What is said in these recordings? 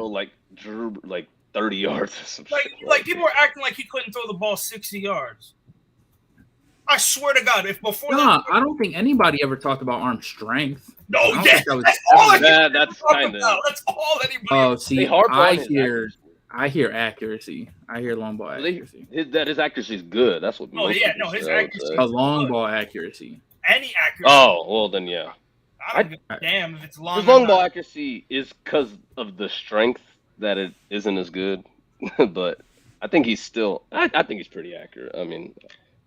like drew like 30 yards or some Like, shit. like people were acting like he couldn't throw the ball 60 yards. I swear to God, if before I don't think anybody ever talked about arm strength. No, I don't yeah, think that was that's all I That- can that's talk kinda- about. That's all anybody. Oh, They see, harp I on his hear accuracy. accuracy. I hear long ball Well, they- accuracy. his accuracy is good. That's what. Oh, most yeah, people no, his say, I would accuracy- say. A long ball accuracy. Any accuracy. Oh well, then yeah. I don't give a damn if it's long. His long ball accuracy is because of the strength that it isn't as good, but I think he's still. I think he's pretty accurate. I mean,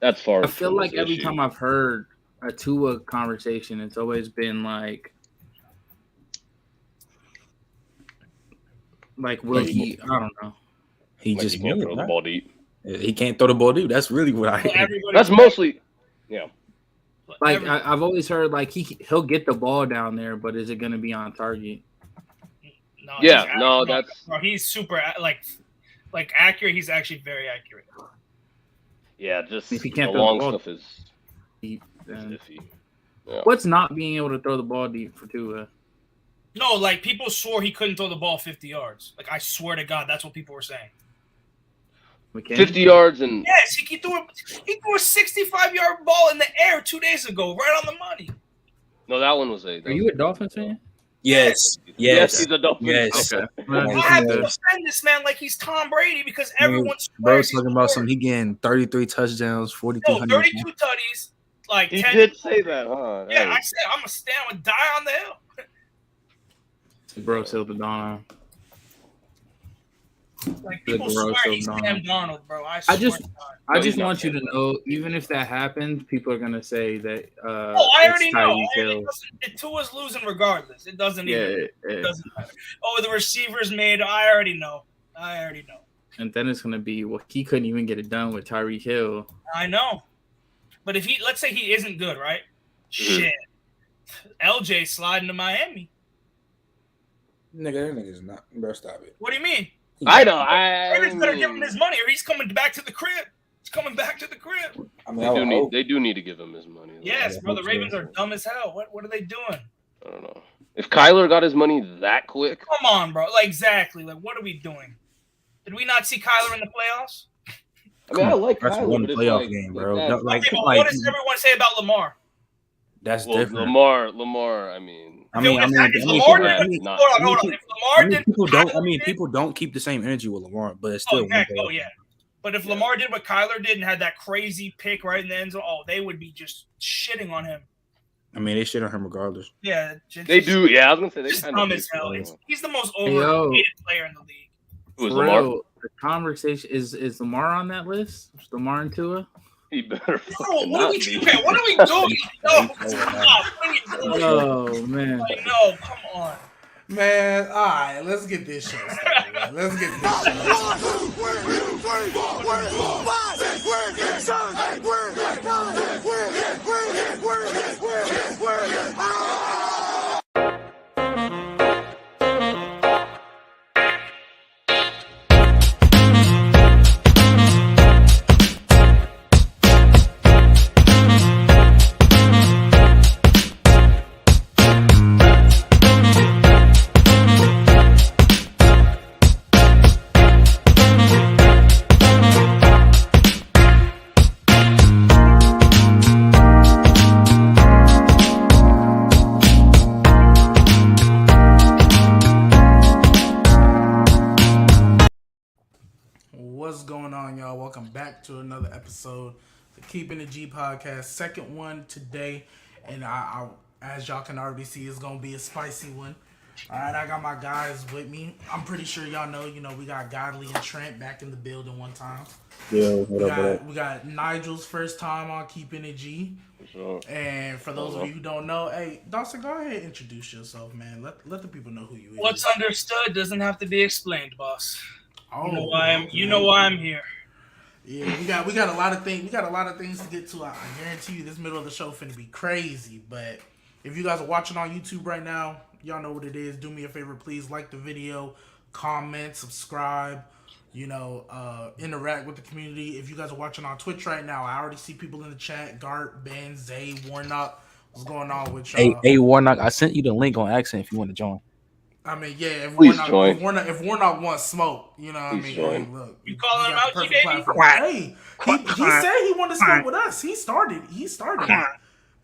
that's far. I feel like every time I've heard a Tua conversation, it's always been like will he? I don't know. He like just he can't throw the ball deep. He can't throw the ball deep. That's really what I hear. That's mostly, yeah. Like I've always heard like he'll get the ball down there, but is it going to be on target? No, Yeah, no, that's. Bro, he's super like accurate. He's actually very accurate. Yeah, just If he can't the throw the long ball stuff is deep, then iffy. Yeah. what's not being able to throw the ball deep for Tua? No, like people swore he couldn't throw the ball 50 yards. Like I swear to God, that's what people were saying. 50 yards and yes, he threw a 65-yard ball in the air 2 days ago, right on the money. No, that one was a. Are you a Dolphins fan? Yes. He's a Dolphins. Yes. Okay. I have to defend this man like he's Tom Brady because everyone Bro, swears talking about some. He getting 33 touchdowns, 4,200. 32 tutties, like He 10. did say that, huh? Yeah, I said I'm gonna stand and die on the hill. Bro, Sil the Donna. Like people swear he's Sam Donald, bro. I just want you to know, even if that happens, people are gonna say that. I already know. Tua's losing regardless. It doesn't even. It doesn't matter. Oh, the receivers made. I already know. And then it's gonna be he couldn't even get it done with Tyreek Hill. I know, but if let's say he isn't good, right? Shit, LJ sliding to Miami. Nigga, that nigga's not. Bro, stop it. What do you mean? I know. Ravens better give him his money, or he's coming back to the crib. He's coming back to the crib. I mean, they do need to give him his money. Though. Yes, bro. The Ravens are dumb as hell. What are they doing? I don't know. If Kyler got his money that quick, come on, bro. Like exactly. Like what are we doing? Did we not see Kyler in the playoffs? I mean, I like that's Kyler, one but playoff game, bro. What does everyone say about Lamar? That's different. Lamar. I mean, people don't keep the same energy with Lamar, but it's still. Yeah. But if Lamar did what Kyler did and had that crazy pick right in the end zone, they would be just shitting on him. I mean, they shit on him regardless. Yeah, they do. Yeah, I was gonna say they just dumb as hell. He's the most overrated player in the league. Who's Lamar? The conversation is Lamar on that list? Is Lamar and Tua? He better. What are we doing? No, oh man. Like, no, come on. Man, all right, let's get this shit started, man. Let's get this shit What's going on, y'all? Welcome back to another episode of the Keeping the G podcast. Second one today, and I as y'all can already see, it's gonna be a spicy one. All right, I got my guys with me. I'm pretty sure y'all know, we got Godly and Trent back in the building one time. Yeah, we got Nigel's first time on Keeping It G. Sure. And for those of you who don't know, hey, Dawson, go ahead and introduce yourself, man. Let the people know who you is. What's understood doesn't have to be explained, boss. Oh, you know why I'm here. Yeah, we got a lot of things. We got a lot of things to get to. I guarantee you, this middle of the show finna be crazy. But if you guys are watching on YouTube right now, y'all know what it is. Do me a favor, please like the video, comment, subscribe. Interact with the community. If you guys are watching on Twitch right now, I already see people in the chat. Gart, Ben, Zay, Warnock. What's going on with y'all? Hey, Warnock, I sent you the link on accident if you want to join. I mean, yeah. If Please join. If Warnock wants smoke, you know what I mean? Join. Hey, look, You calling him got out, the perfect G-Baby? platform. Hey, he said he wanted to smoke with us. He started.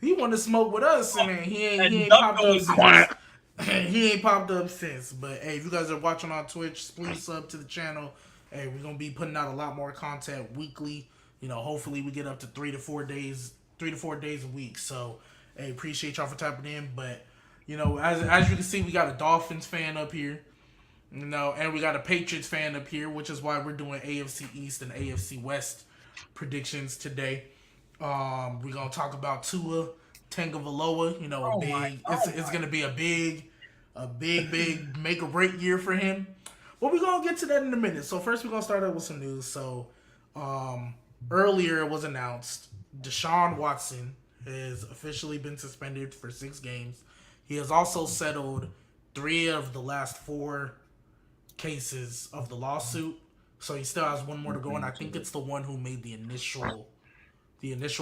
He wanted to smoke with us, and then he ain't popped up since. He ain't popped up since. But hey, if you guys are watching on Twitch, please sub to the channel. Hey, we're gonna be putting out a lot more content weekly. You know, hopefully we get up to 3 to 4 days a week. So, hey, appreciate y'all for tapping in. But you know, as you can see, we got a Dolphins fan up here. You know, and we got a Patriots fan up here, which is why we're doing AFC East and AFC West predictions today. We're gonna talk about Tua Tagovailoa. You know, it's gonna be a big make or break year for him. But we're gonna get to that in a minute. So first, we're gonna start out with some news. So earlier it was announced Deshaun Watson has officially been suspended for 6 games. He has also settled 3 of the last 4 cases of the lawsuit. So he still has 1 more to go, and I think it's the one who made the initial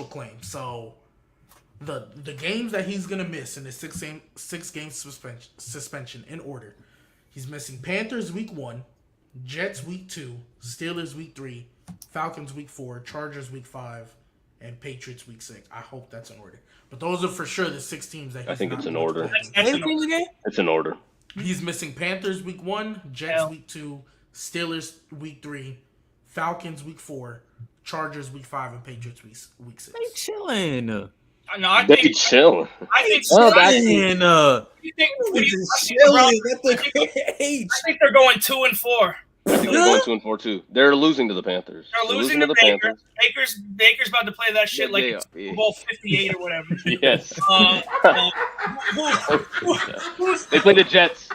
claim. So the games that he's gonna miss in the 6 game suspension in order. He's missing Panthers week 1, Jets week 2, Steelers week 3, Falcons week 4, Chargers week 5, and Patriots week 6. I hope that's in order. But those are for sure the 6 teams that he's I think not it's in going to order. play. It's in order. He's missing Panthers week 1, Jets week 2, Steelers week 3, Falcons week 4, Chargers week 5, and Patriots week 6. They chilling. No, I They think chill. I think Chilling. I think they're going 2 and 4. I think they're going 2 and 4 too. They're losing to the Panthers. They're losing to the Panthers. Baker's about to play that shit like it's Super Bowl 58 or whatever. Yes. Who's They play the Jets.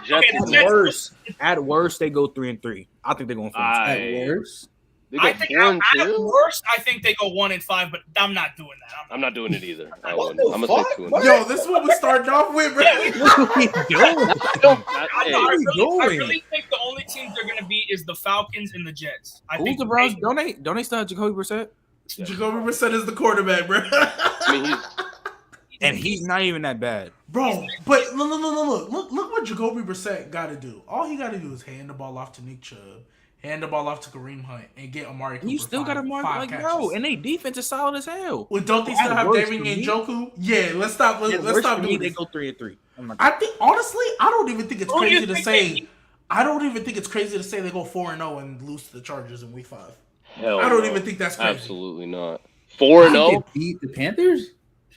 At worst, they go 3 and 3. I think they're going 4 and 2. At worst. They go I think 4 and at 2. worst, I think they go 1 and 5, but I'm not doing that. I'm not doing it either. I'm What gonna the say fuck? 2 and 2. Yo, this is what we started off with, bro. I really think the only teams they're gonna beat is the Falcons and the Jets. I Who's think the Browns? Don't they still have Jacoby Brissett? Jacoby Brissett is the quarterback, bro. I mean, And he's not even that bad. Bro, but look what Jacoby Brissett got to do. All he got to do is hand the ball off to Nick Chubb, hand the ball off to Kareem Hunt, and get Amari Cooper. You still got to mark like catches. bro, and they defense is solid as hell. Well, don't they still have David Njoku? Yeah, let's stop. Let's stop doing They this. go 3 and 3. I think honestly, I don't even think it's crazy to say. I don't even think it's crazy to say they go 4-0 and lose to the Chargers in Week 5. hell I don't no. even think that's crazy. Absolutely not. 4-0. Beat the Panthers.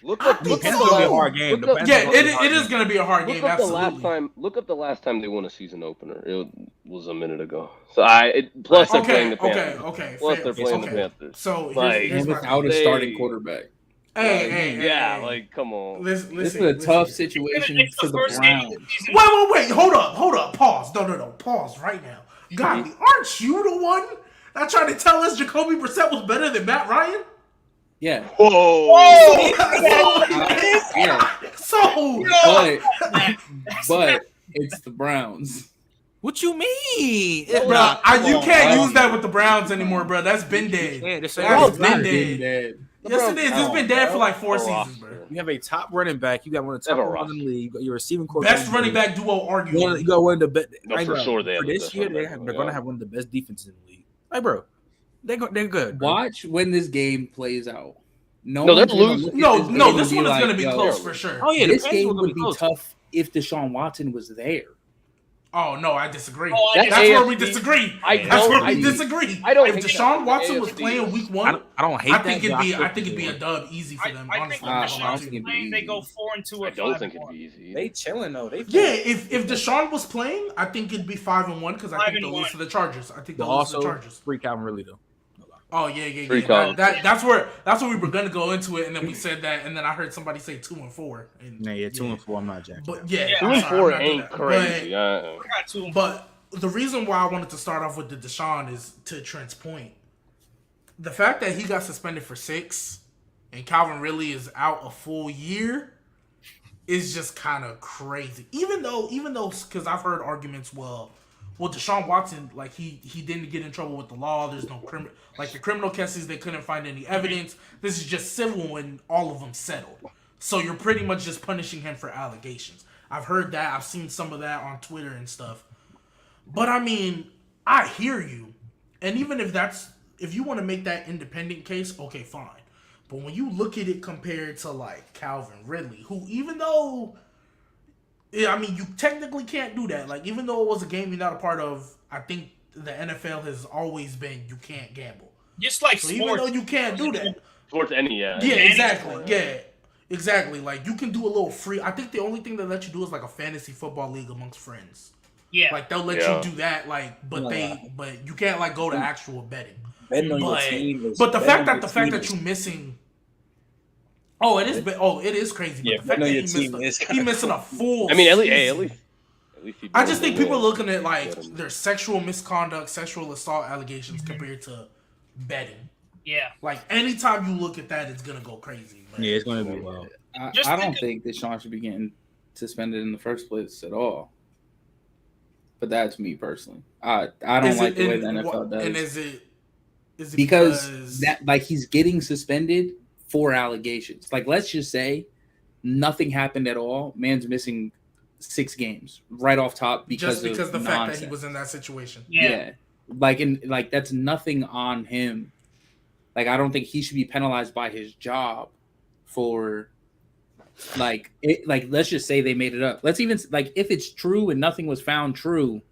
Look up. think It's so. gonna be a hard game. Look up- Yeah, it is going to be a hard game. Absolutely. Look up the last time they won a season opener. It was a minute ago. So plus they're playing the Panthers. Okay. Plus fair. they're playing the Panthers. So Like, here's And my without a starting quarterback. Hey. Like come on. This is a tough situation It's for the the first game of Browns. the season. Wait. Hold up. Pause. No. Pause right now. Godly, aren't you the one that tried to tell us Jacoby Brissett was better than Matt Ryan? Yeah. Whoa. Yeah. So, But it's the Browns. What you mean? bro, you can't use that with the Browns anymore, bro. That's been dead. Yeah, That's it's been Been dead. dead. Yes, it is. It's been dead for like 4 seasons, bro. You have a top running back. You got one of the top Ever ones in the league. You got your receiving core. Best running back duo, arguably. You got one of the best. No, for sure they have For the this best year, running they're back. going to have one of the best defenses in the league. Like, bro, they're good. Bro. Watch when this game plays out. No, they're one's gonna losing. look at No, game this and one is be going to like, be yo, close for sure. Oh yeah, This the game Panthers would be be close. tough if Deshaun Watson was there. Oh, no, I disagree. Oh, That's AFC where we disagree. That's where we disagree. I don't If hate Deshaun that. Watson was AFC playing Week 1, I don't hate I think that. it'd be a dub easy for them. I Honestly, think I if don't Deshaun's think it'd be playing, they easy. go 4-2 or I don't 5-1. think it'd be easy. They chilling though. They yeah, if Deshaun was playing, I think it'd be 5-1 because I think they'll 5-1. lose to the Chargers. I think But they'll lose to the also Chargers. free Calvin Ridley though. Oh yeah. Free Calvin. That's where we were gonna go into it, and then we said that, and then I heard somebody say 2-4. And, Yeah, 2 and 4. I'm not jacking. But yeah, Yeah, 2 I'm and sorry, 4 I'm not doing ain't that. crazy. I got 2 and 4. But the reason why I wanted to start off with the Deshaun is to Trent's point. The fact that he got suspended for 6 and Calvin Ridley is out a full year is just kind of crazy. Even though, because I've heard arguments, well, Deshaun Watson, like he didn't get in trouble with the law. There's no criminal, like the criminal cases, they couldn't find any evidence. This is just civil, and all of them settled. So you're pretty much just punishing him for allegations. I've heard that. I've seen some of that on Twitter and stuff. But I mean, I hear you. And even if you want to make that independent case, okay, fine. But when you look at it compared to like Calvin Ridley, who even though, I mean, you technically can't do that. Like, even though it was a game you're not a part of, I think the NFL has always been you can't gamble. Just like so sports. even though you can't do that. Sports any, Yeah, exactly. Yeah. Exactly. Like, you can do a little free. I think the only thing they let you do is like a fantasy football league amongst friends. Yeah. Like, they'll let you do that, like, but you can't like go to actual betting. Betting on your team but the fact that you're missing. Oh, it is. Oh, it is crazy. Yeah, but the fact that he missing a full. I mean, at least. I just think people are looking at like their sexual misconduct, sexual assault allegations compared to betting. Yeah. Like, anytime you look at that, it's gonna go crazy. Man. Yeah, it's gonna be wild. I don't think Deshaun should be getting suspended in the first place at all. But that's me personally. I don't like the way the NFL does. And is it because that, like, he's getting suspended for allegations. Like, let's just say nothing happened at all. Man's missing 6 games right off top because the nonsense. fact that he was in that situation. Yeah. Like that's nothing on him. Like, I don't think he should be penalized by his job for like it. Like, let's just say they made it up. Let's even like if it's true and nothing was found true.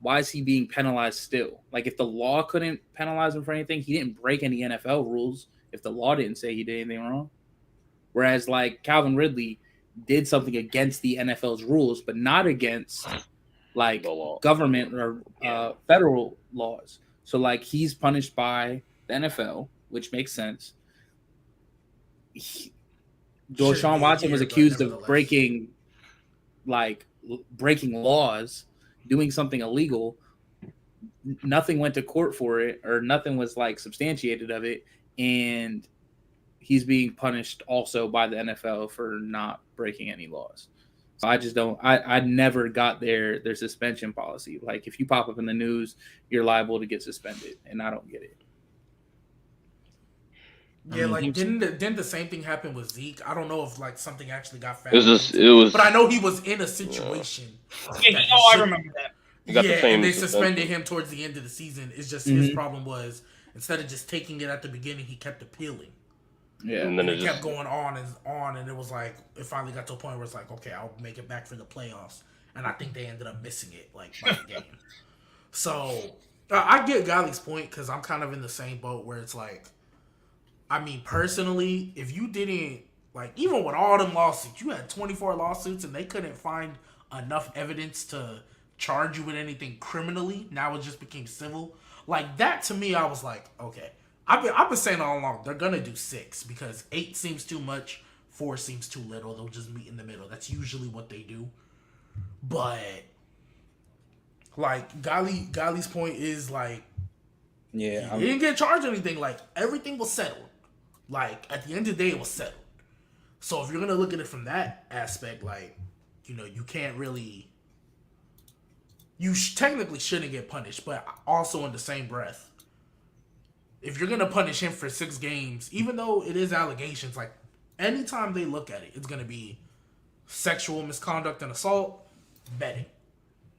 Why is he being penalized still? Like, if the law couldn't penalize him for anything, he didn't break any NFL rules. If the law didn't say he did anything wrong, whereas like Calvin Ridley did something against the NFL's rules, but not against like government or federal laws. So like he's punished by the NFL, which makes sense. Deshaun Watson was accused of breaking laws, doing something illegal. Nothing went to court for it, or nothing was like substantiated of it, and he's being punished also by the NFL for not breaking any laws. So I just don't. I never got their suspension policy. Like, if you pop up in the news, you're liable to get suspended, and I don't get it. Yeah, like didn't the same thing happen with Zeke? I don't know if like something actually got found. It was. But I know he was in a situation. I remember that. And they suspended him towards the end of the season. It's just his problem was instead of just taking it at the beginning, he kept appealing. Yeah, and then it kept going on, and it was like it finally got to a point where it's like, okay, I'll make it back for the playoffs, and I think they ended up missing it like by the game. So I get Golly's point because I'm kind of in the same boat where it's like, I mean, personally, if you didn't like, even with all them lawsuits, you had 24 lawsuits and they couldn't find enough evidence to charge you with anything criminally. Now it just became civil. Like that to me, I was like, okay. I've been saying all along, they're going to do 6 because 8 seems too much, 4 seems too little. They'll just meet in the middle. That's usually what they do. But, like, Golly's point is, like, he didn't get charged or anything. Like, everything was settled. Like, at the end of the day, it was settled. So, if you're going to look at it from that aspect, like, you know, you can't really... You technically shouldn't get punished, but also in the same breath, if you're going to punish him for 6 games, even though it is allegations, like, anytime they look at it, it's going to be sexual misconduct and assault, betting.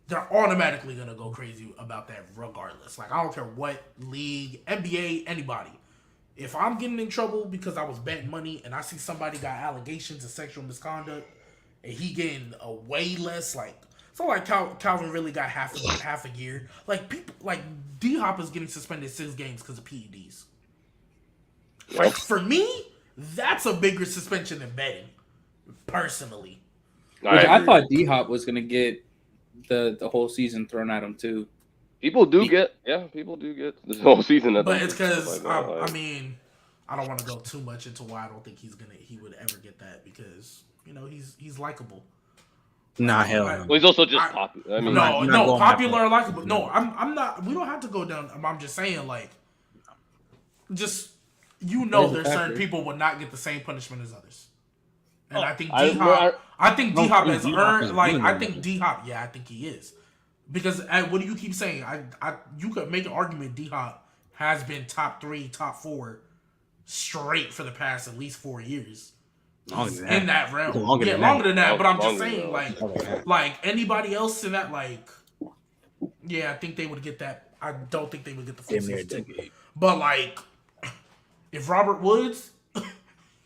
They're automatically going to go crazy about that regardless. Like, I don't care what league, NBA, anybody. If I'm getting in trouble because I was betting money and I see somebody got allegations of sexual misconduct and he getting a way less, like, it's not like Calvin really got half a year. Like, people, like, D-Hop is getting suspended 6 games because of PEDs. Like, for me, that's a bigger suspension than betting, personally. I thought D-Hop was going to get the whole season thrown at him, too. People do get this whole season. But it's because, I mean, I don't want to go too much into why I don't think he would ever get that because, you know, he's likable. Nah, hell no. Well, he's also just popular. I mean, no, popular or likable. No, I'm not. We don't have to go down. I'm just saying, like, just there's certain people would not get the same punishment as others, and I think D-Hop. I think D-Hop has earned. Like, I think D-Hop. Yeah, I think he is, because what do you keep saying? You could make an argument D-Hop has been top 3, top 4 straight for the past at least 4 years. in that realm. Longer than that. But I'm just saying, like anybody else in that, like, yeah, I think they would get that. I don't think they would get the full season too. But like, if Robert Woods,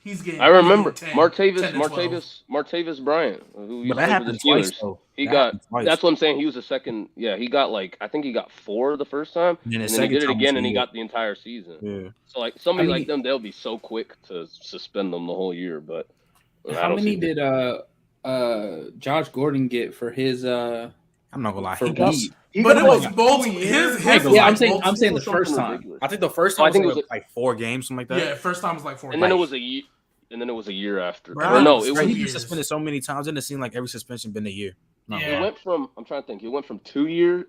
he's getting. I remember 10, Martavis Bryant, who used to play for the Steelers. He got. That's what I'm saying. He was a second. Yeah, he got I think he got 4 the first time, and then he did it again, and he got the entire season. Yeah. So like somebody like them, they'll be so quick to suspend them the whole year. But how many did Josh Gordon get for his? I'm not gonna lie. But it was both his. Yeah, I'm saying the first time. I think the first time. I think it was like 4 games, something like that. Yeah, first time was like 4. And then it was a year. And then it was a year after. Bro, no, it was. He been suspended so many times. It seemed like every suspension been a year. It went from. I'm trying to think. It went from 2 years.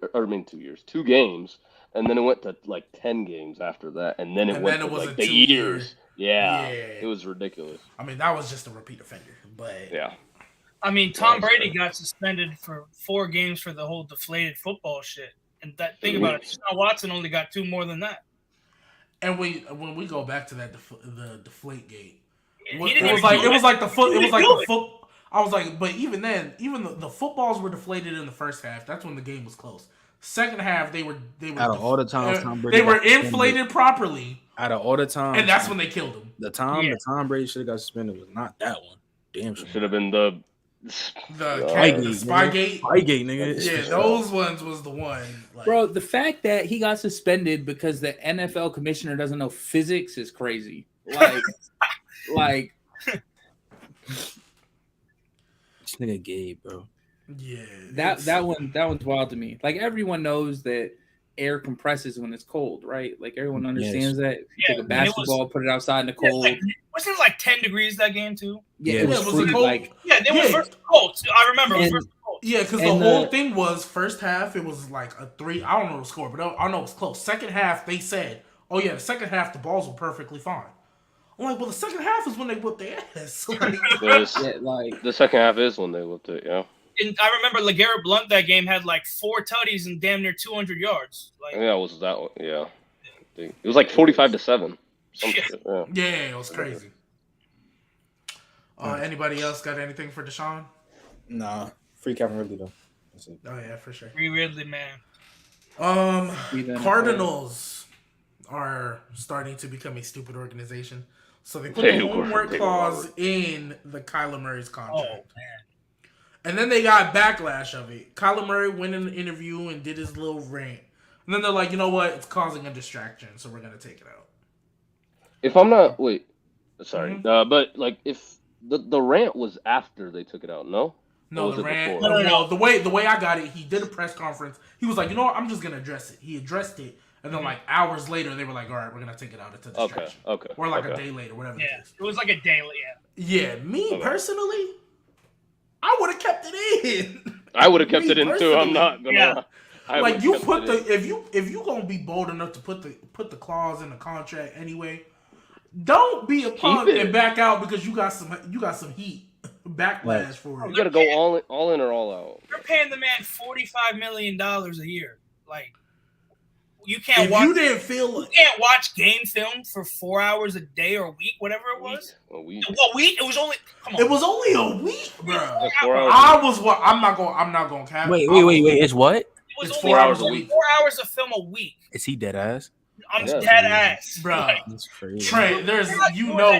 2 games, and then it went to like 10 games after that, and then it went to like the years. Yeah, it was ridiculous. I mean, that was just a repeat offender, but yeah. I mean, Tom Brady got suspended for 4 games for the whole deflated football shit. And that thing about it, Deshaun Watson only got 2 more than that. And when we go back to that the deflate gate, it was like the foot. I was like, but even then, even the footballs were deflated in the first half. That's when the game was close. Second half, they were out of all the times Tom Brady they were inflated properly. Out of all the times, and that's when they killed him. The Tom Brady should have got suspended was not that one. Damn, should have been the Spygate, nigga. Yeah, those ones was the one. Like, bro, the fact that he got suspended because the NFL commissioner doesn't know physics is crazy. Like, this nigga gay, bro. Yeah, that one's wild to me. Like, everyone knows that air compresses when it's cold, right? Like, everyone understands that. If you take a basketball, put it outside in the cold. Wasn't it like 10 degrees that game too? Yeah, it was cold. They were first cold. I remember it was first cold. Yeah, because the whole thing was first half. It was like a 3. I don't know the score, but I know it was close. Second half, they said, "Oh yeah, the second half the balls were perfectly fine." I'm like, well, the second half is when they whipped their ass. The second half is when they whipped it. Yeah. And I remember LeGarrette Blount that game had like 4 tutties and damn near 200 yards. Like, yeah, it was that one. Yeah, it was like 45-7. Yeah, it was crazy. Anybody else got anything for Deshaun? Nah, free Calvin Ridley though. Oh yeah, for sure. Free Ridley, man. Cardinals are starting to become a stupid organization, so they put the homework clause in the Kyler Murray's contract. Oh man. And then they got backlash of it. Kyler Murray went in the interview and did his little rant. And then they're like, you know what? It's causing a distraction, so we're going to take it out. If I'm not... Wait. Sorry. But, like, if the rant was after they took it out, no? No, the rant... No. The way I got it, he did a press conference. He was like, you know what? I'm just going to address it. He addressed it. And then, like, hours later, they were like, all right, we're going to take it out. It's a distraction. Okay. Or, like, a day later, whatever it is. It was like a day later. Yeah, personally... I would have kept it in. I would have kept it in too. I'm not gonna. Like you put the if you gonna be bold enough to put the clause in the contract anyway, don't be a punk and back out because you got some heat backlash for it. You gotta go all in or all out. You're paying the man $45 million a year. Like you can't watch game film for 4 hours a day or a week, whatever it was. A week. What week? It was only. Come on. It was only a week, bro. I'm not gonna cap. Wait. It's what? It's 4 hours a week. 4 hours of film a week. Is he dead ass? I'm dead ass, bro. That's crazy. Trent,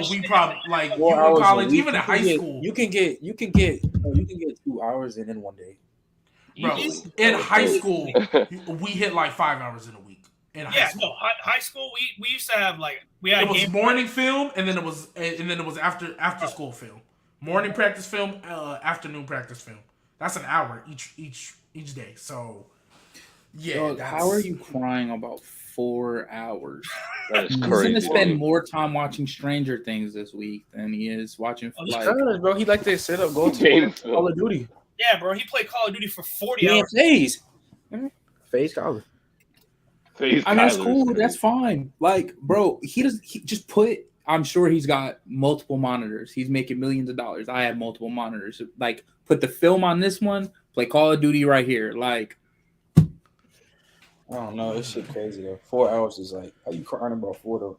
we probably like you in college, even in high school. You can get 2 hours in one day. Bro, in high school, we hit like 5 hours in a week. In high school. High school we used to have it was morning film and then it was after school film. Morning practice film, afternoon practice film. That's an hour each day. So yeah. Dog, how are you crying about 4 hours? That is crazy. He's gonna spend more time watching Stranger Things this week than he is watching. Bro, he like to set up go to Call of Duty. Yeah, bro, he played Call of Duty for 40 hours. Phase Kyler. I mean, that's cool. That's fine. Like, bro, he just put. I'm sure he's got multiple monitors. He's making millions of dollars. I have multiple monitors. Like, put the film on this one. Play Call of Duty right here. Like, I don't know. This shit crazy though. 4 hours is like, how you crying about 4 though?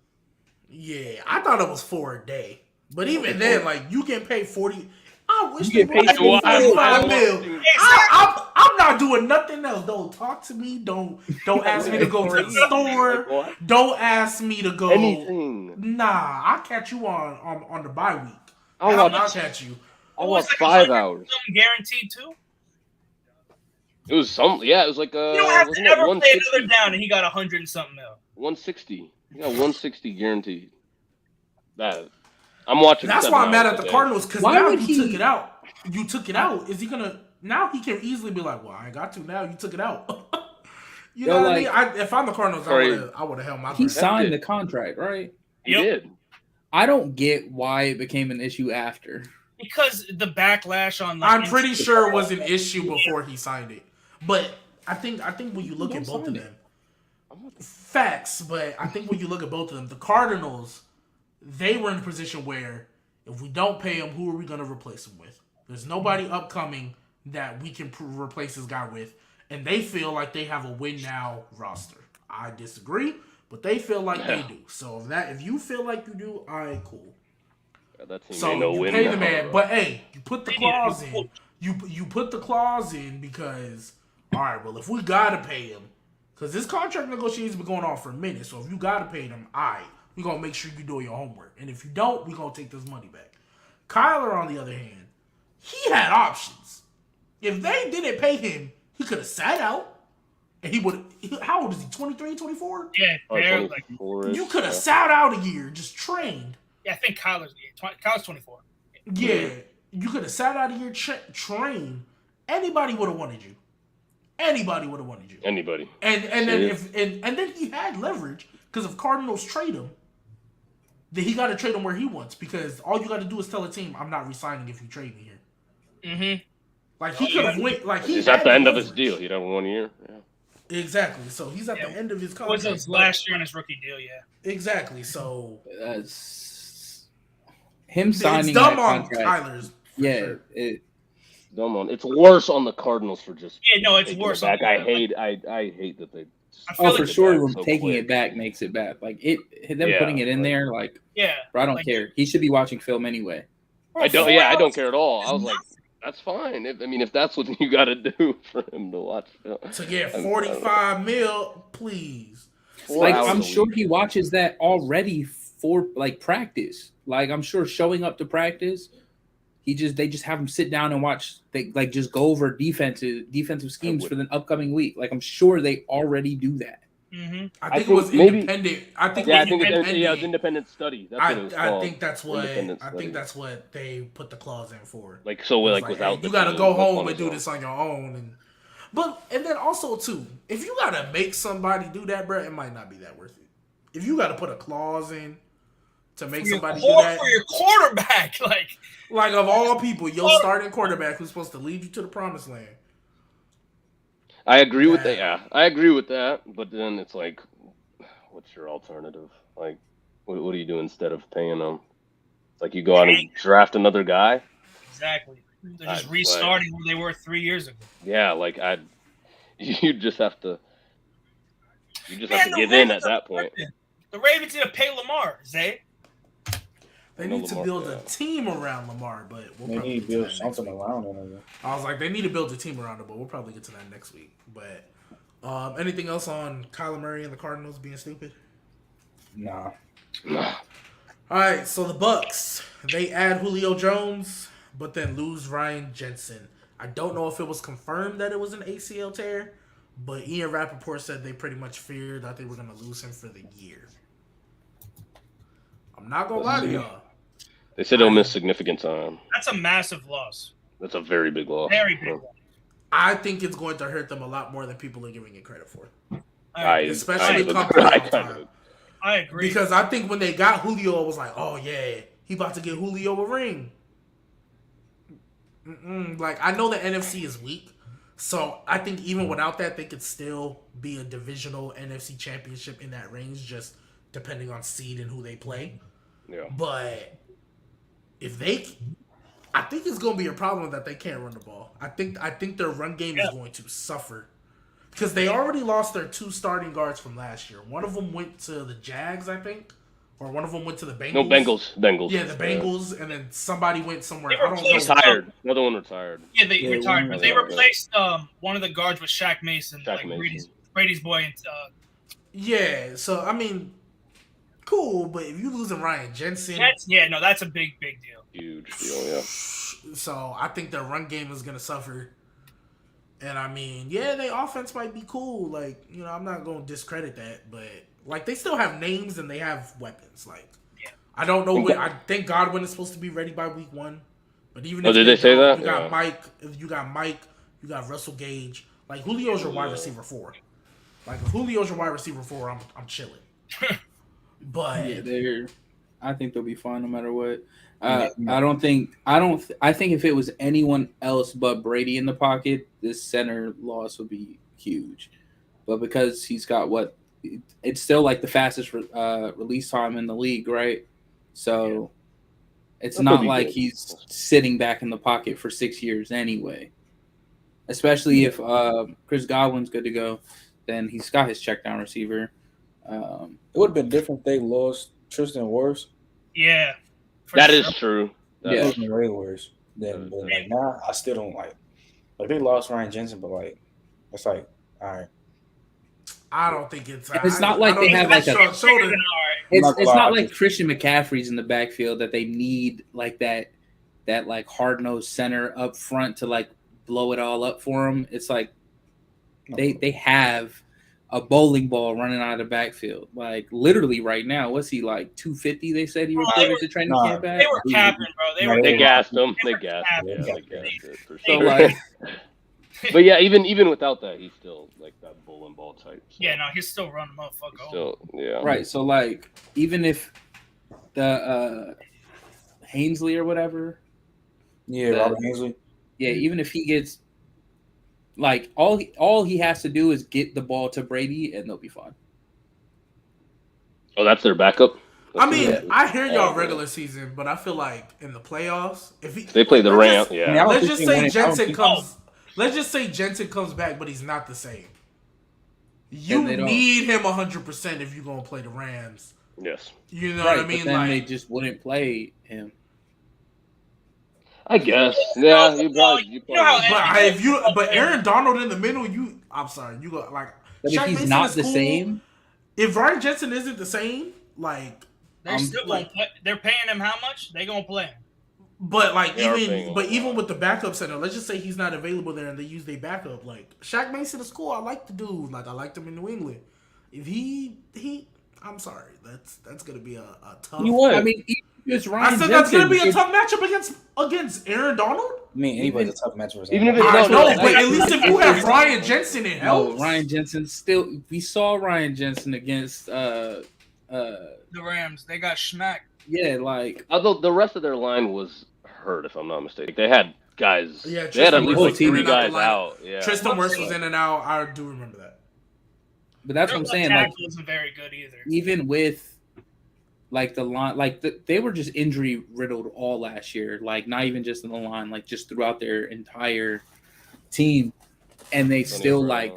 Yeah, I thought it was 4 a day. But even then, like you can pay 40. I wish you they get paid 45 mil. I'm not doing nothing else. Don't talk to me. Don't ask me to go to the store. Don't ask me to go anything. Nah, I'll catch you on the bye week. I'll catch you. I'll watch 5 hours. Guaranteed too. It was some. Yeah, it was like You don't have to ever play another down, and he got 100 and something mil. 160. He got 160 guaranteed. That. I'm watching. That's why I'm mad at the Cardinals because now you took it out. You took it out. Is he gonna? Now he can easily be like, "Well, I got to now. You took it out." You know what I mean? If I'm the Cardinals, I would have held my. He signed the contract, right? He did. I don't get why it became an issue after. Because the backlash on. I'm pretty sure it was an issue before he signed it, but I think when you look at both of them, facts. But I think when you look at both of them, the Cardinals. They were in a position where if we don't pay him, who are we going to replace him with? There's nobody upcoming that we can replace this guy with. And they feel like they have a win-now roster. I disagree, but they feel like they do. So if you feel like you do, all right, cool. So you pay the man. But, hey, you put the clause in. You put the clause in because, all right, well, if we got to pay him, because this contract negotiation has been going on for a minute. So if you got to pay him, all right. We're going to make sure you do your homework. And if you don't, we're going to take this money back. Kyler, on the other hand, he had options. If they didn't pay him, he could have sat out. And he would. How old is he? 23, 24? Yeah, you could have sat out a year, just trained. Yeah, I think Kyler's 24. Yeah, you could have sat out a year, trained. Anybody would have wanted you. Anybody would have wanted you. Anybody. And then he had leverage because if Cardinals trade him, then he got to trade him where he wants because all you got to do is tell a team, I'm not resigning if you trade me here. Mm-hmm. Like he could have went. Like he's at the end of his deal. He'd have 1 year. Yeah. Exactly. So he's at the end of his contract. Was his last year on his rookie deal? Yeah. Exactly. So that's him signing. It's dumb on Tyler's. Yeah. Dumb on. It's worse on the Cardinals for just. Yeah. No, it's worse. I hate that they. For sure, taking it back makes it bad. Like putting it in there, like bro, I don't care. He should be watching film anyway. I don't care at all. I was like, that's fine. If that's what you got to do for him to watch film. To get 45 mil, please. Like I'm sure he watches that already for like practice. Like I'm sure showing up to practice, they just have him sit down and watch. They like just go over defensive schemes for the upcoming week. Like I'm sure they already do that. Mm-hmm. I think it was independent. I think it was independent study. That's what it was called. I think that's what they put the clause in for. Like so, like without you got to go home and do this on your own, and then also too, if you got to make somebody do that, bro, it might not be that worth it. If you got to put a clause in to make somebody do that for your quarterback, like of all people, your starting quarterback who's supposed to lead you to the promised land. I agree with that. Yeah, I agree with that. But then it's like, what's your alternative? Like, what do you do instead of paying them? It's like you go out and draft another guy. Exactly. They're just restarting where they were 3 years ago. Yeah, like you just have to give in at that point. The Ravens need to pay Lamar, Zay. They need to build a team around Lamar, but they need to build something around him. I was like, they need to build a team around him, but we'll probably get to that next week. But anything else on Kyler Murray and the Cardinals being stupid? Nah. All right, so the Bucks, they add Julio Jones, but then lose Ryan Jensen. I don't know if it was confirmed that it was an ACL tear, but Ian Rappaport said they pretty much feared that they were going to lose him for the year. I'm not going to lie to y'all. They said he'll miss significant time. That's a massive loss. That's a very big loss. Very big loss. I think it's going to hurt them a lot more than people are giving it credit for. Especially come playoff time. I agree. Because I think when they got Julio, it was like, oh, yeah, he about to get Julio a ring. Like, I know the NFC is weak. So I think even without that, they could still be a divisional NFC championship in that range, just depending on seed and who they play. Yeah. But I think it's going to be a problem that they can't run the ball. I think their run game is going to suffer because they already lost their two starting guards from last year. One of them went to the Jags, I think, or one of them went to the Bengals. No, Bengals. Yeah, the Bengals, and then somebody went somewhere. They I don't know. Retired. Another one retired. Yeah, they retired, but they yeah. replaced one of the guards with Shaq Mason, Brady's boy. And, yeah, so I mean, cool, but if you losing Ryan Jensen, that's a big deal. Huge deal, yeah. So I think their run game is gonna suffer. And I mean, yeah, their offense might be cool. Like, you know, I'm not gonna discredit that, but like they still have names and they have weapons. Like, I don't know when. I think Godwin is supposed to be ready by week 1. But even if did they say that? You got Mike. If you got Mike, you got Russell Gage. Like Julio's your wide receiver 4. Like if Julio's your wide receiver 4, I'm chilling. But I think they'll be fine no matter what. I think if it was anyone else but Brady in the pocket, this center loss would be huge. But because he's got it's still like the fastest release time in the league, right? So it's not like he's sitting back in the pocket for 6 years anyway. Especially if Chris Godwin's good to go, then he's got his check down receiver. It would have been different if they lost Tristan Wirfs. Yeah. That is true. It would have been way worse. But like now, I still don't like they lost Ryan Jensen, but like it's like all right. I don't think it's. It's not like they have like a. It's not like Christian McCaffrey's in the backfield that they need like that like hard nosed center up front to like blow it all up for them. It's like they have a bowling ball running out of the backfield. Like literally right now, what's he like 250? They said he reported to training camp back. They were capping, bro. They gassed him. They gassed it for So sure. like, but yeah, even without that, he's still like that bowling ball type. So. Yeah, no, he's still running motherfucker. Still, yeah. Right. So like, even if the Hainsley or whatever, Robert Hainsley. Yeah, even if he gets like all he has to do is get the ball to Brady and they'll be fine. Oh, that's their backup. I mean, I hear y'all regular season, but I feel like in the playoffs, if they play the Rams, let's just say Jensen comes. Let's just say Jensen comes back, but he's not the same. You need him 100% if you're gonna play the Rams. Yes. You know what I mean? But then they just wouldn't play him. I guess. Yeah, you probably. But Aaron Donald in the middle, I'm sorry, you got like. But if he's not the same, if Ryan Jensen isn't the same, like they're still gonna play. They're paying him how much? They gonna play him. But like even with the backup center, let's just say he's not available there and they use their backup. Like Shaq Mason is cool. I like the dude. Like I liked him in New England. If he I'm sorry, that's gonna be a tough. I mean, it's Ryan. I said that's gonna be a tough matchup against Aaron Donald. I mean, anybody's a tough matchup. Even if it's but at least if you have Ryan Jensen, it helps. Ryan Jensen still. We saw Ryan Jensen against the Rams. They got schmacked. Yeah, like although the rest of their line was hurt, if I'm not mistaken. They had guys. Yeah, they had at least like 3 guys out. Yeah, Tristan Wirfs was in and out. I do remember that. But that's what I'm saying. Like, wasn't very good either. Even with like the line, they were just injury riddled all last year. Like not even just in the line, like just throughout their entire team, and they still like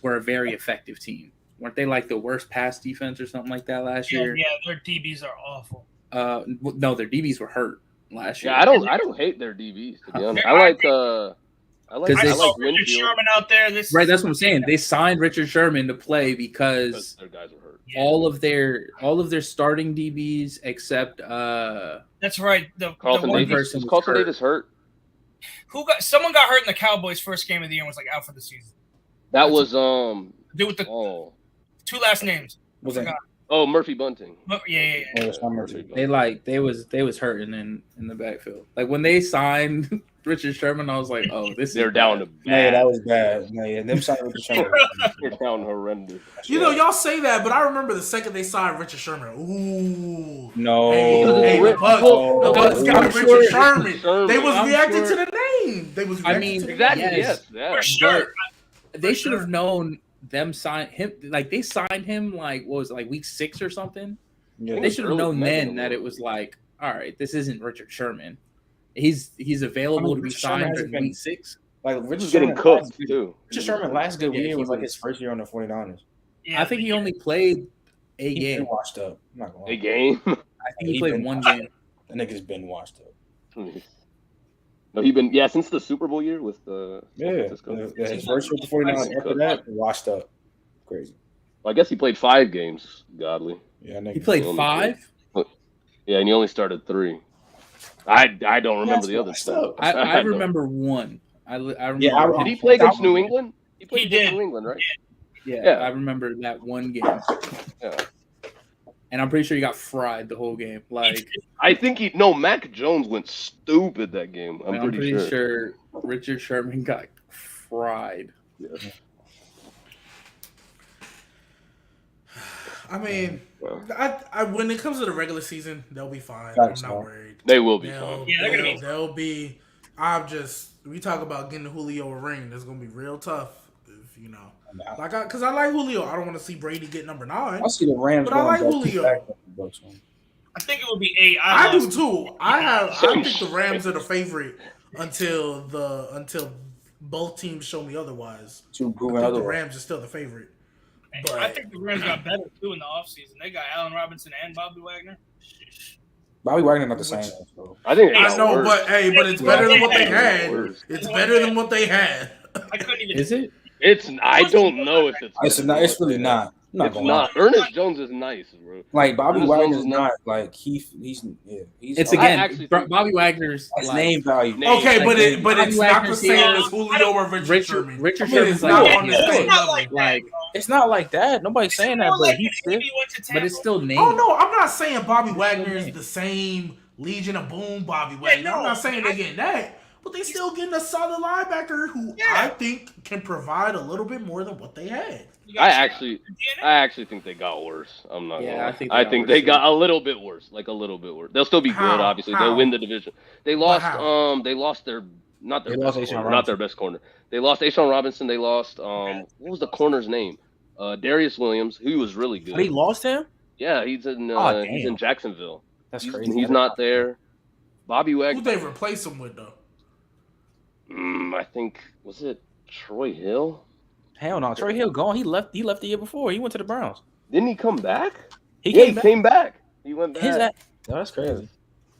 were a very effective team. Weren't they like the worst pass defense or something like that last year? Yeah, their DBs are awful. No, their DBs were hurt last year. Yeah, I don't hate their DBs to be honest. I like Richard Sherman out there. Right, that's what I'm saying. They signed Richard Sherman to play because their guys were hurt. Yeah. All of their starting DBs except that's right. Carlton Davis. Was Carlton Davis hurt? Someone got hurt in the Cowboys' first game of the year and was like out for the season. That was dude with the 2 last names. Murphy Bunting. Yeah. They was hurting in the backfield. Like when they signed Richard Sherman, I was like, oh, they're down to bad. Yeah, that was bad. Yeah, them signed Richard Sherman. They're down horrendous. You know, y'all say that, but I remember the second they signed Richard Sherman. Ooh. No. The Bucs got Richard Sherman. They was reacting to the name. They was reacting to the exactly. name. Yes. For sure. They should have known them sign him. Like they signed him like what was it, like week 6 or something. Yeah, they should have known then that it was like, all right, this isn't Richard Sherman. He's available to be signed in week 6. Like Richard's getting cooked too. Richard Sherman last good year was like his first year on the 49ers. Yeah, I think he only played a He's been game. washed up. I'm not gonna lie. A game. I think he played one game. The nigga's been washed up. No, since the Super Bowl year with the San Francisco. His first year with the 49ers. After that, washed up. Crazy. Well, I guess he played 5 games. Godly. Yeah, he played 5. Yeah, and he only started 3. I don't remember the other stuff. I remember 1. I remember. Yeah, did he play against New England? He played against New England, right? Yeah, I remember that one game. Yeah. And I'm pretty sure he got fried the whole game. Like, I think Mac Jones went stupid that game. I'm pretty sure Richard Sherman got fried. Yeah. I mean, I when it comes to the regular season, they'll be fine. Thanks, I'm not man. worried. They will be fine. Yeah, they're gonna be. They'll be. We talk about getting Julio a ring. That's gonna be real tough. If you know, because I like Julio. I don't want to see Brady get number 9. I see the Rams, but I like Julio. I think it would be 8. I do too. I think the Rams are the favorite until both teams show me otherwise. To prove I think the otherwise. Rams are still the favorite. But I think the Rams got better too in the offseason. They got Allen Robinson and Bobby Wagner. Bobby Wagner not the same. So. I think I know, worse. but it's better than what they had. It's better than what they had. I couldn't even. Is it? I don't know if it's. It's really not. It's not. Ernest Jones is nice, bro. Like Bobby Ernest Wagner's Jones is not like he's. It's again Bobby Wagner's his name value. Okay, but it's not the Wagner's same as Julio or Richard Sherman. Richard Sherman's Sherman's not like, on the same level. Like, it's not like that. Nobody's saying that, but but it's still named. Oh no, I'm not saying Bobby Wagner is the same Legion of Boom Bobby Wagner. I'm not saying they're getting that, but they still getting a solid linebacker who I think can provide a little bit more than what they had. I actually think they got worse. I'm not. Yeah, gonna lie. I think they got a little bit worse, like a little bit worse. They'll still be good, obviously. They'll win the division. They lost. They lost their not their best corner. They lost Deshaun Robinson. They lost. What was the corner's name? Darius Williams, who was really good. They lost him. Yeah, he's in Jacksonville. That's crazy. He's not there. Bobby Wagner. Who they replace him with though? I think was it Troy Hill. Hell no, Troy Hill gone. He left the year before. He went to the Browns. Didn't he come back? He came back. He went back. That's crazy.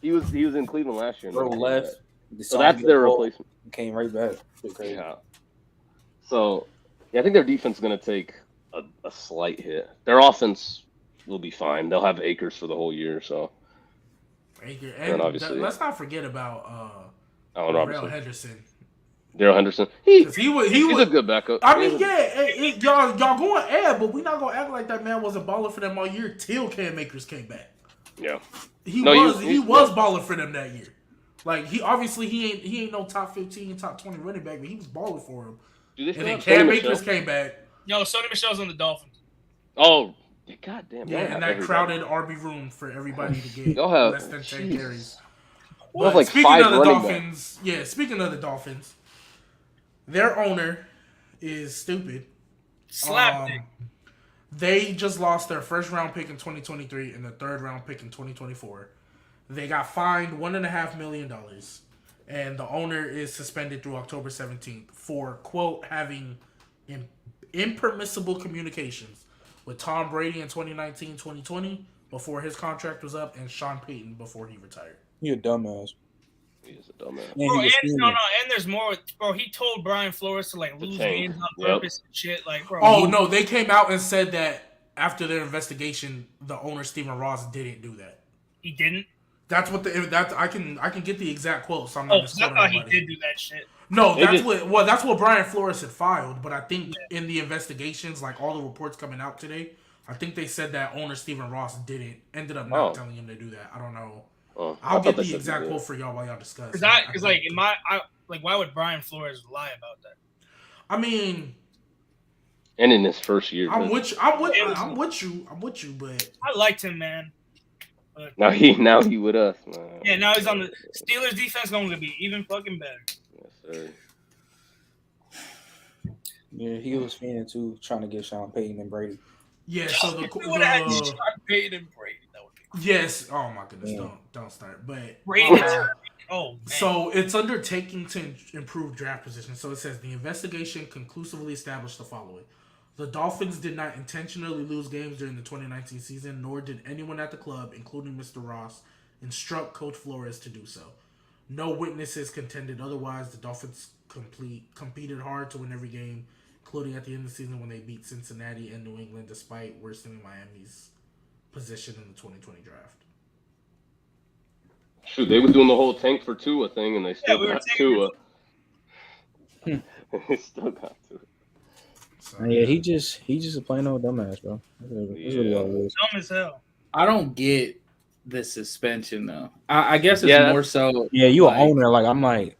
He was in Cleveland last year. Bro left. So that's their replacement. Came right back. Crazy. Yeah. So, I think their defense is going to take a slight hit. Their offense will be fine. They'll have Akers for the whole year. So. Akers, and obviously, let's not forget about Allen Robinson. Darrell Henderson. He's a good backup. I mean, y'all going ad, but we're not gonna act like that man wasn't balling for them all year till Cam Akers came back. Yeah, he was balling for them that year. Like he ain't no top 15, top 20 running back, but he was balling for him. And then Cam Akers came back. Yo, Sonny Michel's on the Dolphins. Oh, goddamn! Yeah, and that crowded RB room for everybody to get less than 10 carries. Well, like speaking of the Dolphins, speaking of the Dolphins. Their owner is stupid. Slapped it. They just lost their first round pick in 2023 and their third round pick in 2024. They got fined $1.5 million, and the owner is suspended through October 17th for quote having impermissible communications with Tom Brady in 2019-2020 before his contract was up, and Sean Payton before he retired. You a dumbass. He is a dumbass. Bro, and there's more. Bro, he told Brian Flores to lose games on purpose and shit. Like, bro. No, they came out and said that after their investigation, the owner Stephen Ross didn't do that. He didn't. That's what I can get the exact quote. So I'm not I thought he did do that shit. No, that's what Brian Flores had filed. But I think in the investigations, like all the reports coming out today, I think they said that owner Stephen Ross ended up not telling him to do that. I don't know. I'll get the exact quote for y'all while y'all discuss. Because why would Brian Flores lie about that? I mean, and in his first year, I'm with you, but I liked him, man. But now he with us, man. Yeah, now he's on the Steelers defense. Going to be even fucking better. Yes, sir. Yeah, he was feeling too, trying to get Sean Payton and Brady. Yeah, so the would have had Sean Payton and Brady. Yes. Oh my goodness. Don't start. But so it's undertaking to improve draft position. So it says the investigation conclusively established the following: The Dolphins did not intentionally lose games during the 2019 season, nor did anyone at the club, including Mr. Ross, instruct Coach Flores to do so. No witnesses contended otherwise. The Dolphins competed hard to win every game, including at the end of the season when they beat Cincinnati and New England, despite worsening Miami's position in the 2020 draft. Shoot, they were doing the whole tank for Tua thing, and they still got Tua. They still got Tua. So, yeah, he just a plain old dumbass, bro. That's really all it is. Dumb as hell. I don't get the suspension though. I guess it's more so. Yeah, you an owner. Like I'm like,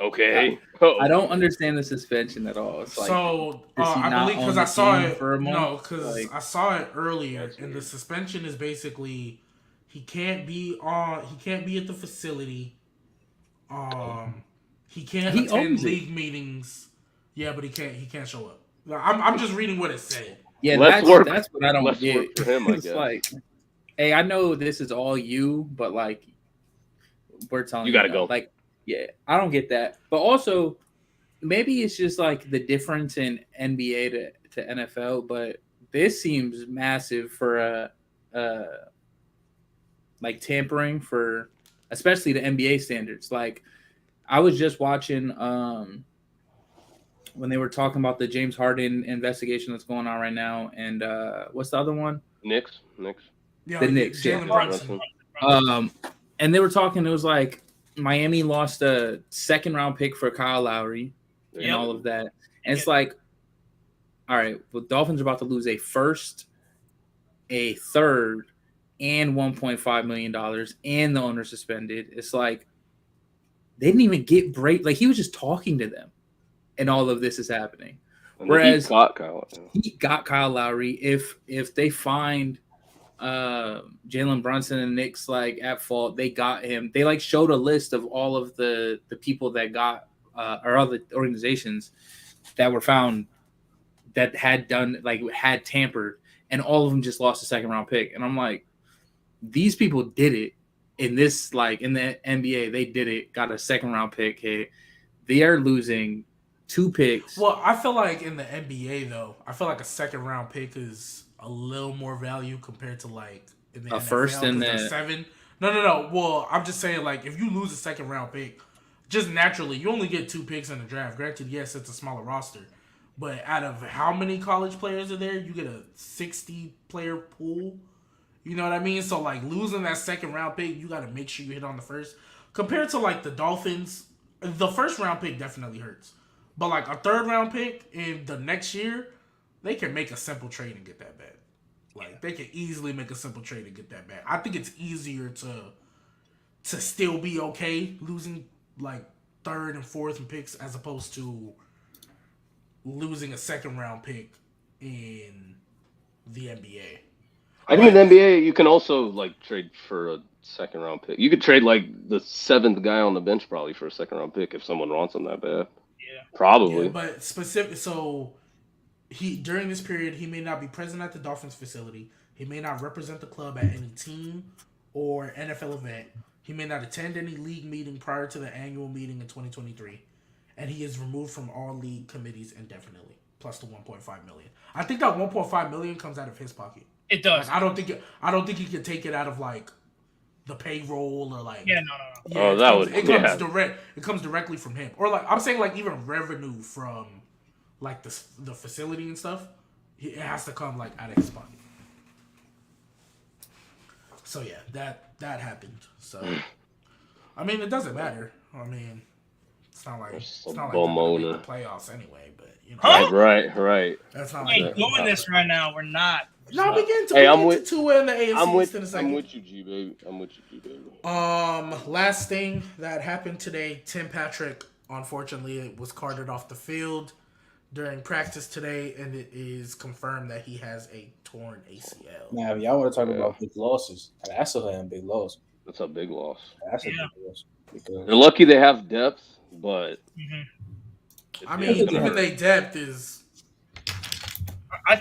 okay. I don't understand the suspension at all. It's like, so I believe because I saw it. No, because like, I saw it earlier, and the suspension is basically he can't be at the facility. He can't attend league meetings. Yeah, but he can't show up. I'm just reading what it said. Yeah, that's what I don't get. For him, I it's guess. like, hey, I know this is all you, but like, we're telling you gotta go. Like, yeah, I don't get that. But also, maybe it's just like the difference in NBA to NFL. But this seems massive for like tampering for, especially the NBA standards. Like, I was just watching when they were talking about the James Harden investigation that's going on right now, and what's the other one? Knicks. Yeah, The Knicks. Jalen Brunson. And they were talking. It was like Miami lost a second-round pick for Kyle Lowry and all of that. And it's like, all right, well, Dolphins are about to lose a first, a third, and $1.5 million, and the owner suspended. It's like they didn't even get break. Like he was just talking to them. And all of this is happening. And whereas he got Kyle Lowry. If they find Jalen Brunson and Knicks like at fault, they got him. They like showed a list of all of the people that got or other organizations that were found that had tampered, and all of them just lost a second round pick. And I'm like, these people did it in this, like in the NBA, they did it, got a second round pick. Hey, they are losing 2 picks. Well, I feel like in the NBA though, I feel like a second round pick is a little more value compared to like in the NFL, first and the 7. No. Well, I'm just saying like if you lose a second round pick, just naturally you only get 2 picks in the draft. Granted, yes, it's a smaller roster, but out of how many college players are there, you get a 60 player pool. You know what I mean? So like losing that second round pick, you got to make sure you hit on the first. Compared to like the Dolphins, the first round pick definitely hurts. But like a third round pick in the next year, they can make a simple trade and get that bad. Like they can easily make a simple trade and get that bad. I think it's easier to still be okay losing like third and fourth and picks as opposed to losing a second round pick in the NBA. I think in the NBA you can also like trade for a second round pick. You could trade like the 7th guy on the bench probably for a second round pick if someone wants him that bad. Yeah. Probably. Yeah, but specific. So he during this period he may not be present at the Dolphins facility. He may not represent the club at any team or NFL event. He may not attend any league meeting prior to the annual meeting in 2023, and he is removed from all league committees indefinitely. Plus the 1.5 million. I think that 1.5 million comes out of his pocket. It does. Like, I don't think he can take it out of like the payroll or like. Yeah, no. Yeah, it comes directly from him, or like I'm saying, like even revenue from like the facility and stuff. It has to come like out of his pocket. So yeah, that happened. So I mean, it doesn't matter. I mean, it's not like they're gonna make the playoffs anyway. But you know, right. That's not We like ain't doing this right now. We're not. No, we get to Tua in the AFC East in a second. I'm with you, G baby. Last thing that happened today, Tim Patrick, unfortunately, was carted off the field during practice today, and it is confirmed that he has a torn ACL. Now, if y'all want to talk about big losses, that's a big loss. That's a big loss. That's a big loss. Because they're lucky they have depth, but I mean, even their depth is. I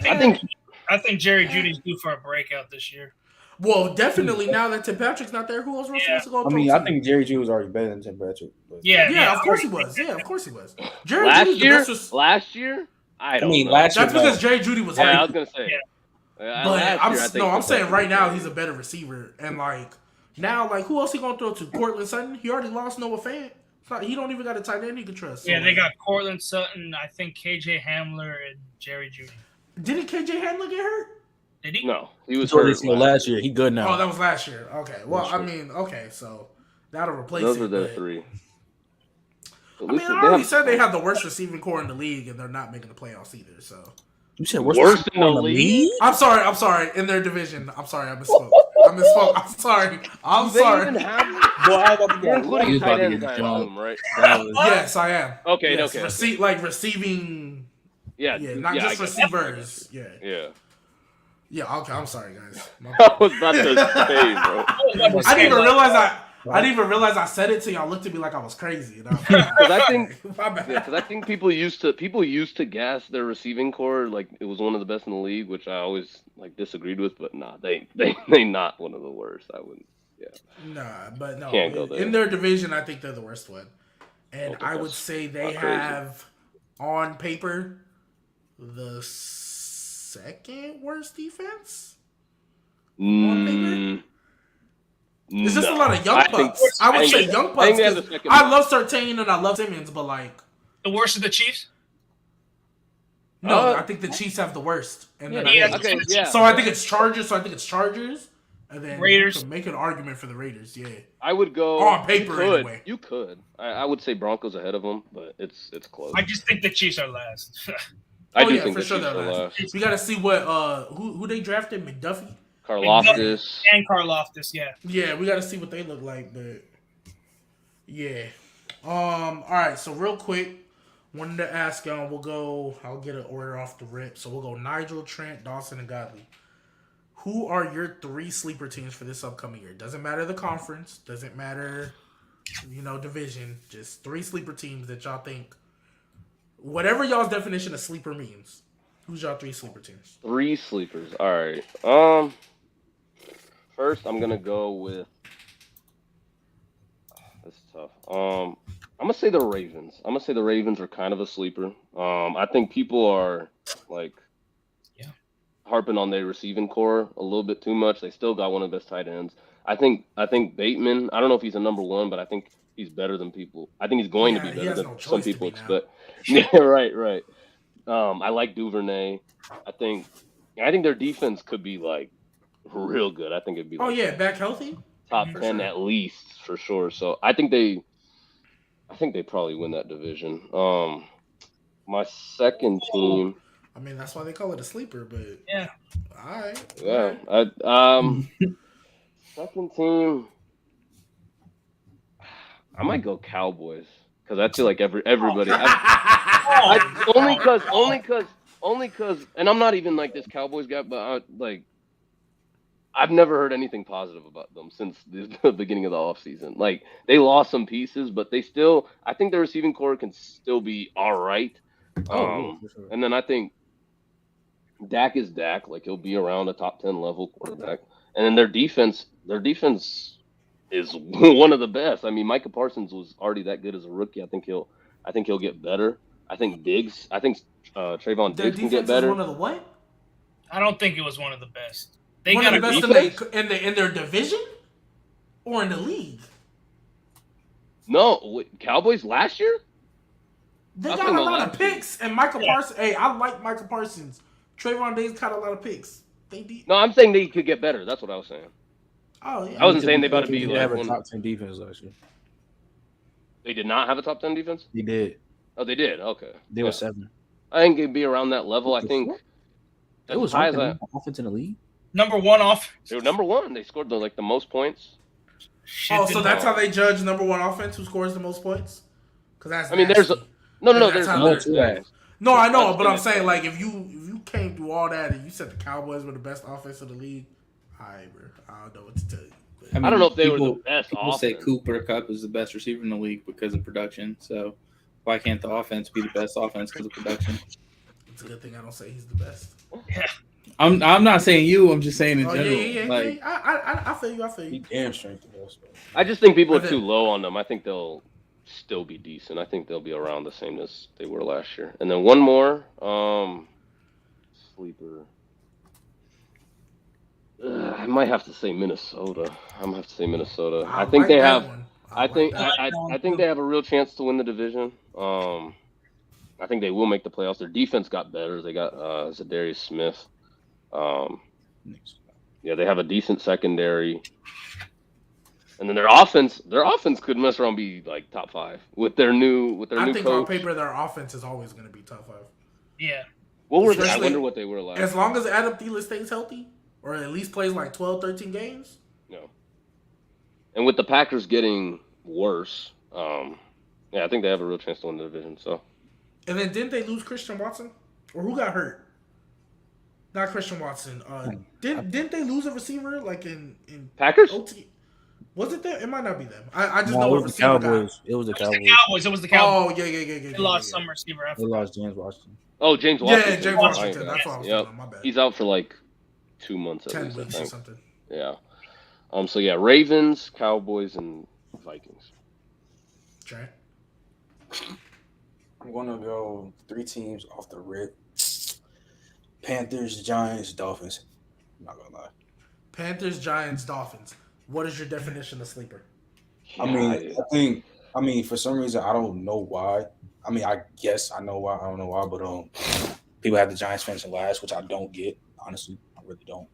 think Jerry Judy's due for a breakout this year. Well, definitely now that Tim Patrick's not there, who else wants to go? I think Jerry Judy was already better than Tim Patrick. Yeah, of course he was. Yeah, of course he was. Last year, I don't know. last year. That's because Jerry Jeudy was hurt. Yeah, I was gonna say. Yeah. But I'm saying right now he's a better receiver, and like now, like who else he gonna throw to? Cortland Sutton. He already lost Noah Fant. He don't even got a tight end he can trust. Yeah, so, they got Cortland Sutton, I think KJ Hamler and Jerry Jeudy. Didn't KJ Hamler get hurt? Did he? No, he was hurt hurt last year. He good now. Oh, that was last year. Okay. Well, I mean, okay, so that'll replace Those it. are the but- three. I mean, I already said they have the worst receiving core in the league, and they're not making the playoffs either. So You said worse in the league? I'm sorry. In their division, I'm sorry. I misspoke. I'm sorry. I'm sorry. Even have, Boy, I got to you're get including He was about tight to ends, get I jumped. assume, right? Yes, I am. Okay, Yes, okay. receiving. Yeah, Not yeah, just I get it. receivers. Yeah. Yeah. Yeah. Okay. I'm sorry, guys. My I was about to say, bro. I didn't even realize I said it till y'all looked at me like I was crazy. And I think- my bad. Yeah, because I think people used to gas their receiving core like it was one of the best in the league, which I always like disagreed with. But nah, they not one of the worst. I wouldn't. Yeah. Nah, but no. Can't go there. In their division, I think they're the worst one, and think I would that's say they not crazy. have on paper the second worst defense. Mm, It's just no. a lot of young I think- pups. I would think say they- young I pups think they have the because second I most. love Surtain and I love Simmons, but like The worst of the Chiefs? no, I think the Chiefs have the worst. And then Yeah, Okay, yeah. So I think it's Chargers. And then Raiders. You can make an argument for the Raiders. Yeah. I would go On paper, You could. anyway. You could. I would say Broncos ahead of them, but it's close. I just think the Chiefs are last. I Oh, do yeah, think for the sure Chiefs they're are last. last. We got to see what who they drafted, McDuffie. Karlaftis. And Karlaftis, yeah. Yeah, we got to see what they look like, but yeah. All right, so real quick, wanted to ask y'all. I'll get an order off the rip. So we'll go Nigel, Trent, Dawson, and Godley. Who are your three sleeper teams for this upcoming year? Doesn't matter the conference, doesn't matter, division. Just three sleeper teams that y'all think, whatever y'all's definition of sleeper means. Who's y'all three sleeper teams? Three sleepers. All right. First, I'm gonna go with. This is tough. I'm gonna say the Ravens. I'm gonna say the Ravens are kind of a sleeper. I think people are like, harping on their receiving core a little bit too much. They still got one of the best tight ends. I think Bateman. I don't know if he's a number one, but I think he's better than people. I think he's going to be he better has than no some choice to people be now. expect. Yeah, right. I like Duvernay. I think their defense could be like real good. I think it'd be Oh like yeah, back healthy. top For 10 sure. at least for sure. So I think they probably win that division. My second team. I mean, that's why they call it a sleeper. But Yeah. all right. Yeah. Second team. I might go Cowboys because I feel like everybody. Only because, and I'm not even like this Cowboys guy, but I've never heard anything positive about them since the beginning of the offseason. Like, they lost some pieces, but I think the receiving core can still be all right. for sure. And then I think Dak is Dak. Like, he'll be around a top 10 level quarterback. And then their defense is one of the best. I mean, Micah Parsons was already that good as a rookie. I think he'll get better. I think Trayvon Their Diggs can get defense is better. one of the what? I don't think it was one of the best. They One got of the a best in their division or in the league. No, Cowboys last year? They I got think a the lot of last picks, and Michael Parsons. Hey, I like Michael Parsons. Trayvon Diggs got a lot of picks. No, I'm saying they could get better. That's what I was saying. Oh yeah. I wasn't saying they about to be They like have a one. top 10 defense last year. They did not have a top 10 defense? They did. Oh, they did. Okay. They were 7. I think it'd be around that level. I think It was as high ranked as the offense in the league. number one off. they were number one. They scored the most points. Oh, so that's how they judge number one offense, who scores the most points? Because that's. I mean, nasty. No. That's There's how more they- to that. No, I know, That's but I'm good. saying like if you came through all that and you said the Cowboys were the best offense in the league, I don't know what to tell you. But I don't know if they were the best People say offense. Cooper Kupp is the best receiver in the league because of production. So why can't the offense be the best offense because of production? it's a good thing I don't say he's the best. I'm not saying you. I'm just saying in Oh general. yeah. Like, I feel you. He damn strength the best. I just think people are too low on them. I think they'll still be decent. I think they'll be around the same as they were last year. And then one more, sleeper. I might have to say Minnesota. I'm gonna have to say Minnesota. I think like they that have. one. I like think that. I think they have a real chance to win the division. I think they will make the playoffs. Their defense got better. They got Zadarius Smith. Yeah, they have a decent secondary. And then their offense could mess around and be like top 5 with their new I think coach. on paper their offense is always going to be top 5. Yeah. What were they? I Especially wonder what they were last. As long as Adam Thielen stays healthy, or at least plays like 12, 13 games. No. And with the Packers getting worse, yeah, I think they have a real chance to win the division. So. And then didn't they lose Christian Watson? Or who got hurt? Not Christian Watson. Didn't they lose a receiver like in Packers? OT? Was it them? It might not be them. I just No, know it a was the receiver Cowboys. got. It was the Cowboys. It was the Cowboys. Oh yeah. They lost some receiver. They lost James Washington. Oh, James Washington. Yeah, James Washington. That's what I was Yep. thinking. My bad. He's out for like 2 months at 10 least, weeks I or think. something. Yeah. So yeah, Ravens, Cowboys, and Vikings. Okay. I'm gonna go 3 teams off the rip. Panthers, Giants, Dolphins. I'm not gonna lie. Panthers, Giants, Dolphins. What is your definition of sleeper? I mean, for some reason, I don't know why. I mean, I guess I know why. I don't know why, but people have the Giants finishing last, which I don't get. Honestly, I really don't.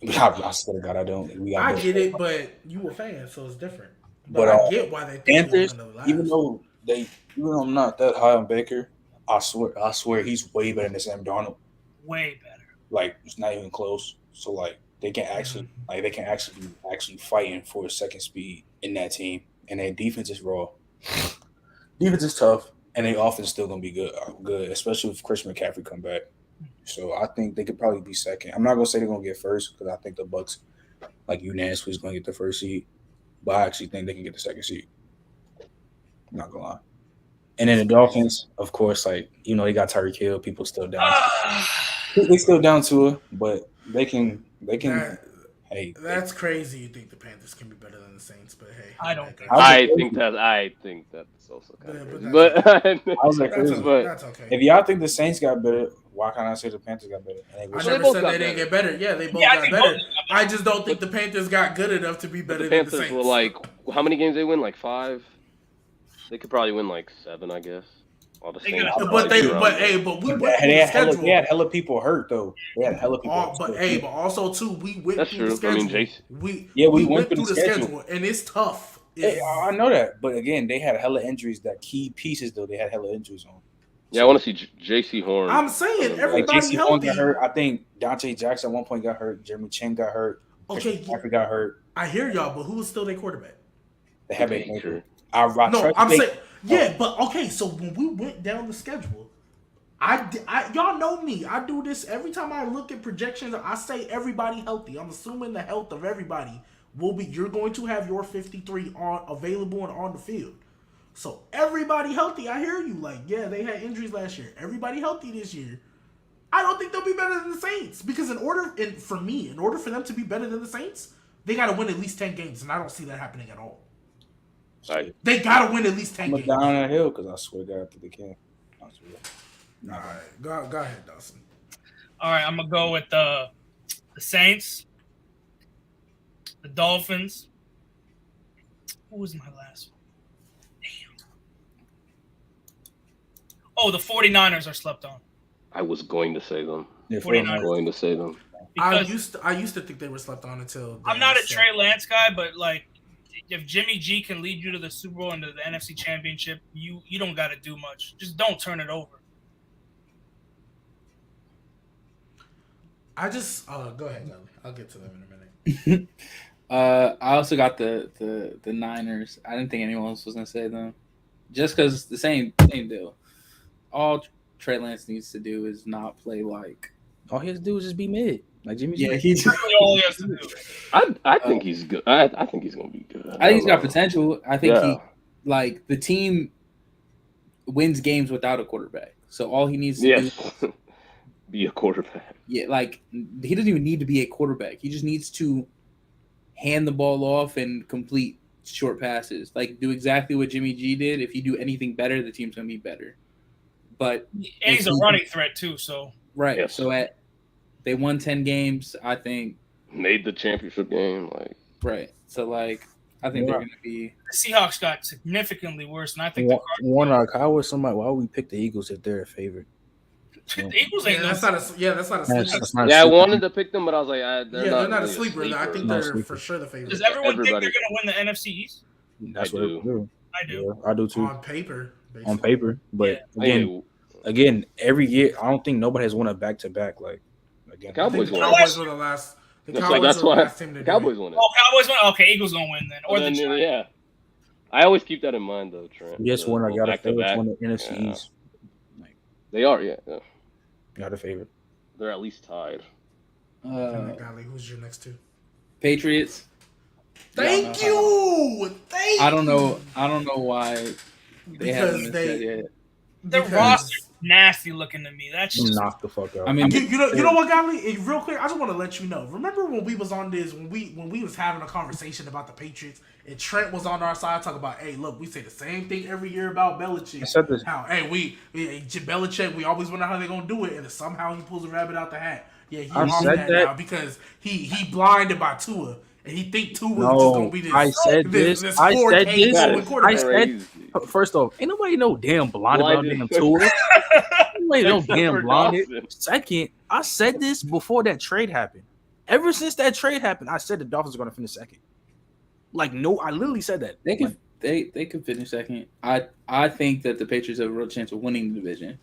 I swear to God, I don't. I get it, but you a fan, so it's different. But I get why they think Panthers, last. even though I'm not that high on Baker, I swear he's way better than Sam Darnold. Way better. Like it's not even close. So like they can actually be fighting for a second speed in that team, and their defense is raw. Defense is tough, and their offense is still gonna be good, especially if Chris McCaffrey come back. So I think they could probably be second. I'm not gonna say they're gonna get first because I think the Bucks, like unanimously, is gonna get the first seed. But I actually think they can get the second seed. I'm not gonna lie. And then the Dolphins, of course, like they got Tyreek Hill. People still down. They still down to it, but they can. That's crazy. You think the Panthers can be better than the Saints, but hey, I don't. I think that's also kind of crazy. But that's okay. If y'all think the Saints got better, why can't I say the Panthers got better? I never said they didn't get better. Yeah, they both got better. I just don't think the Panthers got good enough to be better than the Saints. The Panthers were like, how many games they win? Like 5. They could probably win like 7, I guess. All the Saints. But we went through the schedule. They had hella people hurt though. They had hella people. But also too, we went through the schedule. I mean, Jason. We went through the schedule, and it's tough. I know that, but again, they had hella injuries. That key pieces though, they had hella injuries on. Yeah, I want to see J.C. Horn. I'm saying everybody J.C. Horn got hurt. I think Dante Jackson at one point got hurt. Jeremy Chin got hurt. Okay, Africa got hurt. I hear y'all, but who was still their quarterback? They had Baker. But okay. So when we went down the schedule, y'all know me. I do this every time I look at projections. I say everybody healthy. I'm assuming the health of everybody will be. You're going to have your 53 available and on the field. So everybody healthy. I hear you. Like, yeah, they had injuries last year. Everybody healthy this year. I don't think they'll be better than the Saints because in order for them to be better than the Saints, they got to win at least 10 games, and I don't see that happening at all. They got to win at least 10 games. I'm down that hill because I swear to God, I think they can. All right, go ahead, Dawson. All right, I'm gonna go with the Saints, the Dolphins. Who was my last one? Damn. Oh, the 49ers are slept on. I was going to say them. Yeah, 49ers. I used to think they were slept on until. I'm not a Trey Lance guy, but like, if Jimmy G can lead you to the Super Bowl and to the NFC Championship, you don't got to do much. Just don't turn it over. Go ahead, Nelly. I'll get to them in a minute. I also got the Niners. I didn't think anyone else was gonna say them, just because the same deal. All Trey Lance needs to do is not play like. All he has to do is just be mid, like Jimmy. Yeah, he's all he has to do. I think he's good. I think he's gonna be good. I think he's got potential. I think the team wins games without a quarterback. So all he needs to do be a quarterback. Yeah, like he doesn't even need to be a quarterback. He just needs to hand the ball off and complete short passes. Like, do exactly what Jimmy G did. If you do anything better, the team's gonna be better. But And he's a running threat too. So right. Yes. So they won 10 games. I think Made the championship game. Like, right. So like I think they're gonna be. the Seahawks got significantly worse, and I think Warnock, how would somebody? Why would we pick the Eagles if they're a favorite? the Eagles ain't. That's not a sleeper. That's not yeah, I sleeper. wanted to pick them, but I was like, They're not a really sleeper. I think Not they're sleeper. for sure the favorite. Does everyone think Everybody. they're going to win the NFC East? That's I what do. I do. I do. Yeah, I do too. On paper. Basically. On paper, but Hey, again, every year I don't think nobody has won a back to back like again. I think Cowboys the won. Cowboys were the last. The That's Cowboys that's were the why last team to the do Cowboys it. won it. Oh, Cowboys win. Okay, Eagles going to win then, or And the then, Giants. yeah. I always keep that in mind though, Trent. Yes, The Warnock got a favorite. back-to-back. Won the NFC Yeah. East. They are, yeah. Got a favorite. They're at least tied. Golly, who's your next two? Patriots. Thank you. Thank I don't you. know. I don't know why they haven't Because been said yet. Their roster's nasty looking to me. That's just Knock the fuck out. I mean, You know what, Godly? Real quick, I just want to let you know. Remember when we was on this, when we was having a conversation about the Patriots, and Trent was on our side talking about, hey, look, we say the same thing every year about Belichick. I said this. How, hey, Belichick, we always wonder how they're gonna do it, and then somehow he pulls a rabbit out the hat. Yeah, he I off said that that. now because he blinded by Tua, and he think Tua was just No, gonna be this. I said this. I 4K said this. throwing I quarterback. said. Crazy. First off, ain't nobody no damn blind about Blinded. damn tour. Nobody no Except damn for blinded. Dawson. Second, I said this before that trade happened. Ever since that trade happened, I said the Dolphins are going to finish second. Like, no, I literally said that. they could they could finish second. I think that the Patriots have a real chance of winning the division.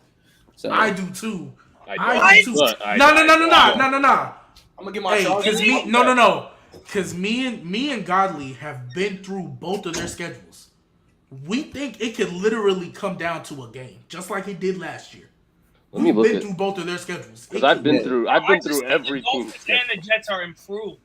So I do too. I do too. but No. I'm gonna get Hey, because because me and Godly have been through both of their schedules. We think it could literally come down to a game, just like it did last year. Let me We've look been at through both of their schedules. because I've been Yeah. through I just think every the team. Dolphins and the Jets are improved.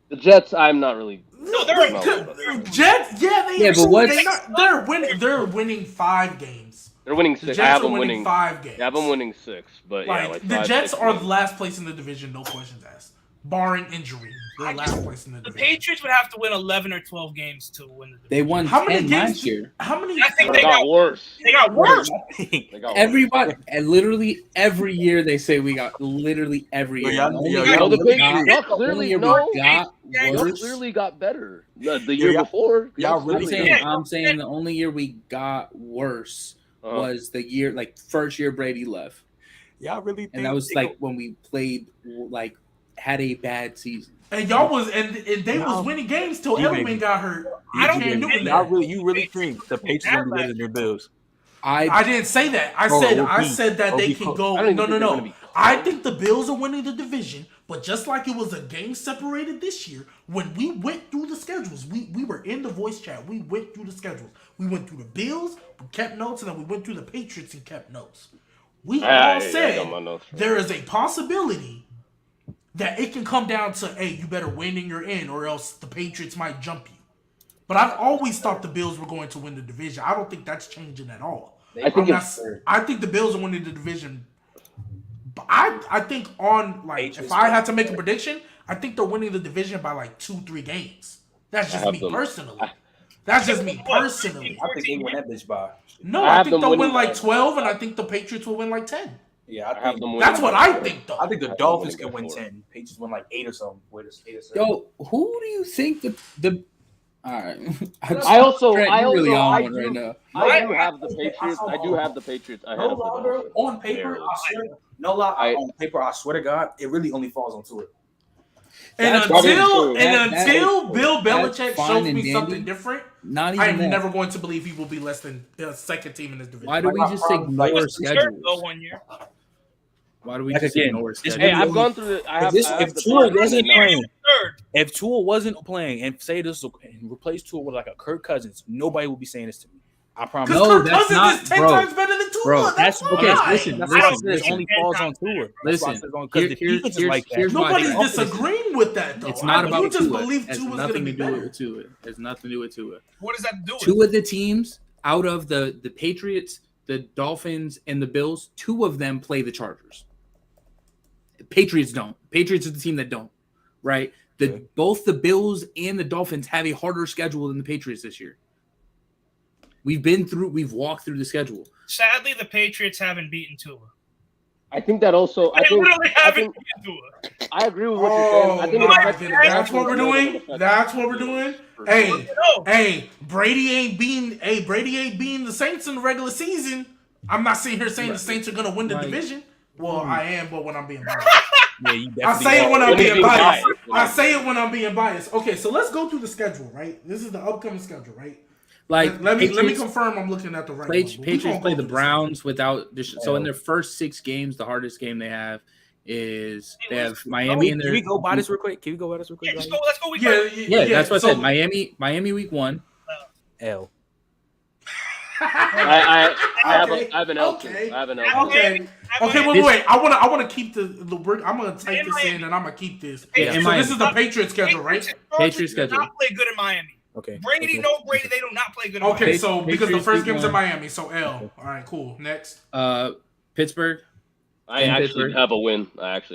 The Jets, I'm not really. No, they're Wait, improved. Jets, yeah, they. Yeah, but what's- they're winning? They're winning 5 games. They're winning The 6. Jets I have are them winning winning 5 games. Yeah, I have them winning 6. But yeah, like the 5, Jets 6 are games. last place in the division, no questions asked, barring injury. They're last place in the The division. Patriots would have to win 11 or 12 games to win the division. they won How many 10 games? last year. How many? I think They they got got worse. They got worse. They got worse. Everybody, and literally every year they say we got literally every year. The only year No, the we Patriots got- clearly the only no. year we got Y'all worse. clearly got better. The year y'all- before, y'all y'all really clearly- I'm saying the only year we got worse was the year, like first year Brady left, Y'all really think and that was like when we played, like had a bad season. And y'all was and they No. was winning games till G-Baby. Edelman got hurt. I don't can't do think that. you really think the Patriots are gonna be better than their Bills? I didn't say that. I said that they can go. I don't even No. think they're gonna be I close. think the Bills are winning the division, but just like it was a game separated this year, when we went through the schedules, we were in the voice chat. We went through the schedules. We went through the Bills, we kept notes, and then we went through the Patriots and kept notes. We I all got said my notes. there is a possibility that it can come down to, hey, you better win and you're in, or else the Patriots might jump you. But I've always thought the Bills were going to win the division. I don't think that's changing at all. I think I think the Bills are winning the division. But I think on like Patriots if I had to make a prediction, I think they're winning the division by like 2-3 games. That's just have me them. personally. That's just me personally. I think they win that bitch by. No, I I have think them they'll win winning like by- 12, and I think the Patriots will win like 10. Yeah, I have them winning. That's what I think, though. I think the them Dolphins winning can by win 4. 10. Patriots win like 8 or something. Wait, 8 or 7. Yo, who do you think the? All right, I also, Trent, I you're really also, on I one do, right now. I do have the Patriots. I do have the Patriots ahead No of the longer Dolphins. on paper. Barely. I swear, no lie. On paper, I swear to God, it really only falls onto it. And That's until true. Bill That's Belichick fine shows and me dandy. something different, Not even I'm that. never going to believe he will be less than the second team in this division. Why do we just He ignore was third though schedules? 1 year. Why do we Like just again, ignore it's schedules? Hey, I've gone through the. I have If the Tua Patriots wasn't now. playing, Third. if Tua wasn't playing, and say this and replace Tua with like a Kirk Cousins, nobody would be saying this to me. I promise. Because No, Kirk that's Cousins not- is 10 bro. times better than Tua. Bro, that's okay, why. listen, That's why I said it listen. only falls on Tua. Listen, Because the defense is like that. here's my Nobody's thing. disagreeing with that, though. It's not about You just Tua. believe It has Tua's going to nothing be to do better. with Tua. It has nothing to do with Tua. What does that do? with Two of the teams out of the Patriots, the Dolphins, and the Bills, 2 of them play the Chargers. Patriots don't. Patriots are the team that don't, right? Both the Bills and the Dolphins have a harder schedule than the Patriots this year. We've walked through the schedule. Sadly, the Patriots haven't beaten Tua. I think that also. They literally haven't beaten Tua. I agree with what you're saying. I think that's what we're doing. That's what we're doing. Hey, Brady ain't beating the Saints in the regular season. I'm not sitting here saying the Saints are gonna win the division. Well, I am, but when I'm being biased. I say it when I'm being biased. I say it when I'm being biased. Okay, so let's go through the schedule, right? This is the upcoming schedule, right? Like let me confirm I'm looking at the right one. Patriots play the Browns without so in their first 6 games, the hardest game they have is they have Miami in there. Can we go by this real quick? Can we go by this real quick? Let's go week yeah, that's what I said. Miami week 1. L. I have an L. Okay. I have an L. Okay, wait. I want to keep the word. I'm gonna type this in and I'm gonna keep this. Yeah, so this is the Patriots schedule, right? Patriots schedule. Not play good in Miami. Okay. Brady, they do not play good in Okay, Miami. so because the first game's in Miami, so L. All right, cool. Next. Pittsburgh. I actually have a win. That's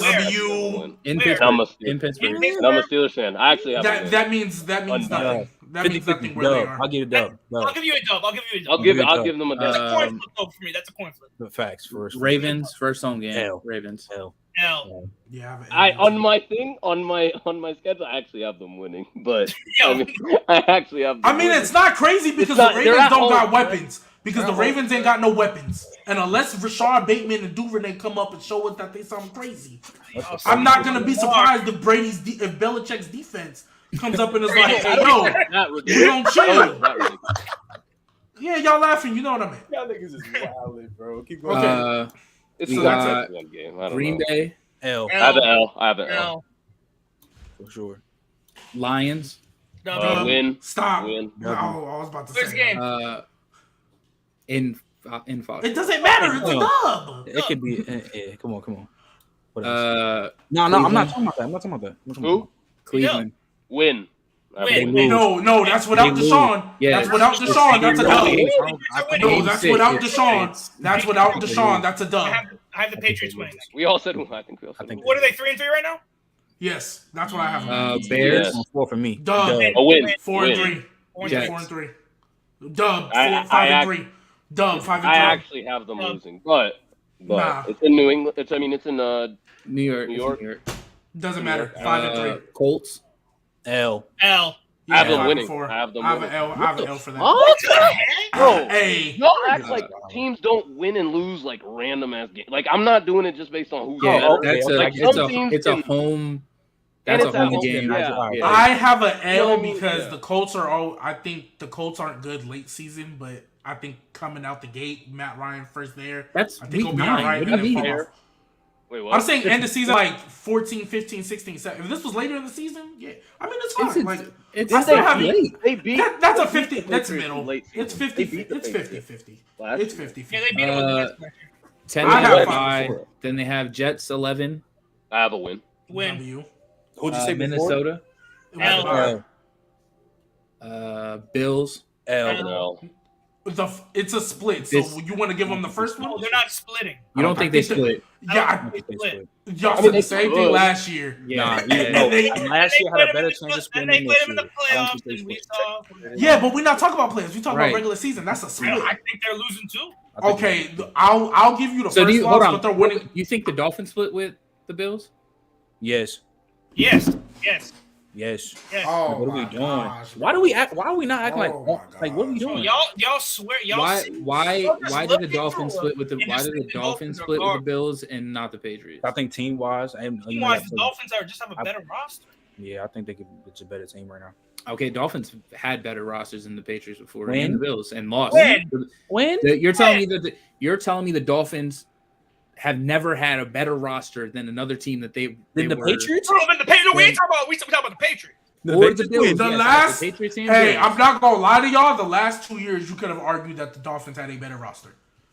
W in Pittsburgh. In Pittsburgh. I'm a Steelers fan. I actually have a win. That means nothing. That means nothing where they are. I'll give you a dub. I'll give you a dub. I'll give them a That's dub. a coin flip though for me. That's a coin flip. The facts first. Ravens first home game. L. Ravens. L. L. Yeah, on my schedule, I actually have them winning, but I actually have. I mean, it's not crazy because the Ravens don't got weapons. Because the Ravens ain't got no weapons. And unless Rashard Bateman and Duvernay come up and show us that they something crazy, I'm not going to be surprised if if Belichick's defense comes up and is like, hey, yo, we don't chill. Yeah, y'all laughing. You know what I mean. Y'all niggas is wild, bro. Keep going. Okay. It's We not got a game. I don't Green know. Bay. L. I have an L. L. For sure. Lions. Win. Stop. Win. No, I was about to First say. game. In Fox. It doesn't matter. It's a dub. It could be. Come on. What else? No, I'm not talking about that. Who? Cleveland. Win. No, that's without Deshaun. Yeah. That's without Deshaun. That's a dub. No, No, that's without Deshaun. That's without Deshaun. That's a dub. I have the Patriots winning. We all said I think we all said. What are they 3-3 right now? Yes, that's what I have. Bears. Yes. 4 for me. Dub. A win. 4-3. Jets. 4-3. Dub. 5-3. Dub. 5-3. I actually have them losing, but it's in New England. It's in New York. New York. Doesn't matter. 5-3. Colts. L. I have them 5-4. winning. I have them I have winning. an L for that. What? Bro, Hey. y'all act like teams don't win and lose like random ass games. Like I'm not doing it just based on who's better. It's a home. That's a home game. Yeah. I have an L Yeah, I mean, because yeah. the Colts are all. I think the Colts aren't good late season, but I think coming out the gate, Matt Ryan first there. That's I think week he'll be 9. all right. What And do you then mean? fall off. Wait, what? I'm saying end of season like 14, 15, 16, 17. If this was later in the season, yeah. I mean, it's fine. Like It's I still have late. They beat. that's a they beat 50. the That's Patriots middle. late It's season. 50. They beat the It's Patriots 50-50. last It's year. 50-50. Yeah, they beat them with the Jets last year. 10 I they have have 5. 5. Then they have Jets 11. I have a win. Win. W. Who'd you say before? Minnesota. L. Bills. L. It's a split. So you want to give them the first one? No, they're not splitting. You don't think they split? Yeah, They split. y'all said the same thing last year. Yeah. Last year had a better chance of And spinning they than played this them in the year. I don't playoffs, think they and we split. saw. Yeah, but we're not talking about players. We talking Right. about regular season. That's a split. I think they're losing too. Okay, I'll give you the So do first you hold loss, on? but they're winning. You think the Dolphins split with the Bills? Yes. Yes. Oh, What are we my doing? gosh, Why do we act? Why are we not acting Oh, my like what are we gosh. doing? Y'all swear. Why did the Dolphins split with the And Why just did the think the Dolphins Dolphins are split with the garbage. Bills and not the Patriots? I think team wise, The Dolphins just have a better roster. yeah, I think it's a better team right now. Okay, Dolphins had better rosters than the Patriots before When? and the Bills and lost. When? You're telling me the Dolphins have never had a better roster than another team that they Then the were, Patriots? No, we ain't talking about. We talking about the Patriots. or the Bills. The yes, last, the Patriots and hey, Bills. I'm not gonna lie to y'all. The last 2 years, you could have argued that the Dolphins had a better roster.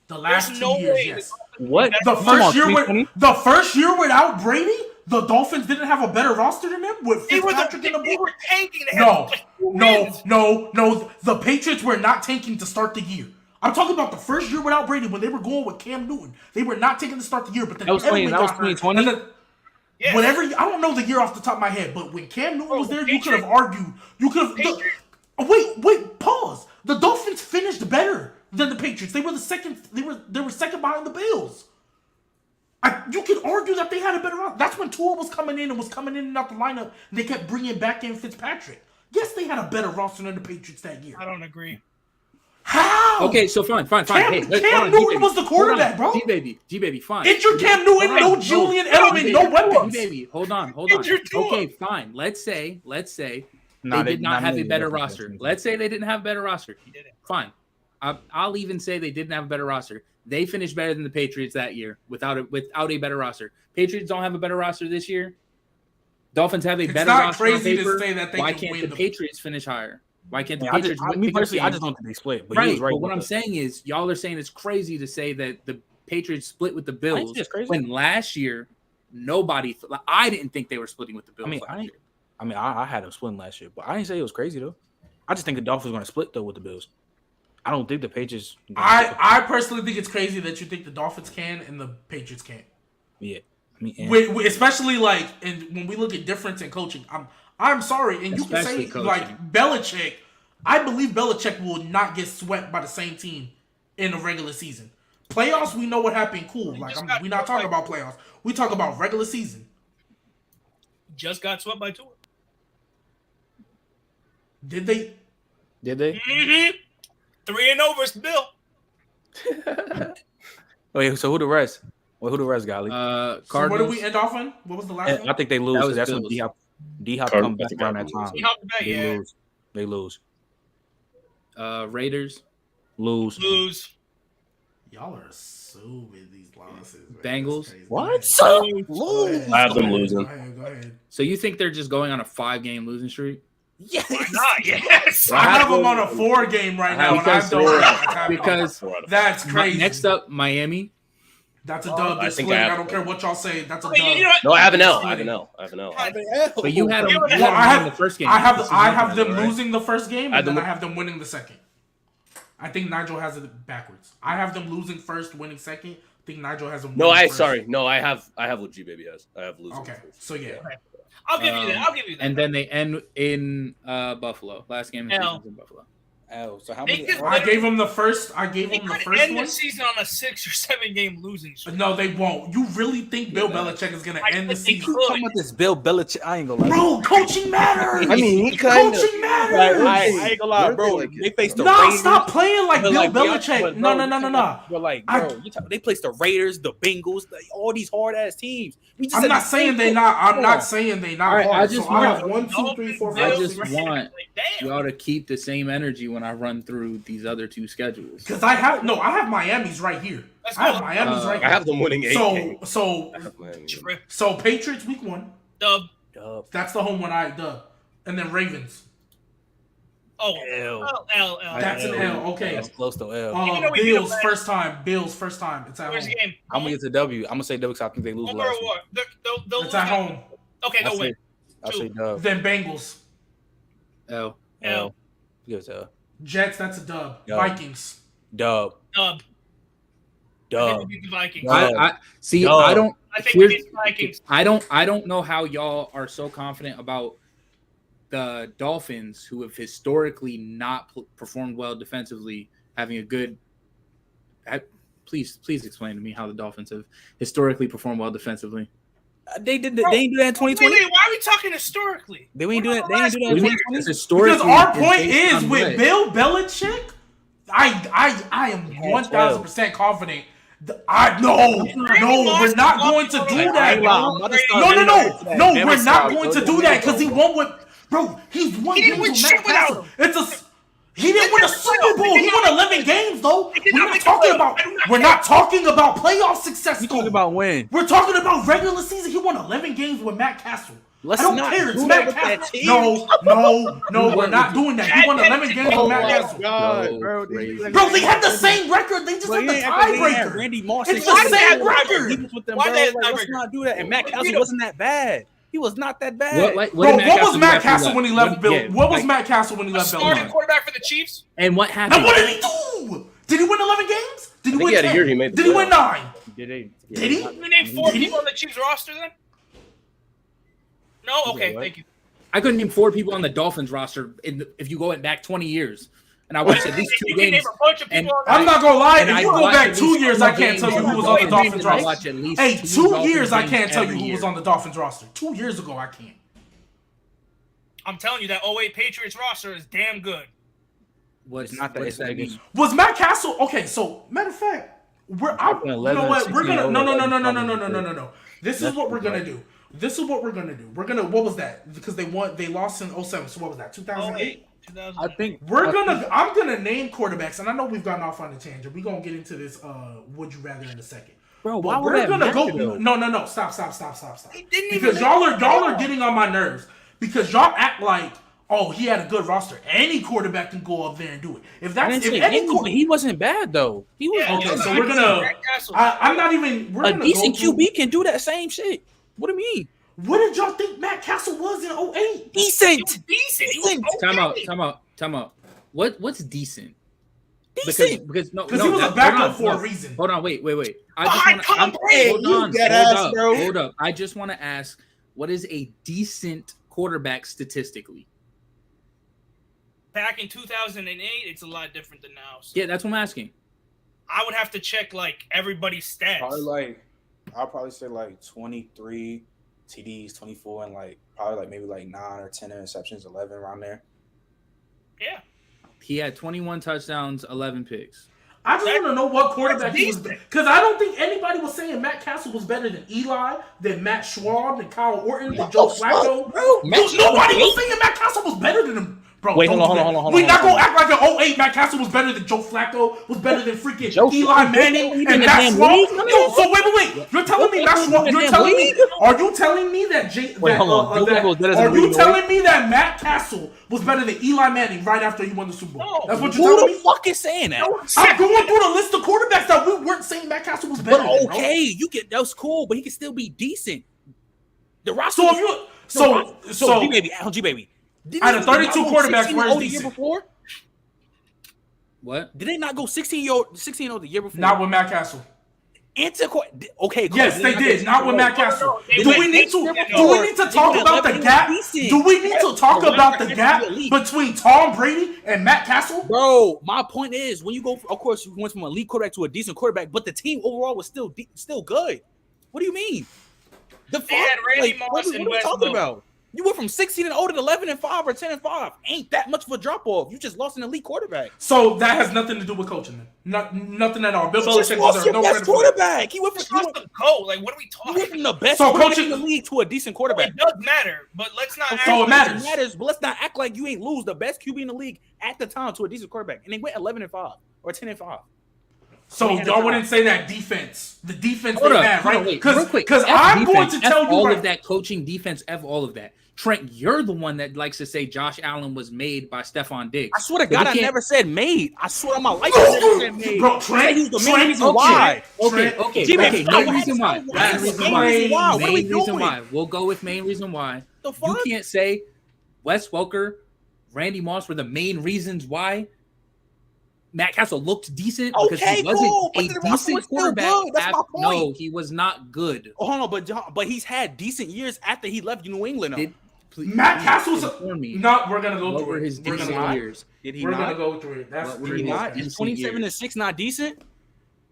The last There's 2 no years, way. yes. What? The Come first on, year 2020? the first year without Brady, the Dolphins didn't have a better roster than them with They were Fitzpatrick in the they book. were tanking. They had like 2 wins. No. The Patriots were not tanking to start the year. I'm talking about the first year without Brady when they were going with Cam Newton. They were not taking to start the year, but then That was Edelman 20 that was got hurt. 2020? And then- Yes. Whenever I don't know the year off the top of my head, but when Cam Newton was there, you could have argued. You could have. Wait, pause. The Dolphins finished better than the Patriots. They were the second. They were second behind the Bills. You could argue that they had a better roster. That's when Tua was coming in and out the lineup. And they kept bringing back in Fitzpatrick. Yes, they had a better roster than the Patriots that year. I don't agree. How? Okay, so fine. Cam Newton was the quarterback, bro. G-Baby, fine. Injured Cam Newton, no Julian Edelman, no weapons. G-Baby, hold on. Injured Tua. Okay, fine. Let's say they did not have a better roster. Let's say they didn't have a better roster. Fine. I'll even say they didn't have a better roster. They finished better than the Patriots that year without a better roster. Patriots don't have a better roster this year. Dolphins have a better roster on paper. Why can't the Patriots finish higher? Why can't the Patriots win? Me personally, I just don't think they split. But right, but what I'm saying is, y'all are saying it's crazy to say that the Patriots split with the Bills when last year nobody. I didn't think they were splitting with the Bills. I had them splitting last year, but I didn't say it was crazy though. I just think the Dolphins are going to split though with the Bills. I don't think the Patriots. I personally think it's crazy that you think the Dolphins can and the Patriots can't. Yeah, especially when we look at difference in coaching. I'm sorry, and you can say like Belichick. I believe Belichick will not get swept by the same team in the regular season. Playoffs, we know what happened. Cool. We're not talking about playoffs. We talk about regular season. Just got swept by Tua. Did they? Mm-hmm. 3-0 versus Bill. Wait, so who the rest? Who the rest, Golly? So what did we end off on? What was the last one? I think they lose. That's when D-Hop come back around that time. They lose. Raiders lose. Y'all are so with these losses. Bengals. What? So I have them losing. Go ahead. So you think they're just going on a 5-game losing streak? Yes. Why not? Yes. I have them on a 4-game right now, because that's crazy. Next up, Miami. That's a dub this week. I don't care what y'all say. That's a dub. No, I have an L. But you had them in the first game. I have them losing the first game, and then I have them winning the second. I think Nigel has it backwards. I have them losing first, winning second. I think Nigel has them. I have what G Baby has. I have losing. Okay, so yeah. Okay. I'll give you that. And then they end in Buffalo. Last game in Buffalo. So how many? I gave them the first. End the season on a 6 or 7 game losing streak. No, they won't. You really think Bill Belichick is gonna end the season? Talking about this Bill Belichick, I ain't gonna lie. Bro, coaching matters. I mean, he coaching matters. I ain't gonna lie, bro. They faced the Raiders. Stop playing like Bill Belichick. No. But they placed the Raiders, the Bengals, all these hard ass teams. I'm not saying they not. I'm not saying they not. I just want 1, 2, 3, 4, 5. I just want y'all to keep the same energy when I run through these other two schedules. Because I have Miami's right here. I have Miami's right here. I have them winning 8 games. So Patriots week 1. Dub. That's the home one I dub. And then Ravens. Oh, L. That's an L. Okay. That's close to L. Bills first time. It's at home. I'm gonna get to W. I'm gonna say W because I think they lose last week. It's at home. Okay, they'll win. I'll say dub. Then Bengals. L. Give it to L. Jets, that's a dub. Vikings. Dub. I think we beat the Vikings. I think we beat the Vikings. I don't know how y'all are so confident about the Dolphins, who have historically not performed well defensively, having a good. Please explain to me how the Dolphins have historically performed well defensively. They didn't do that in 2020. Wait, why are we talking historically? They ain't do that. They ain't do that in 2020. Because our point is with Bill Belichick, I am 1,000% confident. We're not going to do that. No, we're not going to do that because he won with. Bro, he's won games with Matt Castle. He didn't win a Super Bowl. He won 11 games though. We're not talking about playoff success. We're talking about win. We're talking about regular season. He won 11 games with Matt Castle. I don't care. It's Matt Castle. No, we're not doing that. He won 11 games with Matt Castle. Bro, they had the same record. They just had the tiebreaker. Randy Moss. It's the same record. He was with them, bro. Let's not do that. And Matt Castle wasn't that bad. He was not that bad. What was Matt Castle when he left Bill? What was Matt Castle when he left Bill? Starting quarterback for the Chiefs. And what happened? Now what did he do? Did he win 11 games? Did he win 10? He made Did he win 9? Did he? Did he? You name 4 people on the Chiefs roster then? No, You okay, said what? thank you. I couldn't name 4 people on the Dolphins roster if you go back 20 years. And I watched at least 2 You can games. name a bunch of and people. I'm not gonna lie. And If I you go watched back at 2 least years, 2 I can't tell you games who was every on the year. Dolphins And I roster. watch at least Hey, 2 2 Dolphins years I games can't tell you every who year. was on the Dolphins roster. 2 years ago I can't. I'm telling you that 08 Patriots roster is damn good. What's Not that what it's does that niggas. mean? Was Matt Castle okay? So matter of fact, you know what? We're gonna no. This is what we're gonna do. We're gonna what was that? Because they lost in 07. So what was that? 2008. 2000. I think I'm gonna name quarterbacks, and I know we've gotten off on a tangent. We're gonna get into this would you rather in a second. bro, But why would we're that gonna matter, go though? no. Stop. He didn't Because even y'all are getting on my nerves. Because y'all act like, oh, he had a good roster. Any quarterback can go up there and do it. If I that's didn't if say any any, but he wasn't bad though. He was Yeah, okay, yeah, so I we're can gonna see Matt Castle. I'm not even we're a gonna decent go through, QB can do that same shit. What do you mean? What did y'all think Matt Castle was in 08? Decent. Decent. He was okay. Time out. What's decent? Decent. Because no, Because he was a backup for a reason. Hold on, wait. I Behind just Tom want Brady. hold up. I just want to ask, what is a decent quarterback statistically? Back in 2008, it's a lot different than now. So Yeah, that's what I'm asking. I would have to check like everybody's stats. I'll probably say like 23 TDs, 24, and probably maybe 9 or 10 interceptions, 11 around there. Yeah. He had 21 touchdowns, 11 picks. I just want to know what quarterback he was, decent. because I don't think anybody was saying Matt Castle was better than Eli, than Matt Schwab, than Kyle Orton, than Joe Flacco. Nobody was saying Matt Castle was better than him. Bro, Wait, don't hold do on, that. hold on. We not gonna act like in 08 Matt Castle was better than Joe Flacco, was better than freaking Joe Eli Flacco, Manning he and in the Matt damn Schwab. league, Yo, so wait. You're telling me Matt Schwab? in the You're damn telling me? league? Are you telling me that Wait, hold on. Joe Flacco was better than Are you Brady, telling me that Matt Castle was better than Eli Manning right after he won the Super Bowl? No. That's what you're Who telling the me. fuck is saying that? I'm going through the list of quarterbacks that we weren't saying Matt Castle was better But than, bro. okay, you get that's cool, but he can still be decent. The roster. So if you so G baby. Out of 32 quarterbacks, where's the year decent? before? What? Did they not go 16-0 the year before? Not with Matt Castle. Okay, cool. Yes, they did. Not with Matt Castle. they Do went we need next year to before. talk about the gap? Decent. Do we need to talk The about the record gap is elite. between Tom Brady and Matt Castle? Bro, my point is when you go, of course, you went from an elite quarterback to a decent quarterback, but the team overall was still good. What do you mean? The They had Randy Moss what and are we Wes talking Welker. about? You went from 16-0 to 11-5 or 10-5. Ain't that much of a drop off. You just lost an elite quarterback. So that has nothing to do with coaching then. Nothing at all. Bill You just Belichick lost deserves your no best credit for that. quarterback. He went Just from lost the GOAT. Like, what are we you went talking? from the best So quarterback coaching- in the league to a decent quarterback. It does matter, but let's not. act So it like- matters. But let's not act like you ain't lose the best QB in the league at the time to a decent quarterback. And they went 11-5 or 10-5. So We had a y'all time. wouldn't say that defense. The defense Hold they up, had, hold on, right? wait, real quick. Because F I'm going defense, to tell F you all right. of that coaching defense, F all of that. Trent, you're the one that likes to say Josh Allen was made by Stephon Diggs. I swear to But God, we I can't- never said made. I swear on my life, I never said made. Bro, I said he was the main Trent, reason okay. why. Okay. G-Baby, Main no, reason why. that's Main the reason main reason why. What are we Main reason doing? why. We'll go with main reason why. The You fuck? can't say Wes Welker, Randy Moss were the main reasons why Matt Castle looked decent because Okay, he wasn't cool, but a the roster was decent still quarterback. good. That's my point. No, he was not good. Oh, hold on, but he's had decent years after he left New England. Though. Matt Castle's inform me. not. We're gonna go What through were it. his We're decent gonna years? Did he We're not? gonna go through it. That's What were the his most. decent 27-6 not decent?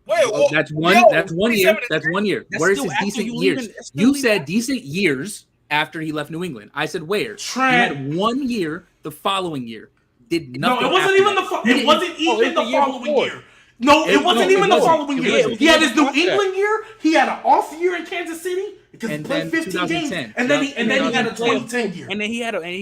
Wait, Oh, that's one. yo, That's 1 year. 27 That's 1 year. That's Where's still his after decent you years? leaving- that's still You leaving said after. decent years after he left New England. I said where? Trent. He had 1 year. The following year did No, nothing. it wasn't after even that. the. He It didn't- wasn't it's even the the year following before. year. No, it wasn't no, even it the wasn't. following It year. wasn't. He had his New After that. England year. He had an off year in Kansas City because he And played then 15 games, 2010. and then Yep. he had a 2010. 2010 year. And then he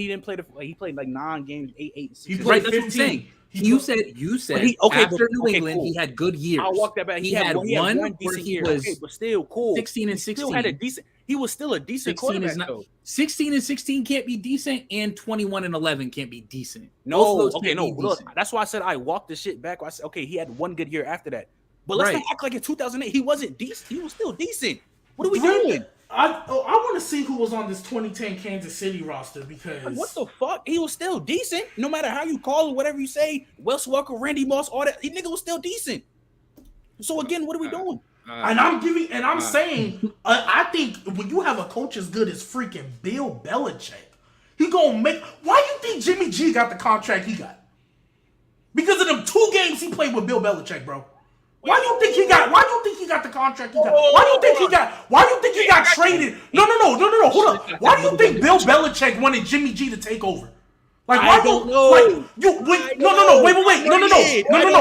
didn't play he played like 9 games, 8, 6. He Right, played that's what I'm 15. saying. He You played- said okay, after but- New okay, England cool. he had good years. I'll walk that back. He had one where decent he year. was Okay, but still cool. 16 and He still had a 16. decent. He was still a decent 16 quarterback is not. though. 16 and 16 can't be decent, and 21 and 11 can't be decent. Both of No, those okay, can't no. be Look, decent. that's why I said I walked the shit back. I said, okay, he had one good year after that. But let's Right. not act like in 2008 he wasn't decent. He was still decent. What are we Brandon, doing? I want to see who was on this 2010 Kansas City roster because Like, what the fuck? He was still decent. No matter how you call it, whatever you say, Wes Welker, Randy Moss, all that. He nigga was still decent. So again, what are we doing? And I'm saying, I think when you have a coach as good as freaking Bill Belichick, he gonna make. Why you think Jimmy G got the contract he got? Because of them 2 games he played with Bill Belichick, bro. Why do you think he got the contract he got? Why do you think he got traded? No. Hold up. Why do you think Bill Belichick wanted Jimmy G to take over? Like, why don't know? Like, wait. No.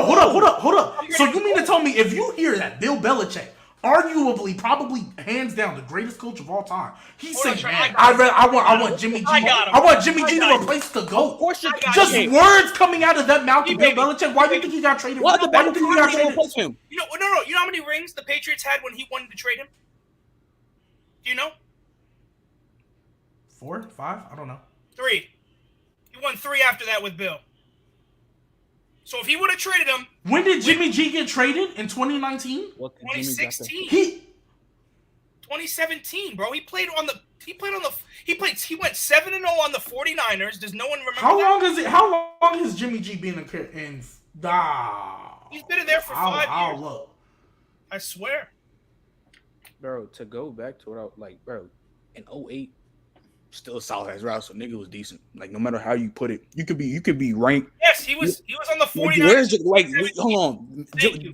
Hold up. So you mean to tell me if you hear that Bill Belichick, arguably, probably hands down the greatest coach of all time, he's saying, man, I want Jimmy G. I want Jimmy G to replace the GOAT. Just words coming out of that mouth of Bill Belichick. Why do you think he got traded? Why do you think he got traded? You know how many rings the Patriots had when he wanted to trade him? Do you know? 4, 5? I don't know. 3. He won 3 after that with Bill. So if he would have traded him, when did Jimmy G get traded? In 2019? 2016. 2017, bro. He went 7-0 on the 49ers. Does no one remember How long has Jimmy G been in He's been in there for 5 years. I'll look. I swear. Bro, to go back to what in 08, still a solid ass route, so nigga was decent. Like, no matter how you put it, you could be ranked. Yes, he was on the 49ers. Hold on.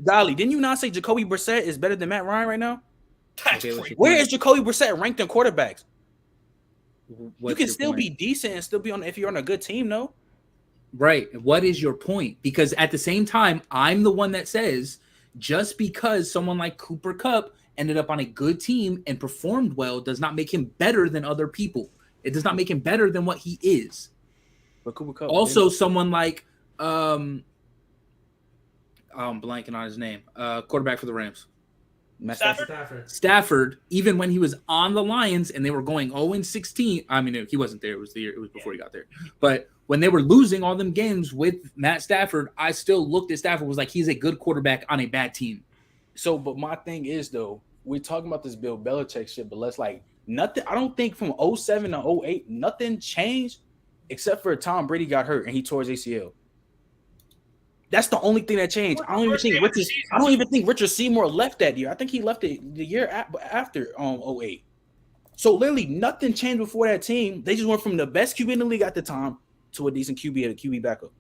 Dolly, didn't you not say Jacoby Brissett is better than Matt Ryan right now? That's crazy. Where is Jacoby Brissett ranked in quarterbacks? What's you can your still point? be decent and still be if you're on a good team, no? Right. What is your point? Because at the same time, I'm the one that says just because someone like Cooper Kupp ended up on a good team and performed well does not make him better than other people. It does not make him better than what he is. But Cooper Kupp also, someone like I'm blanking on his name. Quarterback for the Rams. Stafford, even when he was on the Lions and they were going 0-16, I mean, he wasn't there. It was before he got there. But when they were losing all them games with Matt Stafford, I still looked at Stafford was like, he's a good quarterback on a bad team. So, but my thing is, though, we're talking about this Bill Belichick shit, but let's nothing. I don't think from 07 to 08, nothing changed except for Tom Brady got hurt and he tore his ACL. That's the only thing that changed. I don't even think Richard Seymour left that year. I think he left the year after 08. So literally nothing changed before that team. They just went from the best QB in the league at the time to a decent QB at a QB backup.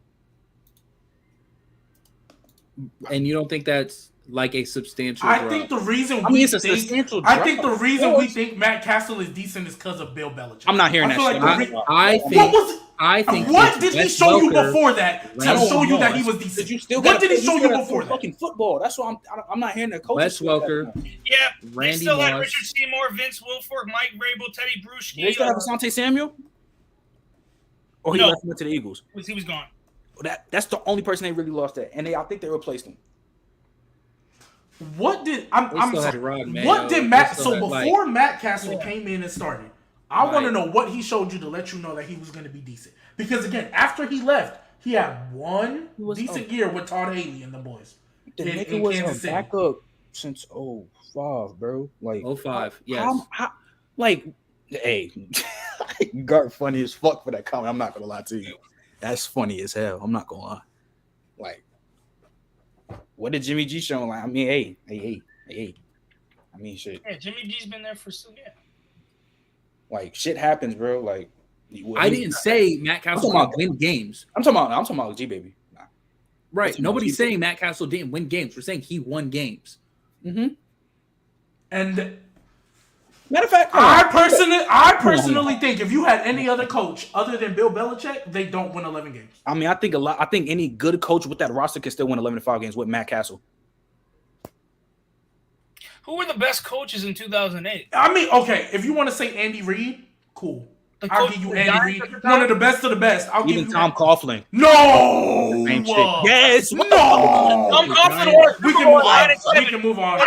And you don't think that's like a substantial? I think the reason we think Matt Castle is decent is because of Bill Belichick. I'm not hearing that shit. What did he show you before that to show you that he was decent? What did he show you before that? Fucking football. That's why I'm not hearing the coach. Wes Welker. Yeah, Randy they still had Moss. Richard Seymour, Vince Wilfork, Mike Vrabel, Teddy Bruschi. They still have Asante Samuel? Or he left him to the Eagles? He was gone. That's the only person they really lost at, and I think they replaced him. What did Matt Castle came in and started? I want to know what he showed you to let you know that he was going to be decent. Because again, after he left, he had one decent year with Todd Haley and the boys. The nigga was a backup since 05, bro. Like 05, yes. Hey, Gart funny as fuck for that comment. I'm not gonna lie to you. That's funny as hell. I'm not gonna lie. Like, what did Jimmy G show? Like, I mean, hey. I mean, shit. Yeah, Jimmy G's been there for Like, shit happens, bro. Like, I didn't say Matt Castle didn't win games. I'm talking about G baby. Nah. Right. Nobody's saying Matt Castle didn't win games. We're saying he won games. Mm-hmm. And matter of fact, I personally think if you had any other coach other than Bill Belichick, they don't win 11 games. I mean, I think any good coach with that roster can still win 11-5 games with Matt Castle. Who were the best coaches in 2008? I mean, okay, if you want to say Andy Reid, cool. I'll give you Andy Reid, one of the best of the best. Even Tom Coughlin. No. Same shit. Yes. No. Tom Coughlin was. We can move on. We can move on.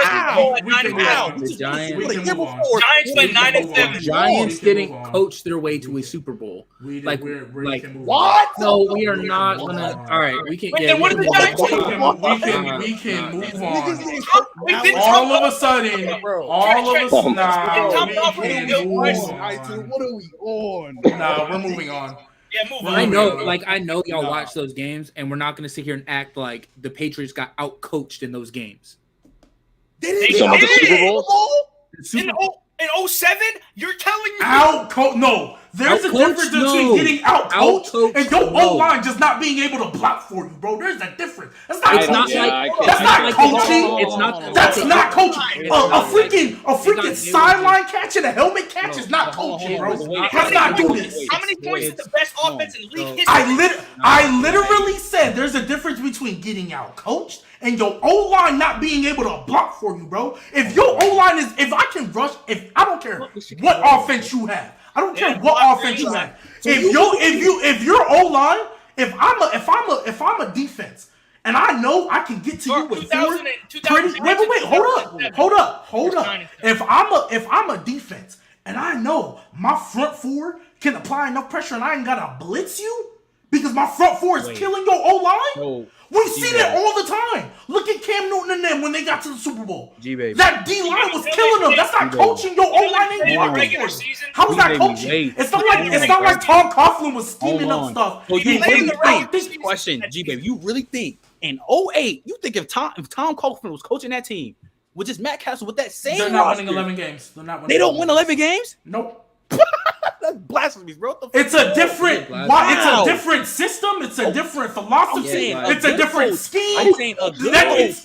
The Giants went 9-7. Giants didn't coach their way to a Super Bowl. We Like, can move what? on. No, we are not gonna. All right, we can. Wait, then what did the Giants do? We can move on. All of a sudden, What are we on? Nah, we're moving on. Yeah, move on. I know y'all watch those games, and we're not gonna sit here and act like the Patriots got out coached in those games. They didn't You talking about the did. Super Bowl? In 07, you're telling me No, there's a Out-coached? difference No. between getting out-coached Out-coached? and your No. O-line just not being able to block for you, bro. There's a difference. That's not It's not coaching. like That's not coaching. It's not. That's not coaching. It's A not like- freaking sideline catch and a helmet catch is not Hold on, coaching, hold bro. on, wait, Let's not do this. how many points is the best offense in league history? I literally said there's a difference between getting out coached and your O-line not being able to block for you, bro. If your O-line is, if I can rush, if I don't care what offense you have, I don't care what offense you have. If your O-line, if I'm a defense and I know I can get to you with four, hold up. If I'm a defense and I know my front four can apply enough pressure and I ain't gotta blitz you because my front four is killing your O-line. We see that all the time. Look at Cam Newton and them when they got to the Super Bowl. That D-line was killing them. That's not coaching. Your O-line ain't blocking for you. How is that coaching? It's not like Tom Coughlin was scheming up stuff. So you Hey, really the right think, question, G-Baby, you really think in 08, you think if Tom Coughlin was coaching that team with just Matt Castle with that same They're not roster, winning 11 games. they don't win 11 games? Nope. That's blasphemy, bro. What the fuck? It's a different. Wow. It's a different system. It's a different philosophy. saying It's a different scheme. I'm saying a good It's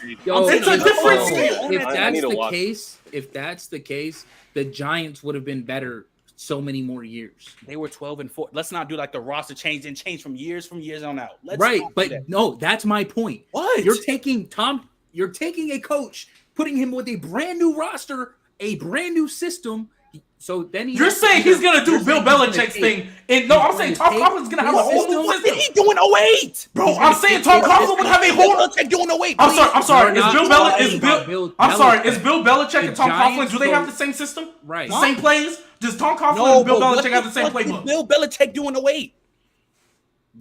a different scheme. If I that's need to the watch. case, the Giants would have been better so many more years. They were 12-4. Let's not do like the roster change from years on out. Let's Right, not do but that. no, that's my point. What? You're taking a coach, putting him with a brand new roster, a brand new system. So then You're saying he's gonna do Bill Belichick's thing. And no, I'm saying Tom Coughlin's gonna have a whole new What did system. he do in 08? Bro, I'm saying Tom Coughlin would have a whole. Belichick doing 08. I'm sorry. We're Is not Bill talking about Bill? Bill I'm sorry. Belichick. Is Bill Belichick The and Tom Coughlin? Giants Do they have go- the same system? Right. The same plays? Does Tom Coughlin No, and Bill but Belichick have the same what did playbook? Bill Belichick do in 08?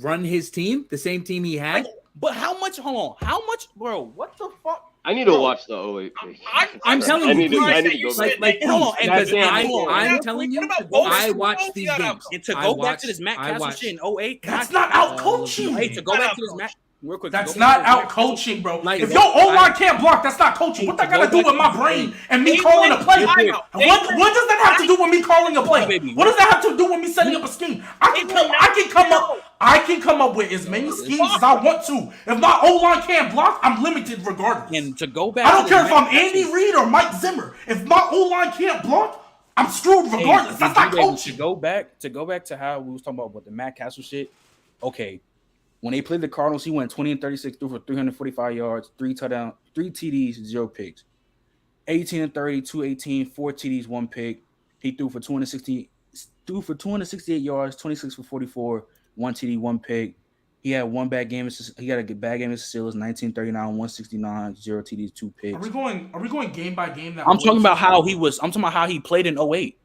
Run his team, the same team he had. But how much? Hold on. How much, bro? What the fuck? I need to watch the 08 page. I'm telling you, I need to please, go back. like, Hold on, and because hold on. I'm telling you, What about both? I watched these games. And to I go back watched- to this Matt I Castle watched- shit in 08, That's not out coaching. Hey, to go back to this Matt, real quick. That's to go back not to this out Matt Castle coaching, bro. Like, If your O-line can't block, that's not coaching. What that got to do with my brain and me calling a play? What does that have to do with me calling a play? What does that have to do with me setting up a scheme? I can come up with as many schemes as I want to. If my O-line can't block, I'm limited regardless. And to go back, I don't to care this if I'm Matt Andy Castle- Reid or Mike Zimmer. If my O-line can't block, I'm screwed regardless. That's not coaching. To go back to how we was talking about with the Matt Castle shit. Okay, when they played the Cardinals, he went 20-36, threw for 345 yards, 3 touchdowns, 3 TDs, 0 picks. 18-30, 218, 4 TDs, 1 pick. He threw for 268 yards, 26 for 44, 1 TD, 1 pick. He had one bad game. He got a bad game against the Steelers, 1939, 169, 0 TDs, 2 picks. Are we going game by game? I'm talking about how he was. I'm talking about how he played in 08.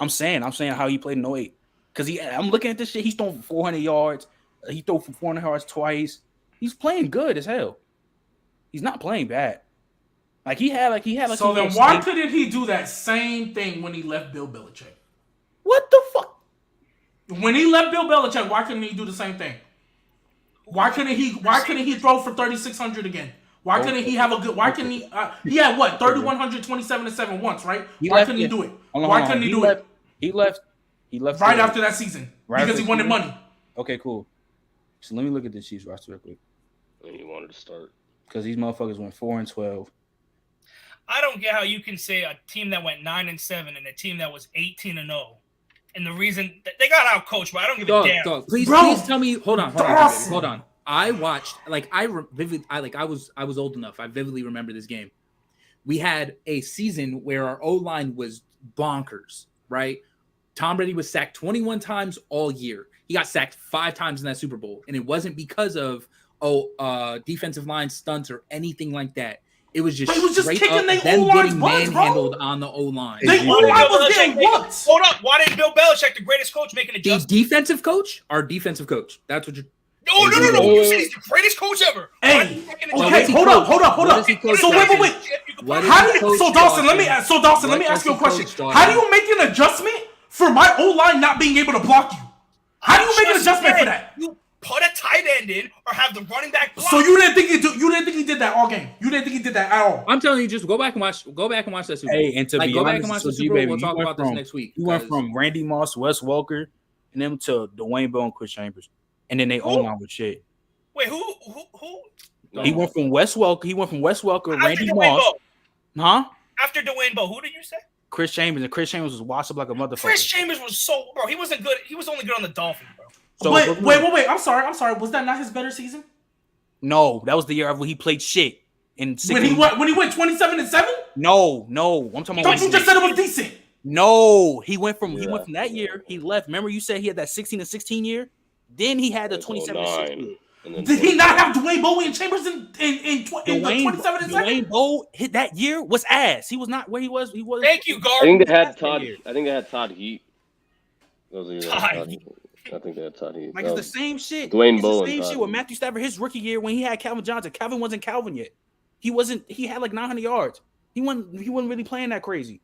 I'm saying how he played in 08. Because I'm looking at this shit. He's thrown for 400 yards. He threw for 400 yards twice. He's playing good as hell. He's not playing bad. He had. So then why couldn't he do that same thing when he left Bill Belichick? What the fuck? When he left Bill Belichick, why couldn't he do the same thing? Why couldn't he throw for 3,600 again? Why couldn't he have a good? Why couldn't he? He had what 3,127-7 once, right? Why couldn't he do it? Why couldn't he do it? He left right after that season because he wanted money. Okay, cool. So let me look at the Chiefs roster real quick. And you wanted to start. Because these motherfuckers went 4-12. I don't get how you can say a team that went 9-7 and a team that was 18-0. And the reason they got out coached, but I don't give a damn. Dog, please tell me. Hold on. I watched. I was old enough. I vividly remember this game. We had a season where our O-line was bonkers, right? Tom Brady was sacked 21 times all year. He got sacked 5 times in that Super Bowl, and it wasn't because of defensive line stunts or anything like that. It was just straight up them getting manhandled on the O-line. They O-line was getting whooped. Hold up. Why didn't Bill Belichick, the greatest coach, make an adjustment? The defensive coach? Our defensive coach. That's what you're... No. You said he's the greatest coach ever. Hey, okay, hold up. So wait. Dawson, let me ask you a question. How do you make an adjustment for my O-line not being able to block you? How do you make an adjustment for that? put a tight end in or have the running back block. So you didn't think he did that all game? You didn't think he did that at all? I'm telling you, just go back and watch that Super Bowl. Hey, and to like, be go honest, back and watch so the Super Bowl. G-Baby, We'll talk you about this next week. You went from Randy Moss, Wes Welker, and them to Dwayne Bowe and Chris Chambers, and then they own line with shit. Wait, who? He went from Wes Welker, After Randy Dwayne Moss, Bowe. After Dwayne Bowe, who did you say? Chris Chambers, and Chris Chambers was washed up like a motherfucker. Chris Chambers was bro. He wasn't good. He was only good on the Dolphins, bro. So, wait. I'm sorry. Was that not his better season? No, that was the year when he played shit. When he went 27-7? No. I'm talking about. Don't you just said it was decent? No, he went from that year. He left. Remember, you said he had that 16-16 year. Then he had the 27-16. Did he not have Dwayne Bowe and Chambers in the 27-7? Dwayne Bowe hit that year was ass. He was not where he was. He was. Thank you, Gar. I think they had Todd Heat. Todd. I think they had Todd Heat. Like, it's the same shit. Dwayne it's Bowe the same shit with Matthew Stafford his rookie year when he had Calvin Johnson. Calvin wasn't Calvin yet. He had like 900 yards. He wasn't really playing that crazy.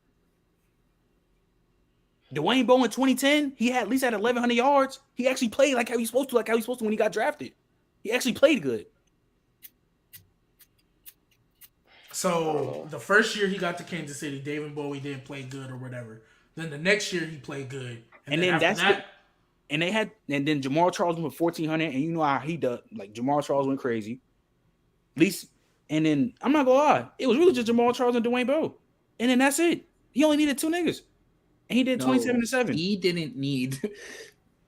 Dwayne Bowe in 2010, he had at least 1,100 yards. He actually played like how he's supposed to, when he got drafted. He actually played good. So the first year he got to Kansas City, David Bowie didn't play good or whatever. Then the next year he played good, and then Jamal Charles went for 1,400, and you know how he does. Like, Jamal Charles went crazy. At least, and then I'm not gonna lie, it was really just Jamal Charles and Dwayne Bowe, and then that's it. He only needed 2 niggas, and he did 27-7. He didn't need.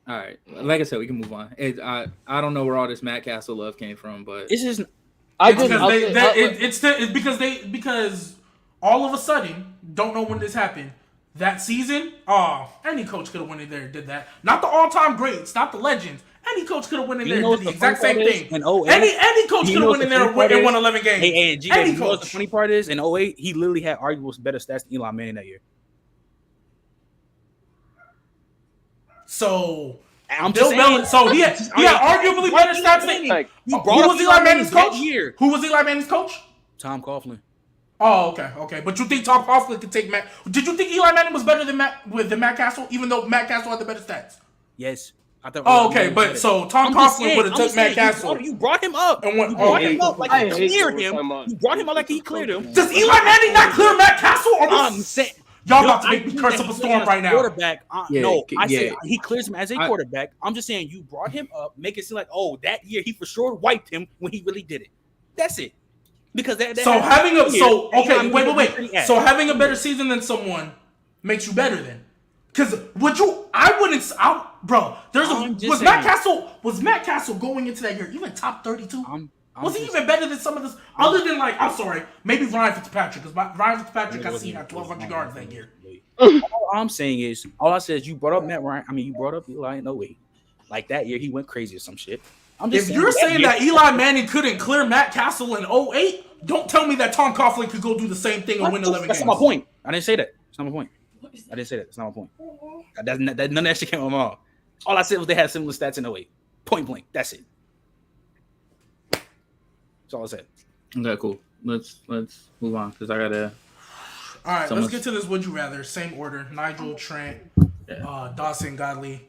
All right, like I said, we can move on. I don't know where all this Matt Castle love came from, but it's just because all of a sudden, don't know when this happened. That season, any coach could have went in there and did that. Not the all-time greats, not the legends. Any coach could have went in there and did the exact same thing. Any coach could have went in there and won 11 games. Hey, any coach. The funny part is, in 08, he literally had arguable better stats than Eli Manning that year. So I'm Bill just saying. Belichick. So he had arguably better stats than. Who was Eli Manning's coach? Who was Eli Manning's coach? Tom Coughlin. Oh, okay. But you think Tom Coughlin could take Matt? Did you think Eli Manning was better than Matt Castle, even though Matt Castle had the better stats? Yes. I thought. Oh, okay. But so Tom Coughlin would have took Matt Castle. You brought him up. And went, you brought him up like he cleared him. You brought him up like he cleared him. Does Eli Manning not clear Matt Castle? I'm saying. Y'all about to make me curse up a storm right now. Quarterback. I say he clears him as a quarterback. I'm just saying you brought him up, make it seem like, that year he for sure wiped him when he really did it. That's it. Because wait. So having a better season than someone makes you better then. Because was Matt Castle going into that year even top 32? Was he even better than some of this? Other than maybe Ryan Fitzpatrick, because Ryan Fitzpatrick I see had 1,200 yards that year. All I said is you brought up Matt Ryan. I mean, you brought up Eli. No way. Like that year, he went crazy or some shit. If you're saying that Eli Manning couldn't clear Matt Castle in 08, don't tell me that Tom Coughlin could go do the same thing and win 11 games. That's not my point. I didn't say that. That's not my point. I didn't say that. That's not my point. None of that shit came on my mouth. All I said was they had similar stats in 08. Point blank. That's it. That's all I said. Okay, cool. Let's move on because I gotta. All right, let's get to this. Would you rather? Same order: Nigel, Trent, Dawson, Godley.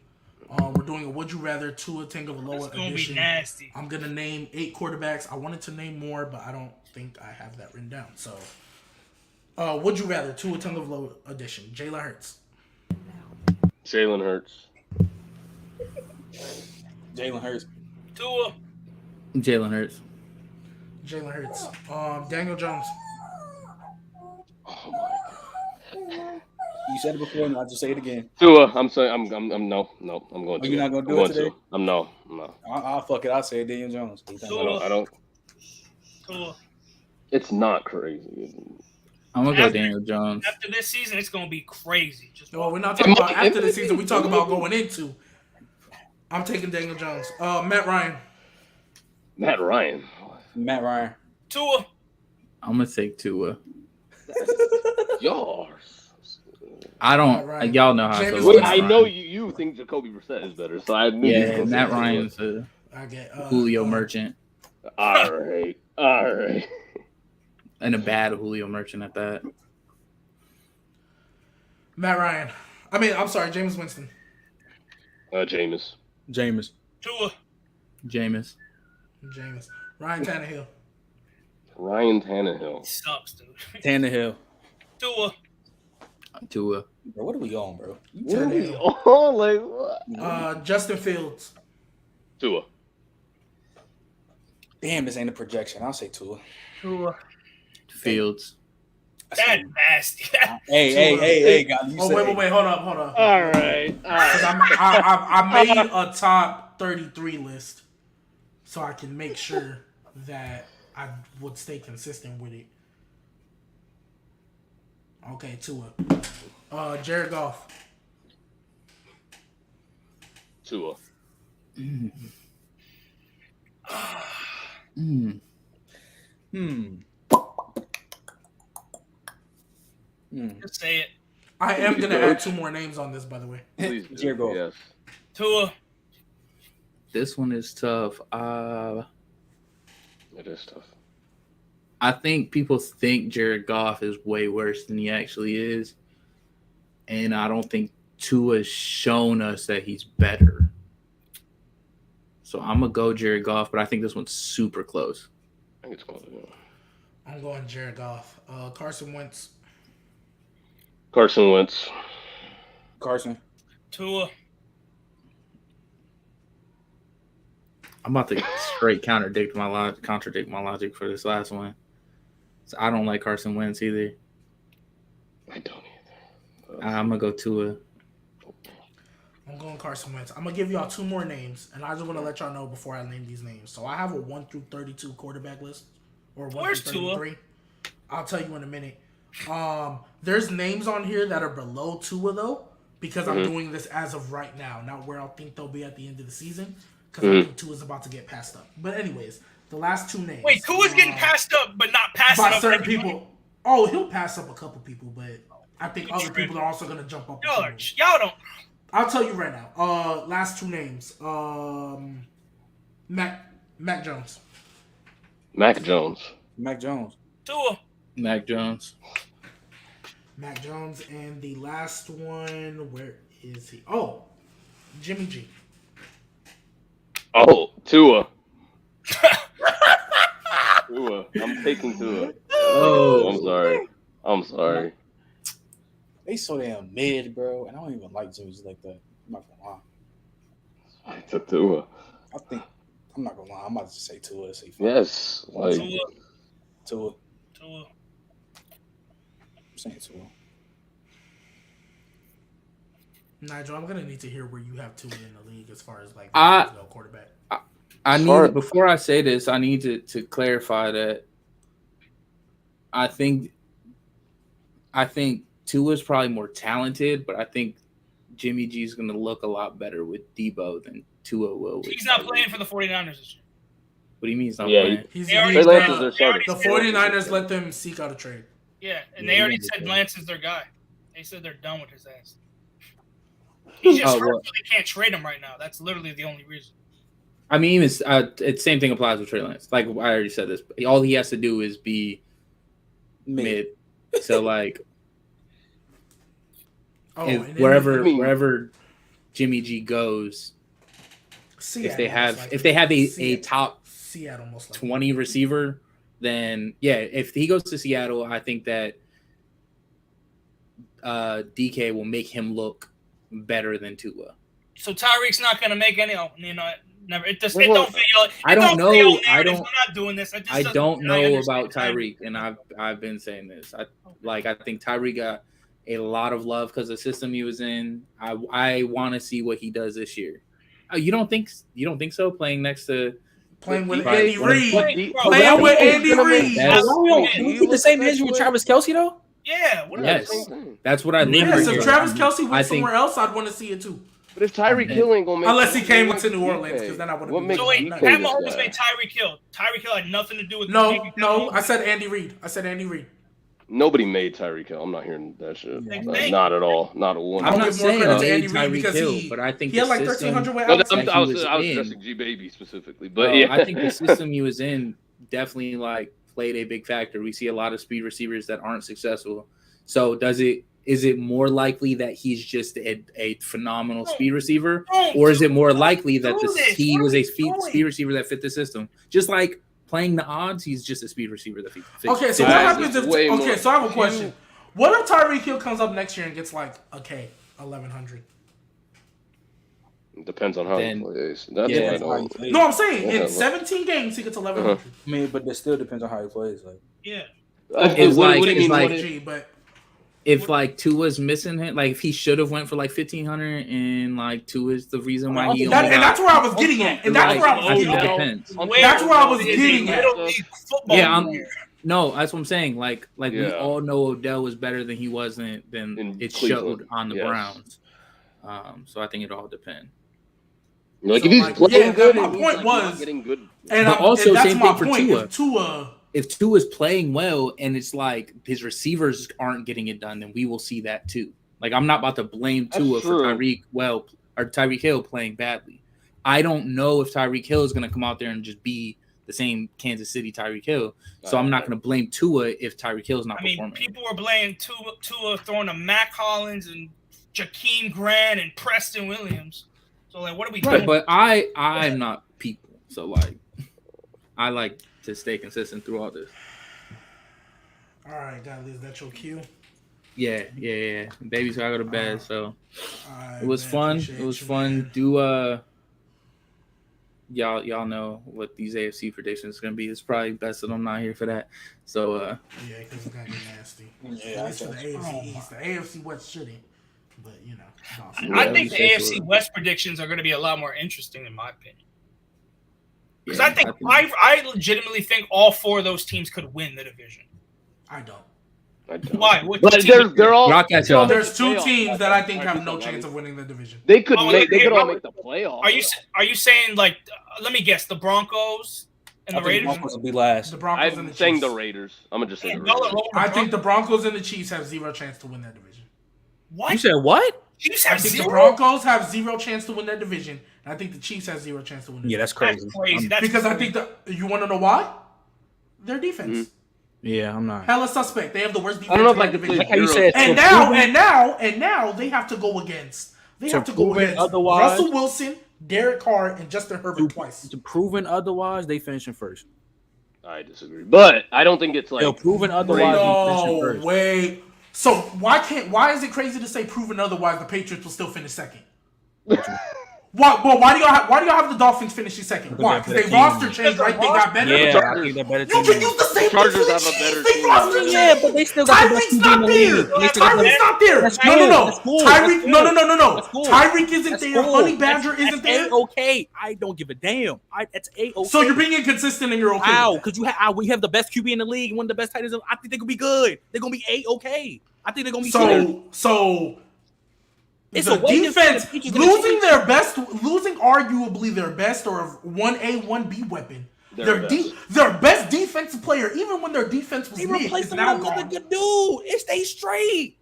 We're doing a Would You Rather Tua Tagovailoa edition. It's gonna be nasty. I'm gonna name 8 quarterbacks. I wanted to name more, but I don't think I have that written down. So, Would You Rather Tua Tagovailoa edition. Jalen Hurts. Jalen Hurts. Jalen Hurts. Tua. Jalen Hurts. Jalen Hurts. Daniel Jones. Oh my god. You said it before, and I'll just say it again. Tua, I'm saying I'm no. I'm going to. You're not gonna do it today? I'm no. I'll fuck it. I'll say Daniel Jones. I don't. Tua. It's not crazy. I'm gonna go Daniel Jones. After this season, it's gonna be crazy. We're not talking about after the season. We talk about going into. I'm taking Daniel Jones. Matt Ryan. Tua. I'm gonna take Tua. Yours. I don't. Y'all know how. I know you think Jacoby Brissett is better, so I knew. Yeah, Matt Ryan's a Julio merchant. All right. And a bad Julio merchant at that. Matt Ryan. I'm sorry, Jameis Winston. Jameis. Jameis. Tua. Jameis. James. Ryan Tannehill. Ryan He Tannehill. sucks, dude. Tannehill. Tua. Tua. Bro, what are we on, bro? What are we Tannehill. on? Like what? Justin Fields. Tua. Damn, this ain't a projection. I'll say Tua. Tua. Fields. That's nasty. Hey, God, you Oh, say. wait, hold up. All right. 'Cause I made a top 33 list so I can make sure that I would stay consistent with it. Okay, Tua. Jared Goff. Tua. Mm. Just say it. I am going to add 2 more names on this, by the way. Please do. Jared Goff. Yes. Tua. This one is tough. It is tough. I think people think Jared Goff is way worse than he actually is. And I don't think Tua's shown us that he's better. So I'm going to go Jared Goff, but I think this one's super close. I think it's close. Yeah. I'm going Jared Goff. Carson Wentz. Carson Wentz. Carson. Tua. I'm about to straight contradict my logic for this last one. So I don't like Carson Wentz either. I don't either. I'm going to go Tua. I'm going Carson Wentz. I'm going to give y'all 2 more names, and I just want to let y'all know before I name these names. So I have a 1 through 32 quarterback list. Or 1 Where's through 33. Tua? I'll tell you in a minute. There's names on here that are below Tua, though, because I'm doing this as of right now, not where I think they'll be at the end of the season, because I think Tua's about to get passed up. But anyways, the last 2 names. Wait, Tua's getting passed up, but not passing by up certain anybody? people. Oh, he'll pass up a couple people, but I think other people are also going to jump up. Y'all don't. I'll tell you right now. Last 2 names. Mac Jones. Mac Jones. Mac Jones. Tua. Mac Jones. Mac Jones. And the last one, where is he? Oh, Jimmy G. Oh, Tua. Tua. I'm taking Tua. Oh. I'm sorry. They so damn mid, bro, and I don't even like Jimmy G like that. I'm not gonna lie. I took Tua. I think I'm not gonna lie. I'm about to just say Tua to say fuck. Yes. Like Tua. Tua. I'm saying Tua. Nigel, I'm gonna need to hear where you have Tua in the league as far as like no quarterback. Before I say this, I need to clarify that I think Tua is probably more talented, but I think Jimmy G is going to look a lot better with Debo than Tua will. He's not playing for the 49ers this year. What do you mean he's not Yeah, playing? Trey Lance is their starter. The 49ers let them seek out a trade. Yeah, and they already said Lance is their guy. They said they're done with his ass. He's just hurt, so they can't trade him right now. That's literally the only reason. I mean, it's same thing applies with Trey Lance. Like I already said this. All he has to do is be mid. So like wherever Jimmy G goes, Seattle, if they have a top Seattle most 20 receiver, then yeah, if he goes to Seattle, I think that DK will make him look better than Tua. So Tyreek's not going to make any. Never. It don't feel. I don't know. We're not doing this. I don't know about Tyreek, and I've been saying this. I think Tyreek got a lot of love because of the system he was in. I want to see what he does this year. You don't think so? Playing with Andy Reid. Playing with Andy Reid. You the same injury with Travis Kelce though? Yeah. Yes. That's what I live Yes, for. if Travis Kelce went somewhere else, I'd want to see it too. But if Tyreek Hill ain't gonna make unless he came to New Orleans, because then I would have. So wait, Pat Mahomes made Tyreek Hill. Tyreek Hill had nothing to do with. No. I said Andy Reid. Nobody made Tyreek Hill. I'm not hearing that shit. Not at all. Not a one. I'm not saying Tyreek Hill, but I think he had like 1,300 weight. I was addressing G Baby specifically, but yeah, I think the system he was in definitely like played a big factor. We see a lot of speed receivers that aren't successful. So does it is it more likely that he's just a phenomenal speed receiver, or is it more likely that he was a speed receiver that fit the system? Just like playing the odds, he's just a speed receiver that fits. Okay, so what happens if? Okay, so I have a question. What if Tyreek Hill comes up next year and gets like 1,100? Depends on how he plays. That's yeah, no, I'm saying in 17 games he gets 1,100. I mean, but it still depends on how he plays. Like, yeah. What do you mean? If like Tua's missing him, like if he should have went for like 1,500, and like Tua's the reason why he. And that's where I was getting at. And that's where I was getting at. That's where I was getting at. Yeah, no, that's what I'm saying. Like we all know Odell was better than he wasn't than it showed on the Browns. So I think it all depends. Like if he's playing good, my point was getting good. And also same thing for Tua. If Tua's playing well and it's like his receivers aren't getting it done, then we will see that too. Like I'm not about to blame Tua for Tyreek Hill playing badly. I don't know if Tyreek Hill is going to come out there and just be the same Kansas City Tyreek Hill. So I'm not going to blame Tua if Tyreek Hill is not performing. People were blaming Tua throwing to Mac Hollins and Jakeem Grant and Preston Williams. So like, what are we doing? Right, but I'm not people. So like, I like to stay consistent through all this. All right, guys, is that your cue? Yeah. Baby, so I go to bed. So right, it was fun. It was fun. Man. Y'all know what these AFC predictions are gonna be. It's probably best that I'm not here for that. So yeah, because it's gonna get nasty. At least for the AFC East. The AFC West shouldn't. But you know, I think the AFC West predictions are going to be a lot more interesting, in my opinion. Because I legitimately think all four of those teams could win the division. I don't. Why? But they're all. There's two teams that I think have no chance of winning the division. They could all make the playoffs. Are you saying like? Let me guess. The Broncos and the Raiders. The Broncos will be last. The Broncos and the saying Chiefs. the Raiders. I'm gonna just say the Raiders. I think the Broncos and the Chiefs have zero chance to win that division. What? You said what? Chiefs have the Broncos have zero chance to win that division. And I think the Chiefs have zero chance to win. Yeah, that's crazy. Because I think you want to know why? Their defense. Mm-hmm. Yeah, I'm not. Hella suspect. They have the worst defense. I don't know if I can play. Like you said, and now they have to go against. Russell Wilson, Derek Carr, and Justin Herbert twice. To proven otherwise, they finishing first. I disagree, but I don't think it's like they're proven otherwise. No way. So why is it crazy to say proven otherwise? The Patriots will still finish second. Why do y'all have the Dolphins finishing second? Why? Because they roster changed, right? They got better. Yeah, I think they're better. You can use the same Chargers have a better team. Yeah, but they still got the best team in the league. Tyreek's not there. No. Tyreek, no. Tyreek isn't there. Honey Badger isn't there. Okay, I don't give a damn. That's A-okay. So you're being inconsistent and you're okay. How? Because we have the best QB in the league, one of the best tight ends. I think they're gonna be good. They're gonna be A-okay. I think they're gonna be good. So. It's the defense losing arguably their best or 1A, 1B weapon. Their best defensive player, even when their defense was mid, is now gone. Good dude. They straight.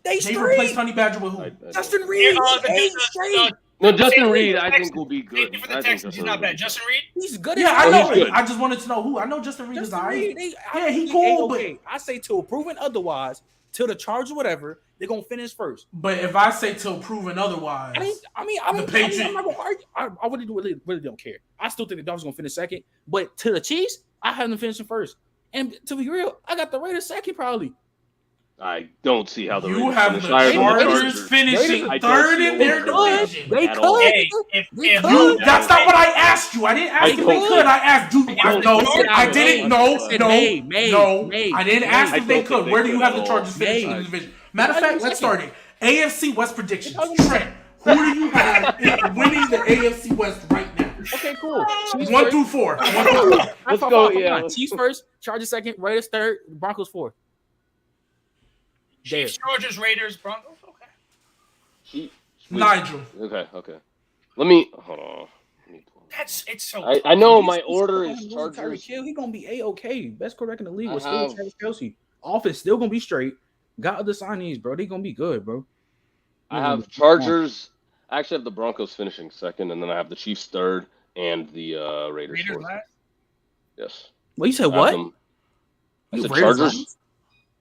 They replaced Honey Badger with who? Justin Reed. Straight. No, Justin Reed, I think will be good. For the Texans, he's not bad. Justin Reed, he's good. Yeah, I know. I just wanted to know who. I know Justin Reed is alright. Yeah, he cool. But I say till proven otherwise, till the Chargers, whatever, they're gonna finish first. But if I say till proven otherwise, I'm not gonna argue. I really don't care. I still think the Dolphins gonna finish second. But to the Chiefs, I have them finishing first. And to be real, I got the Raiders second probably. I don't see how the Raiders have the Chargers finishing third in their division. They could. That's not what I asked you. I didn't ask if they could. I asked you. I didn't. No. I didn't ask if they could. Where do you have the Chargers finishing in the division? Matter of fact, let's start it. AFC West predictions. Trent, who do you have winning the AFC West right now? Okay, cool. 1 through 4. Let's go. Yeah. Chiefs first, Chargers second, Raiders third, Broncos fourth. Chiefs, Chargers, Raiders, Broncos. Okay. Nigel. Okay. Let me hold on. It's so. I know my order is Chargers. He gonna be A-okay. Best quarterback in the league was still Travis Kelce. Offense still gonna be straight. Got other signees, bro. They gonna be good, bro. I have Chargers. I actually have the Broncos finishing second, and then I have the Chiefs third and the Raiders fourth. Last? Yes. Well, you said what? I said Chargers.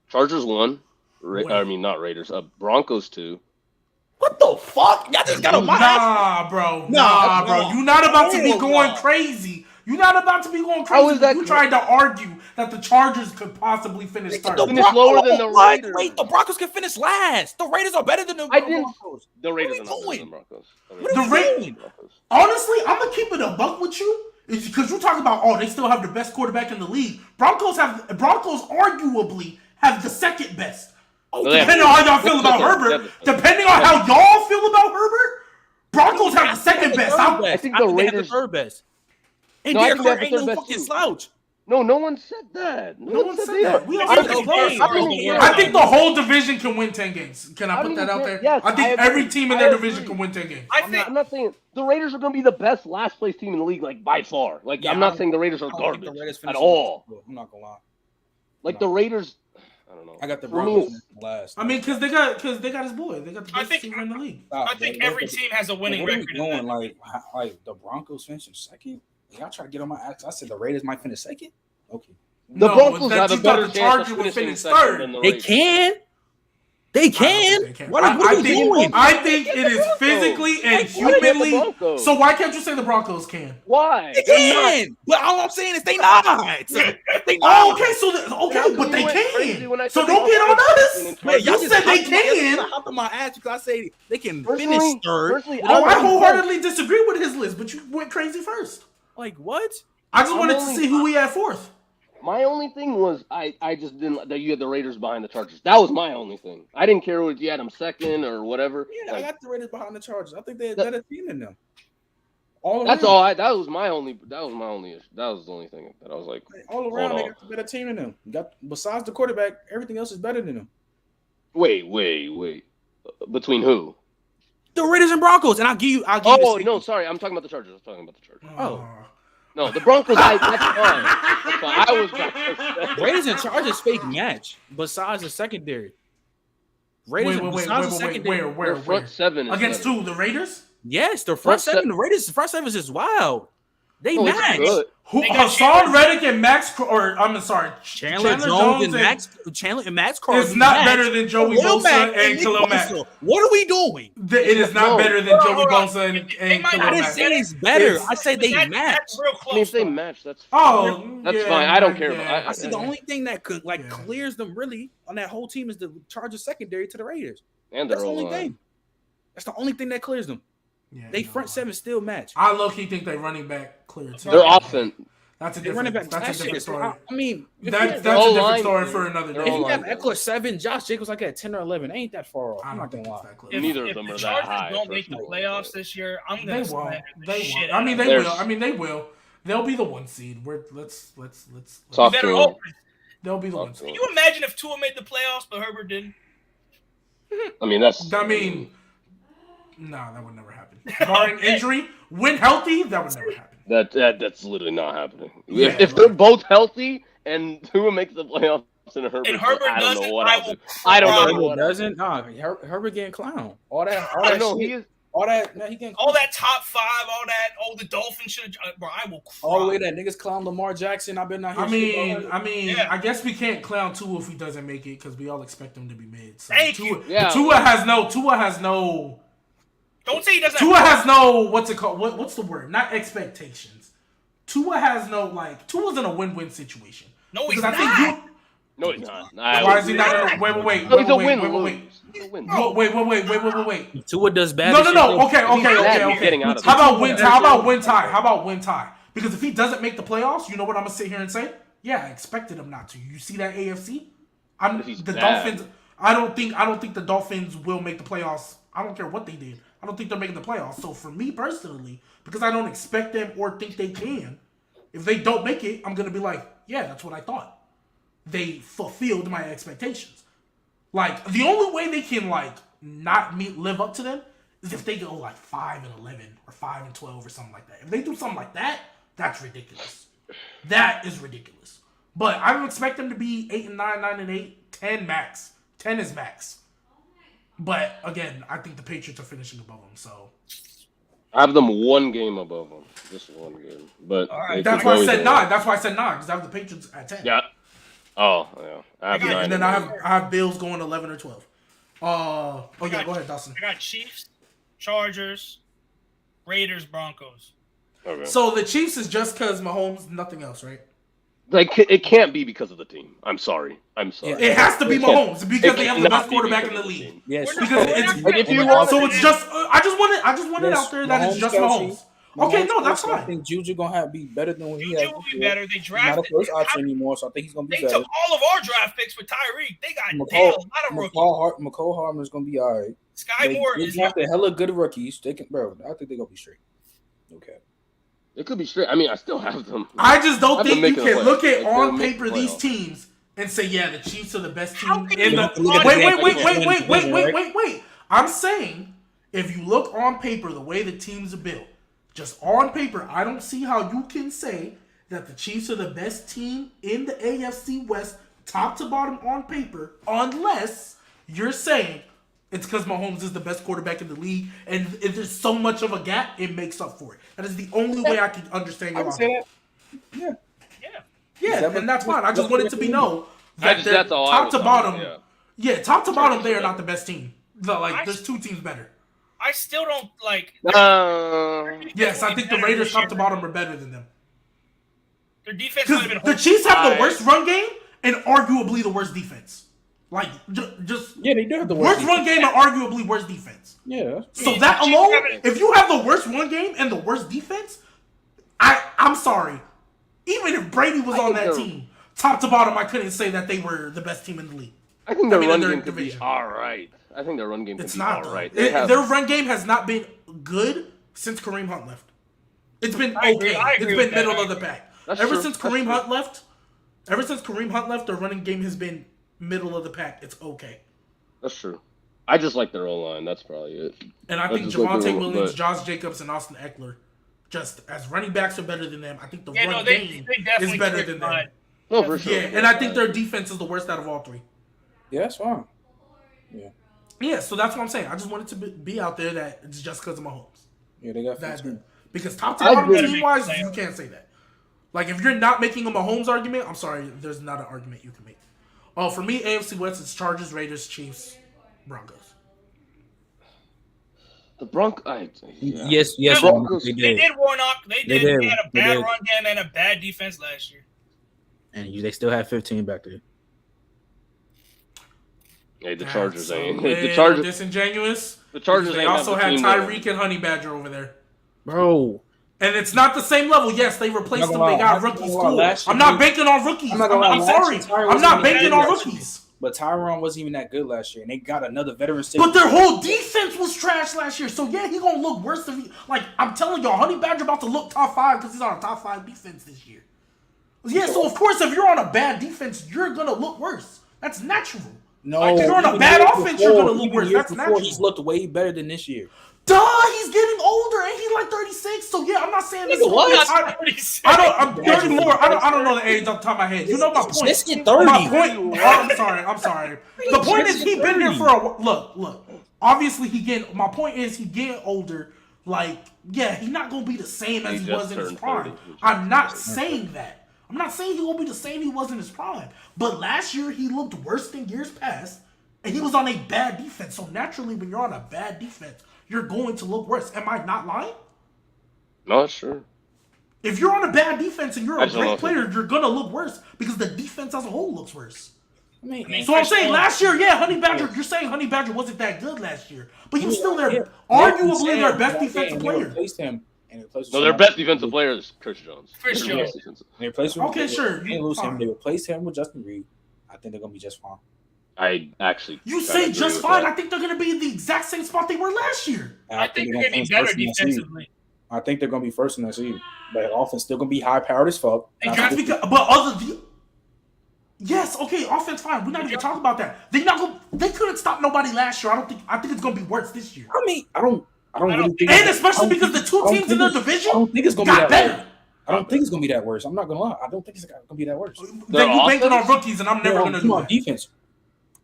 Chargers 1, I mean, not Raiders. Broncos 2. What the fuck? Y'all just got on my ass. Nah, bro. Nah, Bro. You're not about to be Hell going nah. crazy. You're not about to be going How crazy. is that You tried to argue that the Chargers could possibly finish third. Finish lower than the Raiders. Wait, the Broncos can finish last. The Raiders are better than the I didn't. Broncos. The Raiders are What are not we better than Broncos. What are we doing? Honestly, I'm gonna keep it a buck with you. It's because you talk about they still have the best quarterback in the league. Broncos arguably have the second best. Depending on how y'all feel about Herbert, depending on how y'all feel about Herbert, Broncos have the second best. I think the they have Raiders the third best. And No, I Derek think they Carr have the ain't no third best fucking too. slouch. No one said that. No one said they that. are. We all I said think- it's close. Okay. I think the whole division can win 10 games. Can I I put don't that out even there? care. Yes, I think I agree. every team in I their agree. division can win 10 games. I I'm think not saying the Raiders are going to be the best last place team in the league, like by far. Like Yeah, I'm not saying the Raiders are I don't think garbage the Raiders at finish all. last. I'm not gonna lie. Like the Raiders, I don't know. I got the For me, Broncos last. I mean, because they got his boy. They got the I best think- receiver in the league. I think every team has a winning What are we record. doing? Like the Broncos finishing second? Y'all try to get on my ass. I said the Raiders might finish second. Okay. The No, Broncos that have a you thought better the chance Chargers of would finishing finish second third. than the They Raiders. can. They I don't can. think they can. What are I we think, doing? I think it is physically and Why can't the humanly. Broncos? So why can't you say the Broncos can? Why? They They're not. can. But all I'm saying is they not. They Oh, not. okay. So How okay, come but you they went crazy when I can. So said don't the get on Broncos us. and Man, You said they Y'all can. hopped on my ass because I say they can Personally- finish third. personally, Oh, I I'm- wholeheartedly disagree with his list, but you went crazy first. Like what? I just I'm wanted to only- see who we had fourth. My only thing was I just didn't like that you had the Raiders behind the Chargers. That was my only thing. I didn't care if you had them second or whatever. Yeah, Like, I got the Raiders behind the Chargers. I think they're a That- better team than them. All that's around. all. That was the only issue. That was the only thing that I was like, All around, Hold they on. got the better team than them. Besides the quarterback, everything else is better than them. wait. Between who? The Raiders and Broncos, and I'll give you. Oh no, sorry. I'm talking about the Chargers. Oh. No, the Broncos. That's fine. That's fine. I was about to say. Raiders and Chargers fake match. Besides the secondary, Raiders Wait, besides the secondary. where? Their front seven is Against better. who? The Raiders? Yes, the front Front seven. se- The Raiders' front seven is just wild. They No, it's match. good. Who? They got Hassan Reddick and Chandler Jones and Max Carter. It's not better than Joey Khalil Bosa Mack and Nick Khalil Mack. Bosa. What are we doing? It is not No. better than Joey Hold on. Bosa They and might Khalil I not didn't Mack. say it's better. It's- I said they match. That's real I close. mean, if they though. match, that's Oh, that's yeah, fine. I don't care yeah. about. I said the Yeah. only thing that could Yeah. clears them really on that whole team is the Chargers secondary to the Raiders. And their That's the only O-line. thing. That's the only thing that clears them. Yeah, They no, front seven still match. I low key think they running back clear too. Their offense. That's a They running different. back. That's a different story. I mean, if That's you a have- different O-line, story dude. for another Their day. if you have O-line. Eckler 7, Josh Jacobs like at 10 or 11, ain't that far off. I I'm don't not think gonna it's lie. that close. Neither of If them the are that Chargers high. don't make the first of all. playoffs this year, I'm They gonna won't. slander the They shit won't. out I mean, of they them. There's- will. I mean, they will. They'll be the one seed. Let's. Talk Better to hope. him. They'll be the Talk one to seed. Can you imagine if Tua made the playoffs but Herbert didn't? I mean, that's. I mean, no, that would never happen. Barring injury, when healthy, that would never happen. That's literally not happening. Yeah, if they're both healthy and Tua makes the playoffs and Herbert, And Herbert I don't know doesn't, what I I'll will do. I don't know cry. what I'll do. Doesn't? Nah, Herbert getting clown. All that I know shit. he is. All that, man, he getting All that top five, the Dolphins should have, bro, I will cry. all the way that niggas clown Lamar Jackson. I've been not here. Yeah. I guess we can't clown Tua if he doesn't make it because we all expect him to be mid. So Thank Tua, you. Yeah. Tua has no. Don't say he doesn't. Tua has no. What's it called? What's the word? Not expectations. Tua has no Tua's in a win-win situation. No, he's Because not. I think No, he's not. Why is he not in a wait? No, he's a win. Wait. He's a win. Wait. Tua does bad. No. He's getting out of How about this. win tie? How about win tie? Because if he doesn't make the playoffs, you know what I'm gonna sit here and say? Yeah, I expected him not to. You see that AFC? He's The bad. Dolphins. I don't think the Dolphins will make the playoffs. I don't care what they did. I don't think they're making the playoffs. So for me personally, because I don't expect them or think they can, if they don't make it, I'm gonna be like, yeah, that's what I thought. They fulfilled my expectations. Like the only way they can not live up to them is if they go 5-11 or 5-12 or something like that. If they do something like that, that's ridiculous. That is ridiculous. But I don't expect them to be 8-9, 9-8, 10 max. 10 is max. But again, I think the Patriots are finishing above them. So I have them one game above them, just one game. But All right. that's why I said 9. That's why I said 9 because I have the Patriots at 10. Yeah, Oh, yeah. I have I got- 9. And then I have Bills going 11 or 12. Oh yeah, go ahead, Dawson. I got Chiefs, Chargers, Raiders, Broncos. Okay. So the Chiefs is just because Mahomes, nothing else, right? Like, it can't be because of the team. I'm sorry. It has to be It can't- Mahomes because they have the cannot best be quarterback in because the of league. team. Yes, Because it's Like, if you want- so it's just I just want it out there that it's just Mahomes. Okay, no, that's I fine. think Juju gonna be better than what he has. Juju will be better. They He's not a drafted. first option anymore, so I think he's gonna be They better. took all of our draft picks with Tyreek. They got damn, a lot of rookies. McCall Harmon's gonna be all right. Sky Moore They is drafted hella good rookies. They can, bro. I think they're gonna be straight. Okay. It could be straight. I mean, I still have them. I just don't I've been think you making can a look play. at Like, on they'll paper make these playoffs. teams and say, yeah, the Chiefs are the best How team can in you the. look at Wait. I'm saying if you look on paper the way the teams are built, just on paper, I don't see how you can say that the Chiefs are the best team in the AFC West, top to bottom on paper, unless you're saying it's because Mahomes is the best quarterback in the league, and if there's so much of a gap, it makes up for it. That is the only way I can understand your logic. Yeah. Yeah, and that's fine. I just want it to be known that That's all I top was to talking bottom. about, Yeah, top to bottom, they are not the best team. There's two teams better. I still don't like. Yes, I think the Raiders top to bottom are better than them. Their defense might have Because been. the Chiefs have the worst run game and arguably the worst defense. Like, just Yeah, they do have the worst run game and arguably worst defense. Yeah. So that alone, if you have the worst run game and the worst defense, I'm sorry. Even if Brady was on that team, top to bottom, I couldn't say that they were the best team in the league. I think their in run their game could be division. all right. I think their run game could It's be not. all right. Their run game has not been good since Kareem Hunt left. It's been I agree- okay. I It's agree been with that. middle of the pack. That's Ever true. since That's Kareem true. Hunt left, their running game has been middle of the pack. It's okay. That's true. I just like their O-line. That's probably it. And I think just like Javonte their- Williams, but- Josh Jacobs, and Austin Eckler, just as running backs, are better than them. I think the Yeah, run no, they game definitely is better kicked than mud. them. No, for sure. Yeah, and I think their defense is the worst out of all three. Yeah, that's fine. Yeah, so that's what I'm saying. I just wanted to be out there that it's just because of Mahomes. Yeah, they got That 15. because top to I bottom agree. team wise, you can't say that. Like if you're not making a Mahomes argument, I'm sorry, there's not an argument you can make. Oh, for me, AFC West is Chargers, Raiders, Chiefs, Broncos. The Broncos. Yeah. Yes, Broncos. they They did. did Warnock. They They did. did. They had a They bad did. run game and a bad defense last year. And they still have 15 back there. Hey, the Chargers That's ain't. so The Chargers. disingenuous. The Chargers They ain't also have had the team that- Tyreek and Honey Badger over there. Bro. And it's not the same level. Yes, they replaced I'm them. not They gonna got lie. rookies. I'm not gonna Cool. lie. Last year, I'm not banking on rookies. I'm not gonna lie. I'm Last sorry. year, Tyreek I'm wasn't not even banking good on last year. rookies. But Tyron wasn't even that good last year. And they got another veteran safety. But their whole defense was trash last year. So yeah, he gonna look worse than like I'm telling y'all, Honey Badger about to look top 5 because he's on a top 5 defense this year. Yeah, so of course if you're on a bad defense, you're gonna look worse. That's natural. No, Like, if you're on a even bad years offense, you're gonna look even worse. years That's before, natural. He's looked way better than this year. Duh, he's getting older and he's like 36. So yeah, I'm not saying this. Nigga, what? I'm 34. I don't know the age off the top of my head. You know my point. Let's get 30. My point. I'm sorry. The point is he been there for a look. Obviously he getting. My point is he getting older. Like yeah, he's not gonna be the same as he was in his prime. I'm not saying that. I'm not saying he won't be the same he was in his prime. But last year he looked worse than years past, and he was on a bad defense. So naturally, when you're on a bad defense, you're going to look worse. Am I not lying? No, sure. If you're on a bad defense and you're I a just don't know great if player, you're gonna look worse because the defense as a whole looks worse. I mean, So I'm saying last year, yeah, Honey Badger. You're saying Honey Badger wasn't that good last year, but he was still there, arguably their best defensive They player. replaced him. And replaced No, their best defensive player is Chris Jones. Chris Their Jones. best defensive- They replaced him. Okay, sure, They lose him. fine. They replaced him with Justin Reed. I think they're gonna be just fine. I actually. You kinda say agree just with fine. that. I think they're gonna be in the exact same spot they were last year. And I think they're gonna be finish better first in that seed. defensively. I think they're gonna be first in that seed. But offense still gonna be high powered as fuck. They And I That's think- because, but other the. Yes, okay, offense fine. We're not even talking about that. They couldn't stop nobody last year. I think it's gonna be worse this year. I mean, I don't really think. And especially because the two teams in their division I don't think it's gonna be got that better. worse. I don't think it's gonna be that worse. I'm not gonna lie. I don't think it's gonna be that worse. Then you banking on rookies, and I'm never gonna do on that. defense.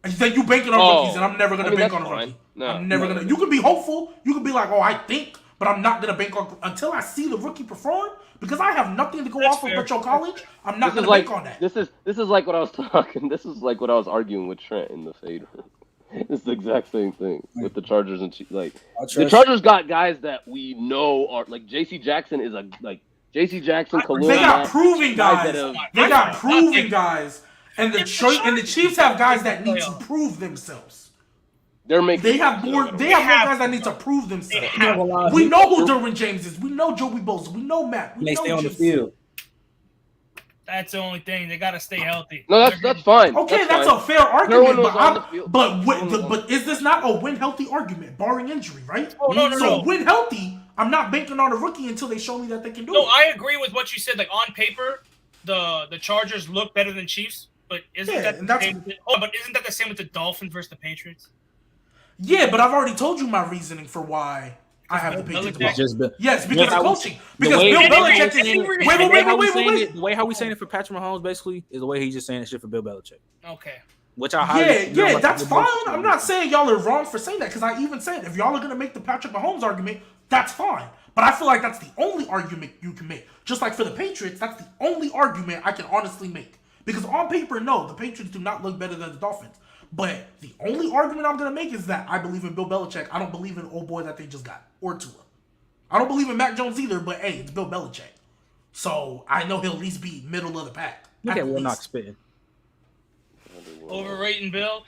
Then you banking on Oh. rookies, and I'm never gonna I mean, bank that's on a rookie. fine. No, I'm never no. gonna. You can be hopeful. You can be like, oh, I think, but I'm not gonna bank on until I see the rookie perform. Because I have nothing to go That's off of fair. but your college. I'm not This going is to like bank on that. this is like what I was talking. This is like what I was arguing with Trent in the fade room. It's the exact same thing with the Chargers and like the Chargers got guys that we know are like J.C. Jackson is a like J.C. Jackson, Khalil They got Mack, proving guys. that have- They got proving guys. And the If the Chiefs have guys that Chargers need to playoff. prove themselves. they're making. They have more. They have more guys that need to prove themselves. We know who Derwin James is. We know Joey Bosa. We know Matt. We They know stay on the JC. field. That's the only thing. They gotta stay healthy. No, that's fine. Okay, that's fine. a fair argument, was on the field. but is this not a win healthy argument, barring injury, right? Oh, no. So win healthy, I'm not banking on a rookie until they show me that they can do No, it. I agree with what you said. Like on paper, the Chargers look better than Chiefs, but isn't that the same? But isn't that the same with the Dolphins versus the Patriots? Yeah, but I've already told you my reasoning for why I have the Patriots. Belichick? Just Yes, because of coaching. the Because way- Bill the way Belichick he's saying is. it- Wait. The way how we saying it for Patrick Mahomes basically is the way he's just saying it shit for Bill Belichick. Okay. Which I highly Yeah, that's fine. I'm not saying y'all are wrong for saying that because I even said if y'all are gonna make the Patrick Mahomes argument, that's fine. But I feel like that's the only argument you can make. Just like for the Patriots, that's the only argument I can honestly make. Because on paper, no, the Patriots do not look better than the Dolphins. But the only argument I'm gonna make is that I believe in Bill Belichick. I don't believe in old boy that they just got or Tua. I don't believe in Mac Jones either. But hey, it's Bill Belichick, so I know he'll at least be middle of the pack. Look at least. Warnock spitting. Overrating Bill.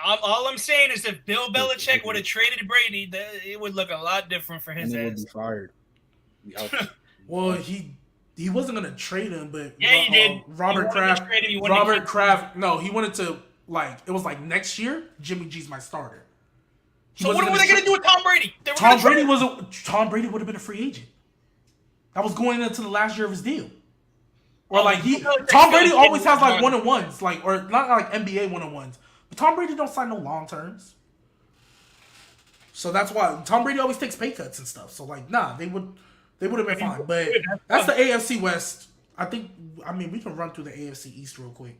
All I'm saying is if Bill Belichick would have traded Brady, it would look a lot different for his And he would ass. be fired. Well, he wasn't gonna trade him, but Yeah, he did. Robert He wanted to Kraft. trade him, he wanted to Robert keep Kraft. No, he wanted to it was like next year. Jimmy G's my starter. He So what wasn't were they going to tra- do with Tom Brady? They were Tom gonna trade Brady him. Tom Brady would have been a free agent. That was going into the last year of his deal. Or like Tom Brady always has like 1-on-1s, like or not like NBA 1-on-1s. But Tom Brady don't sign no long terms. So that's why Tom Brady always takes pay cuts and stuff. So like, nah, they would have been fine. But that's the AFC West. I mean, we can run through the AFC East real quick.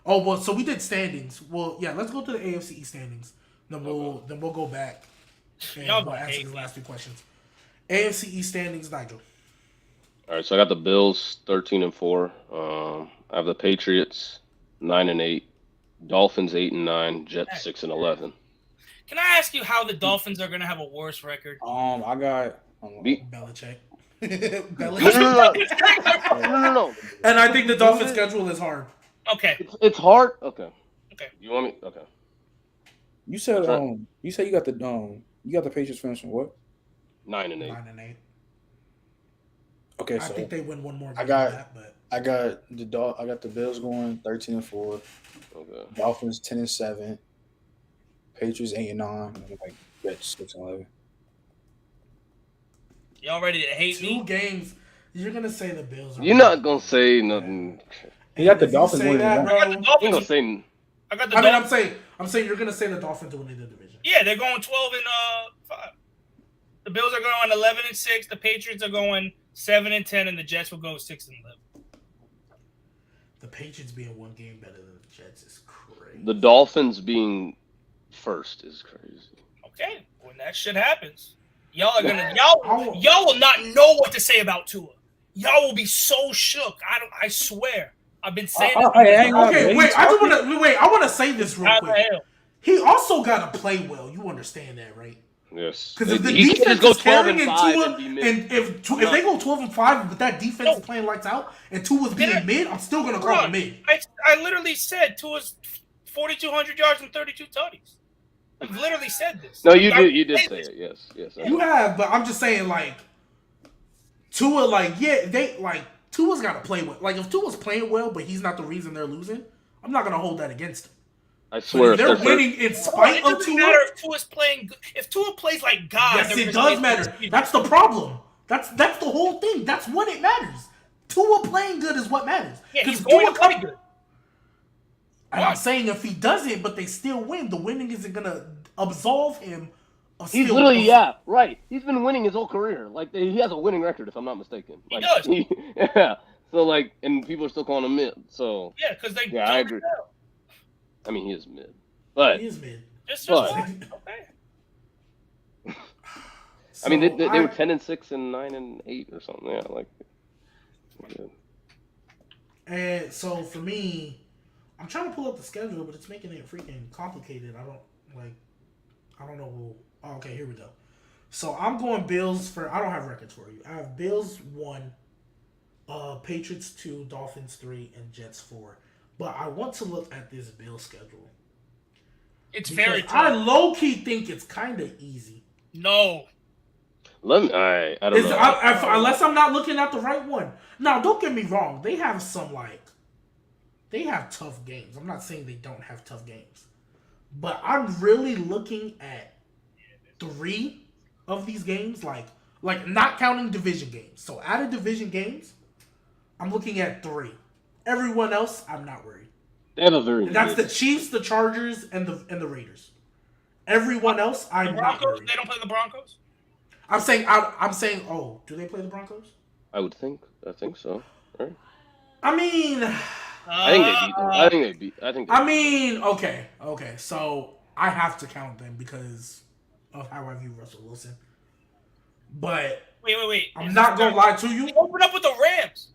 Oh well, so we did standings. Well, yeah, let's go to the AFC East standings. Then we'll go back and Y'all we'll gonna answer hate the me. last few questions. AFC East standings, Nigel. All right, so I got the Bills 13-4. I have the Patriots 9-8, Dolphins 8-9, Jets 6-11. Can I ask you how the Dolphins are going to have a worse record? I got. Belichick. No. And I think the Dolphins' schedule is hard. Okay. It's hard. Okay. Okay. You want me? Okay. You said you got the Patriots finishing what? 9-8. 9-8. Okay, I so think they win one more. I game got- than that, but I got the Bills going 13-4, Okay. Dolphins 10-7, Patriots 8-9, and like Jets 6-11. Y'all ready to hate 2 me? games. You're gonna say the Bills. Are You're not gonna say nothing. You got the If you Dolphins say winning that, one. bro. I got the You're Dolphins. gonna say I got the I mean, Dolphins. I'm saying you're gonna say the Dolphins winning the division. Yeah, they're going 12-5. The Bills are going 11-6. The Patriots are going 7-10, and the Jets will go 6-11. The Patriots being one game better than the Jets is crazy. the Dolphins being first is crazy. Okay, when that shit happens, y'all are gonna y'all will not know what to say about Tua. Y'all will be so shook. I swear. I've been saying it. hang on. Okay, He's wait. I want to say this real How the quick. hell? He also got to play well. You understand that, right? Yes. Because if the He can't defense just go is carrying 12-5 Tua, and be mid. and if they go 12-5, but that defense is playing lights out, and Tua's being mid, I'm still gonna call him mid. I literally said Tua's 4,200 yards and 32 tutties. I've literally said this. No, you did say it. Yes. You have, but I'm just saying, like, Tua, Tua's got to play well. Like, if Tua's playing well, but he's not the reason they're losing, I'm not gonna hold that against him. I swear, But if they're winning in spite It of doesn't Tua, matter if Tua's playing good. If Tua plays like God, yes, they're it gonna does stay matter. undefeated. That's the problem. That's the whole thing. That's what it matters. Tua playing good is what matters. Yeah, he's 'Cause going to Tua play good. And I'm saying if he doesn't, but they still win, the winning isn't gonna absolve him of He's still. literally right. He's been winning his whole career. Like he has a winning record, if I'm not mistaken. He Like, does. Yeah. So like, and people are still calling him mid. So Yeah, because they. yeah, I agree. I mean, he is mid, but He is mid. Just But- fine. Okay. I mean, they So were 10-6 and 9-8 or something. Yeah, like good. And so for me, I'm trying to pull up the schedule, but it's making it freaking complicated. I don't know. Oh, okay, here we go. So I'm going Bills for. I don't have records for you. I have Bills 1, Patriots 2, Dolphins 3, and Jets 4. But I want to look at this Bills schedule. It's Because very tough. I low key think it's kind of easy. No. Let me. I don't know. Unless I'm not looking at the right one. Now, don't get me wrong. They have some they have tough games. I'm not saying they don't have tough games, but I'm really looking at 3 of these games, like not counting division games. So out of division games, I'm looking at 3. Everyone else, I'm not worried. They have a very. And that's the Chiefs, the Chargers, and the Raiders. Everyone else, I'm The not Broncos? worried. They don't play the Broncos? I'm saying. Oh, do they play the Broncos? I would think. I think so. Right? I mean, I think they beat them. I think they beat. I think. I mean, okay. So I have to count them because of how I view Russell Wilson. But Wait. I'm not gonna lie to you. They open up with the Rams.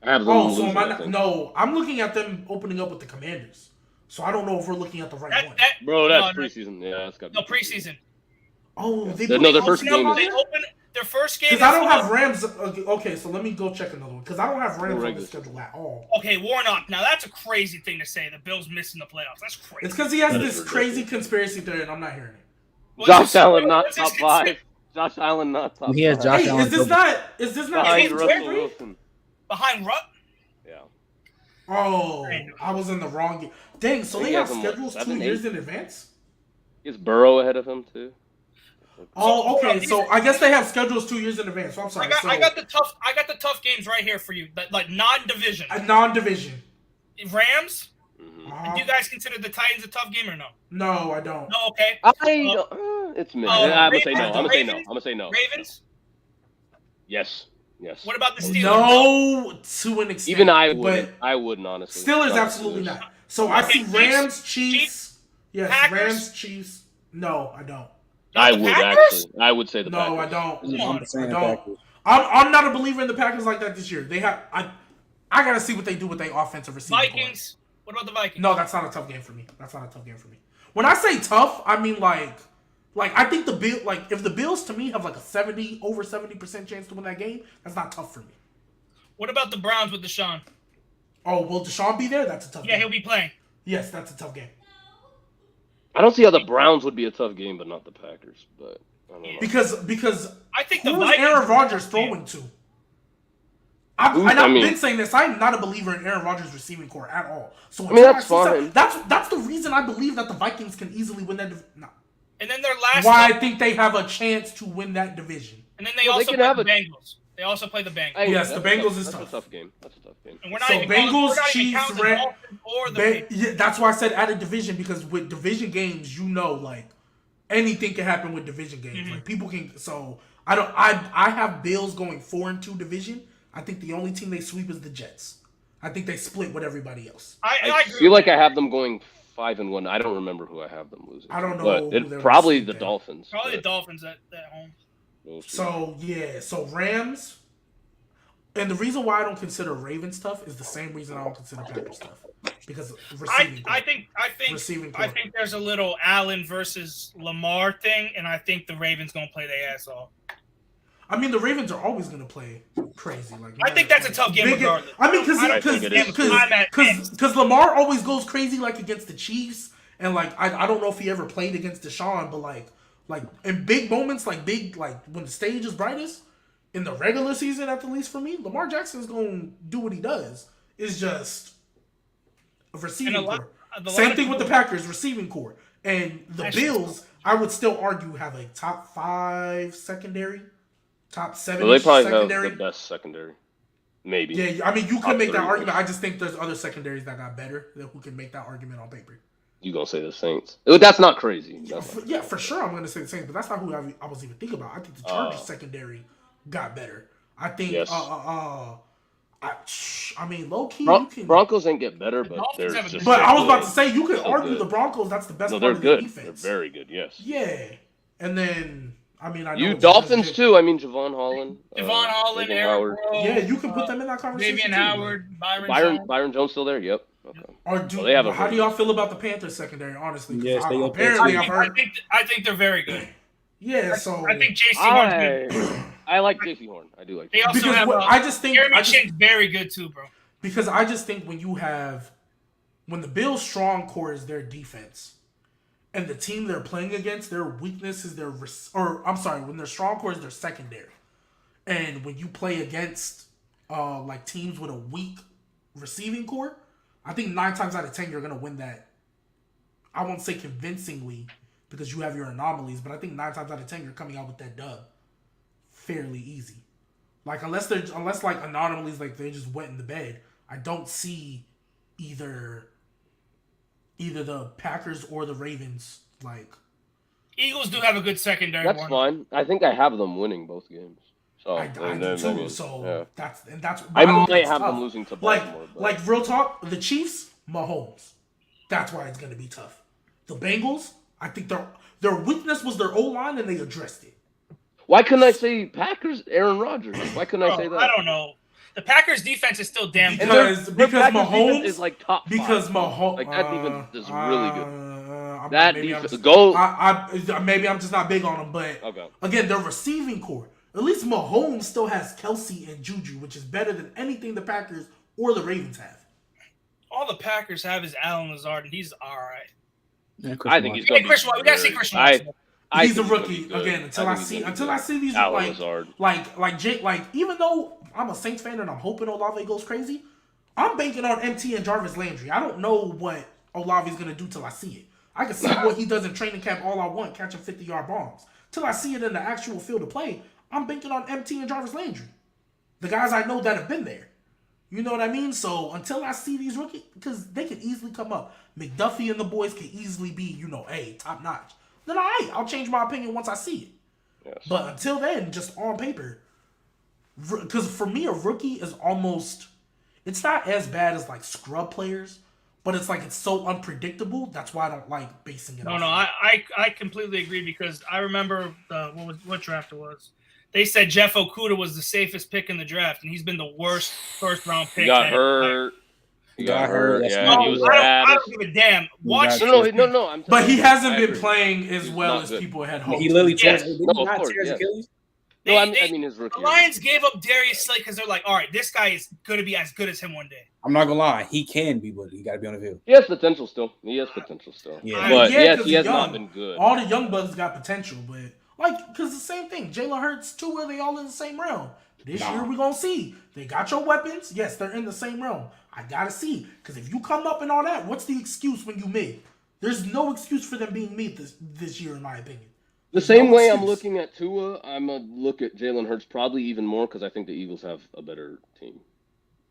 I have them. Oh, so losing, am I I not? think. No, I'm looking at them opening up with the Commanders. So I don't know if we're looking at the right one. Bro, that's no, preseason. Yeah, that's got. No, preseason. Oh, they No, put their first open game up is- They on there? open their first game. Because I don't have Rams. Okay, so let me go check another one. Because I don't have Rams on the regular schedule at all. Okay, Warnock. Now that's a crazy thing to say. The Bills missing the playoffs. That's crazy. It's because he has That this is crazy ridiculous. conspiracy theory, and I'm not hearing it. What's Josh his- Allen not what's his top 5. Josh Allen not top 5. He has Josh Hey, Allen is this not Behind Is it Russell James Wilson. behind Rutt? Yeah. Oh, I was in the wrong game. Dang, so I think they he have has him, schedules 7, 2 years 8? in advance? Is Burrow ahead of him too? Oh, okay. So- So I guess they have schedules 2 years in advance. So I'm sorry. I got the tough games right here for you. Like non-division. a non-division. Rams. Mm-hmm. Do you guys consider the Titans a tough game or no? No, I don't. No. Okay. It's mid. Oh, I'm gonna say no. Ravens- I'm gonna say no. Ravens? I'm gonna say no. Ravens. Yes. What about the Steelers? No, to an extent. Even I but wouldn't. I wouldn't honestly. Steelers Not absolutely Steelers. not. So I see Chiefs? Rams, Chiefs. Yes, Packers? Rams, Chiefs. No, I don't. I The would Packers? actually. I would say the No, Packers. I don't. Come on. I don't. I'm not a believer in the Packers like that this year. They have. I gotta see what they do with their offensive receiving core. Vikings. What about the Vikings? No, that's not a tough game for me. When I say tough, I mean like I think the Bill, like if the Bills to me have like a over 70% chance to win that game, that's not tough for me. What about the Browns with Deshaun? Oh, will Deshaun be there? That's a tough Yeah, game. he'll be playing. Yes, that's a tough game. I don't see how the Browns would be a tough game, but not the Packers. But I don't know. Because I think the who is Vikings. Aaron Rodgers throwing to? I've I mean- been saying this. I'm not a believer in Aaron Rodgers' receiving core at all. So I mean, that's until I see fine. that's the reason I believe that the Vikings can easily win that. No. And then their last. Why I think they have a chance to win that division. And then they Well, they also can play have the a- Bengals. They also play the Bengals. Hey, Yes, the that's Bengals is that's tough. a tough game. That's a tough game. And we're not So even Bengals, we're not even Chiefs, counting the Red- Dolphins or the Yeah, that's why I said out of division, because with division games, like anything can happen with division games. Mm-hmm. Like people can. So I have Bills going 4-2 division. I think the only team they sweep is the Jets. I think they split with everybody else. I I agree feel with like I have them going 5-1. I don't remember who I have them losing. I don't know But who it they're probably losing the to. Dolphins. Probably the but Dolphins at home. we'll see. So yeah, so Rams. And the reason why I don't consider Ravens tough is the same reason I don't consider Packers tough, because receiving. I think Receiving I core. think there's a little Allen versus Lamar thing, and I think the Ravens gonna play their ass off. I mean, the Ravens are always going to play crazy. Like I think that's a tough game regardless. I mean, I think it is. because Lamar always goes crazy like against the Chiefs, and like I don't know if he ever played against Deshaun, but like in big moments, like when the stage is brightest in the regular season, at the least for me, Lamar Jackson's going to do what he does. It's just a receiving core. Same thing with the Packers receiving core, and the That's Bills. I would still argue have a top 5 secondary. Top 7 Well, they probably secondary. have the best secondary. Maybe. Yeah, I mean, you Top could make that 3. argument. I just think there's other secondaries that got better who can make that argument on paper. You gonna say the Saints? That's not crazy. That's not- Yeah, for sure I'm going to say the Saints, but that's not who I was even thinking about. I think the Chargers secondary got better. I think, Yes. I mean, low key, you can. Broncos ain't get better, but Dolphins they're have a just. But I was good. about to say, you could So argue good. the Broncos, that's the best No, part they're of their good. defense. They're very good. Yes. Yeah. And then I mean, I know You it's Dolphins just- too. I mean, Javon Holland. Devon Holland, Xavier Eric Howard. Rowe. Yeah, you can put them in that conversation. Davian too, Howard, Byron Byron Jones still there? Yep. Okay. Or Well, they have a how do very y'all good- feel about the Panthers secondary? Honestly, 'cause Yes, they up there, apparently too. I've heard. I think they're very good. Yeah, so I think JC Horn's good. I like JC Horn. I do like. They JC. also because have I just think Jeremy Chinn's very good too, bro. because I just think when the Bills' strong core is their defense, and the team they're playing against, their weakness is when their strong core is their secondary, and when you play against like teams with a weak receiving core, I think 9 times out of 10 you're gonna win that. I won't say convincingly because you have your anomalies, but I think 9 times out of 10 you're coming out with that dub fairly easy. Like unless like anomalies like they just went in the bed, I don't see either the Packers or the Ravens like. Eagles do have a good secondary. That's one. fine. I think I have them winning both games. So I do too. So that's. I don't think might it's have tough. them losing to Baltimore. Like real talk, the Chiefs, Mahomes. That's why it's gonna be tough. The Bengals, I think their weakness was their O-line and they addressed it. Why couldn't I say Packers? Aaron Rodgers. Why couldn't I say that? I don't know. The Packers defense is still damn good. Because Their Packers Mahomes defense is like top 5. Because Mahomes, like that defense is really good. That Maybe defense, maybe I'm just not big on them, but Okay. again, their receiving core. At least Mahomes still has Kelsey and Juju, which is better than anything the Packers or the Ravens have. All the Packers have is Allen Lazard, and he's all right. Yeah, I think he's Hey, going to Chris, we gotta see Chris Watson. He's a rookie again. Until I see these like even though I'm a Saints fan and I'm hoping Olave goes crazy, I'm banking on MT and Jarvis Landry. I don't know what Olave's gonna do till I see it. I can see what he does in training camp all I want, catching 50-yard bombs. Till I see it in the actual field of play, I'm banking on MT and Jarvis Landry, the guys I know that have been there. You know what I mean? So until I see these rookies, because they could easily come up. McDuffie and the boys could easily be, top notch. Then I'll change my opinion once I see it. Yes. But until then, just on paper, because for me, a rookie is almost, it's not as bad as like scrub players, but it's like it's so unpredictable. That's why I don't like basing it. No, off no, of it. I completely agree because I remember what draft it was. They said Jeff Okudah was the safest pick in the draft, and he's been the worst first-round pick. He got hurt. He got hurt. That's Yeah, not he was good. I bad. don't give a damn. Watch. No. I'm But he hasn't I been agree. playing as He's well not as good. people had hoped. He literally Yes. did No, he of not course, tear his yeah. Achilles? No, I mean his rookie. The Lions gave up Darius Slay because they're like, all right, this guy is going to be as good as him one day. I'm not gonna lie, he can be, but he got to be on the field. He has potential still. Yeah. But Yeah, yes, 'cause he has young. not been good. All the young bucks got potential, but because the same thing, Jalen Hurts, Tua, they all in the same realm. This year we gonna see. They got your weapons. Yes, they're in the same realm. I gotta see because if you come up and all that, what's the excuse when you mid? There's no excuse for them being mid this year, in my opinion. The same No way I'm excuse. looking at Tua, I'm gonna look at Jalen Hurts probably even more because I think the Eagles have a better team.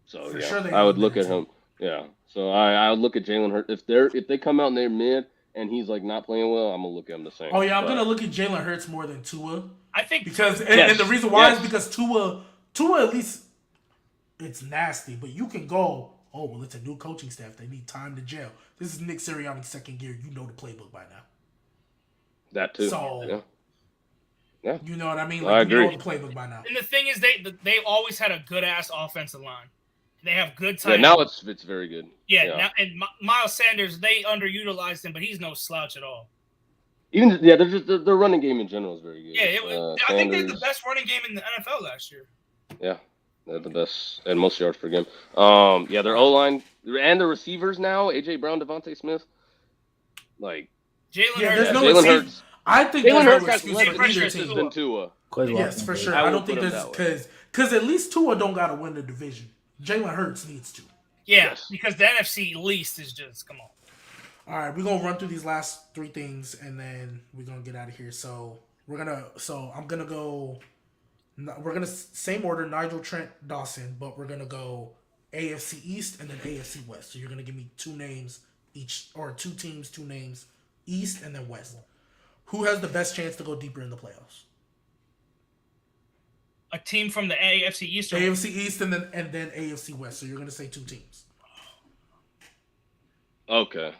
So For yeah, sure they I have would a look better at him. Yeah, so I would look at Jalen Hurts if they come out and they're mid and he's like not playing well, I'm gonna look at him the same. Oh yeah, I'm But- gonna look at Jalen Hurts more than Tua I think because Yes. and the reason why Yes. is because Tua at least it's nasty, but you can go. Oh well, it's a new coaching staff. They need time to gel. This is Nick Sirianni's second year. You know the playbook by now. that too. So- yeah. You know what I mean? I Like you know agree. the playbook by now. And the thing is, they always had a good ass offensive line. They have good Yeah, tight. now it's very good. Now, and Miles Sanders, they underutilized him, but he's no slouch at all. Even they're just their running game in general is very good. Yeah, I think they're the Sanders- best running game in the NFL last year. Yeah, they're the best and most yards per game. Yeah, their O line and their receivers now, AJ Brown, Devontae Smith. Like Jalen Yeah, Hurts. there's no Jalen excuse. Hurts. I think Jalen there's Hurts no has excuse less for either excuses team. than Tua. Yes, for sure. I I will don't think put him there's because at least Tua don't gotta win the division. Jalen Hurts needs to. Yeah, Yes. because the NFC least is just come on. All right, we're gonna run through these last three things and then we're gonna get out of here. So we're gonna go. We're gonna same order: Nigel, Trent, Dawson, but we're gonna go AFC East and then AFC West. So you're gonna give me two names each, or two teams, two names, East and then West. Who has the best chance to go deeper in the playoffs? A team from the AFC East. Or AFC East and then AFC West. So you're gonna say two teams. Okay.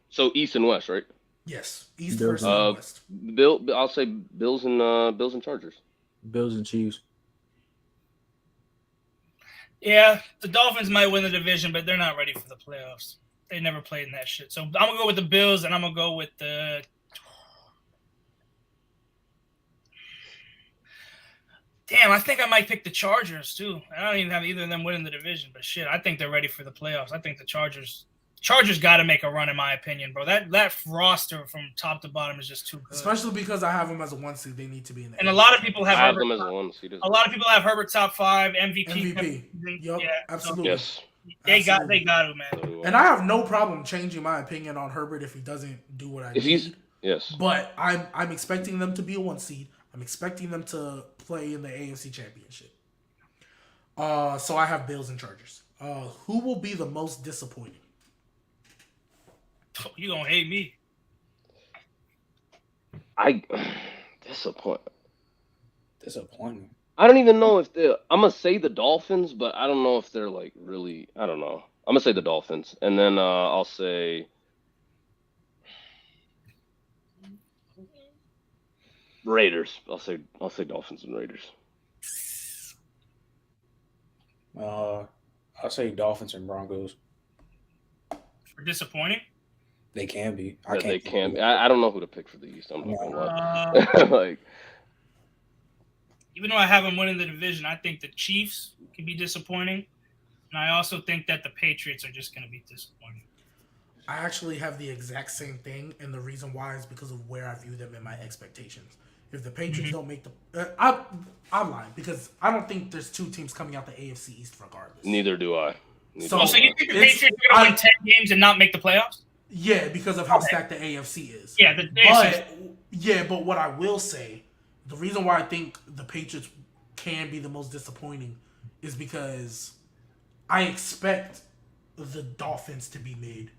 So East and West, right? Yes, East Bills versus West. I'll say Bills and Chargers. Bills and Chiefs. Yeah, the Dolphins might win the division, but they're not ready for the playoffs. They never played in that shit. So I'm gonna go with the Bills, and I'm gonna go with the. Damn, I think I might pick the Chargers too. I don't even have either of them winning the division, but shit, I think they're ready for the playoffs. I think the Chargers got to make a run, in my opinion, bro. That roster from top to bottom is just too good. Especially because I have them as a 1 seed. They need to be in the. And a lot of people have Herbert them as a 1 seed. A lot of people have Herbert top 5 MVP. Yep, yeah, absolutely. Yes. They got to, man. And I have no problem changing my opinion on Herbert if he doesn't do what I need. Yes. But I'm expecting them to be a 1 seed. I'm expecting them to play in the AFC Championship. So I have Bills and Chargers. Who will be the most disappointing? You gonna hate me? Disappointing. I don't even know if I'm gonna say the Dolphins, but I don't know if they're like really. I don't know. I'm gonna say the Dolphins, and then I'll say Raiders. I'll say Dolphins and Raiders. I'll say Dolphins and Broncos. For disappointing? They can be. They can be. I don't know who to pick for the East. I'm not gonna lie. Like, even though I have them winning the division, I think the Chiefs can be disappointing, and I also think that the Patriots are just going to be disappointing. I actually have the exact same thing, and the reason why is because of where I view them in my expectations. If the Patriots don't make the, I'm lying because I don't think there's 2 teams coming out the AFC East regardless. Neither do I. So you think the Patriots are going to win 10 games and not make the playoffs? Yeah, because of how stacked the AFC is. Yeah, the AFC. But what I will say, the reason why I think the Patriots can be the most disappointing is because I expect the Dolphins to be made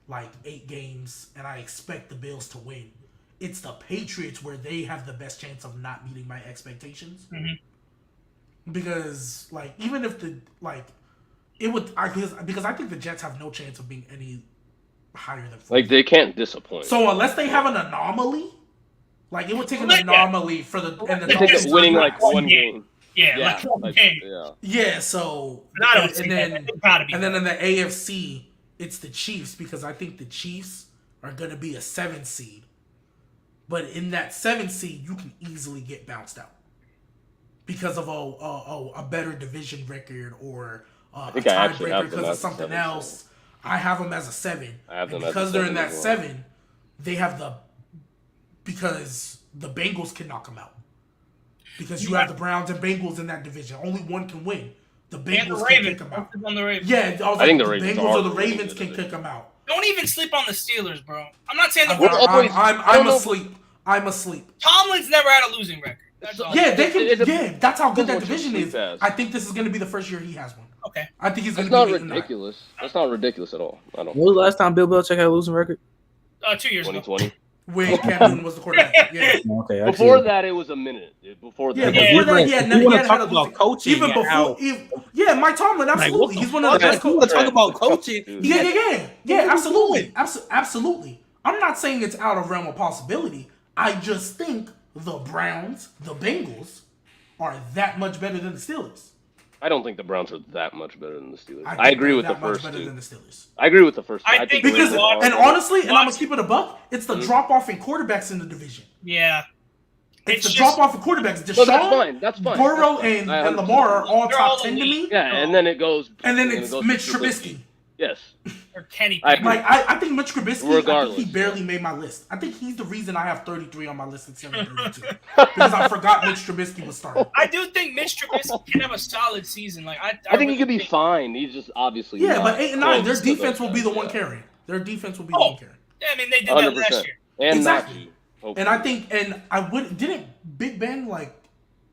like 8 games, and I expect the Bills to win. It's the Patriots where they have the best chance of not meeting my expectations. Mm-hmm. Because like even if because I think the Jets have no chance of being any higher than 40. Like they can't disappoint. So unless they have an anomaly, like it would take an anomaly for the Dolphins winning like 1 game. Yeah, like 1 game. Yeah. So and then in the AFC, it's the Chiefs because I think the Chiefs are gonna be a 7 seed. But in that 7 seed, you can easily get bounced out because of a better division record or a tiebreaker because of something else. I have them as a 7. Because they're in that 7, they have because the Bengals can knock them out. Because you have the Browns and Bengals in that division. Only one can win. The Bengals can kick them out. Yeah, I think the Bengals or the Ravens can kick them out. Don't even sleep on the Steelers, bro. I'm not saying I'm asleep. I'm asleep. Tomlin's never had a losing record. That's all. Yeah, they can. Yeah, that's how good that division is. I think this is going to be the first year he has one. Okay. I think he's going to be ridiculous. That's not ridiculous at all. I don't. When was the last time Bill Belichick had a losing record? 2 years 2020. ago. When Cam Newton was the quarterback. Yeah. Okay. Before that, it was a minute. Before that, we want to talk about coaching. Even before, Mike Tomlin, absolutely. He's one of the best coaches. We want to talk about coaching. Yeah, absolutely. Absolutely. I'm not saying it's out of realm of possibility. I just think the Browns, the Bengals, are that much better than the Steelers. I don't think the Browns are that much better than the Steelers. I agree with the first two. Better than the Steelers. I agree with the first two. I think because, and honestly, and I'm gonna keep it a buck, it's the drop off in quarterbacks in the division. Yeah. It's the drop off in quarterbacks. Deshaun, that's fine. Burrow, and Lamar are all top 10 to me. Yeah, and then it goes. And then it's Mitch Trubisky. Yes. Or Kenny. I think Mitch Trubisky. Regardless, I think he barely made my list. I think he's the reason I have 33 on my list instead of 32 because I forgot Mitch Trubisky was starting. I do think Mitch Trubisky can have a solid season. Like I think he could be fine. He's just obviously but 8 and 9, their defense will be the one carrying. Their defense will be the one carrying. Yeah, I mean they did that last year. And exactly. And I think, didn't Big Ben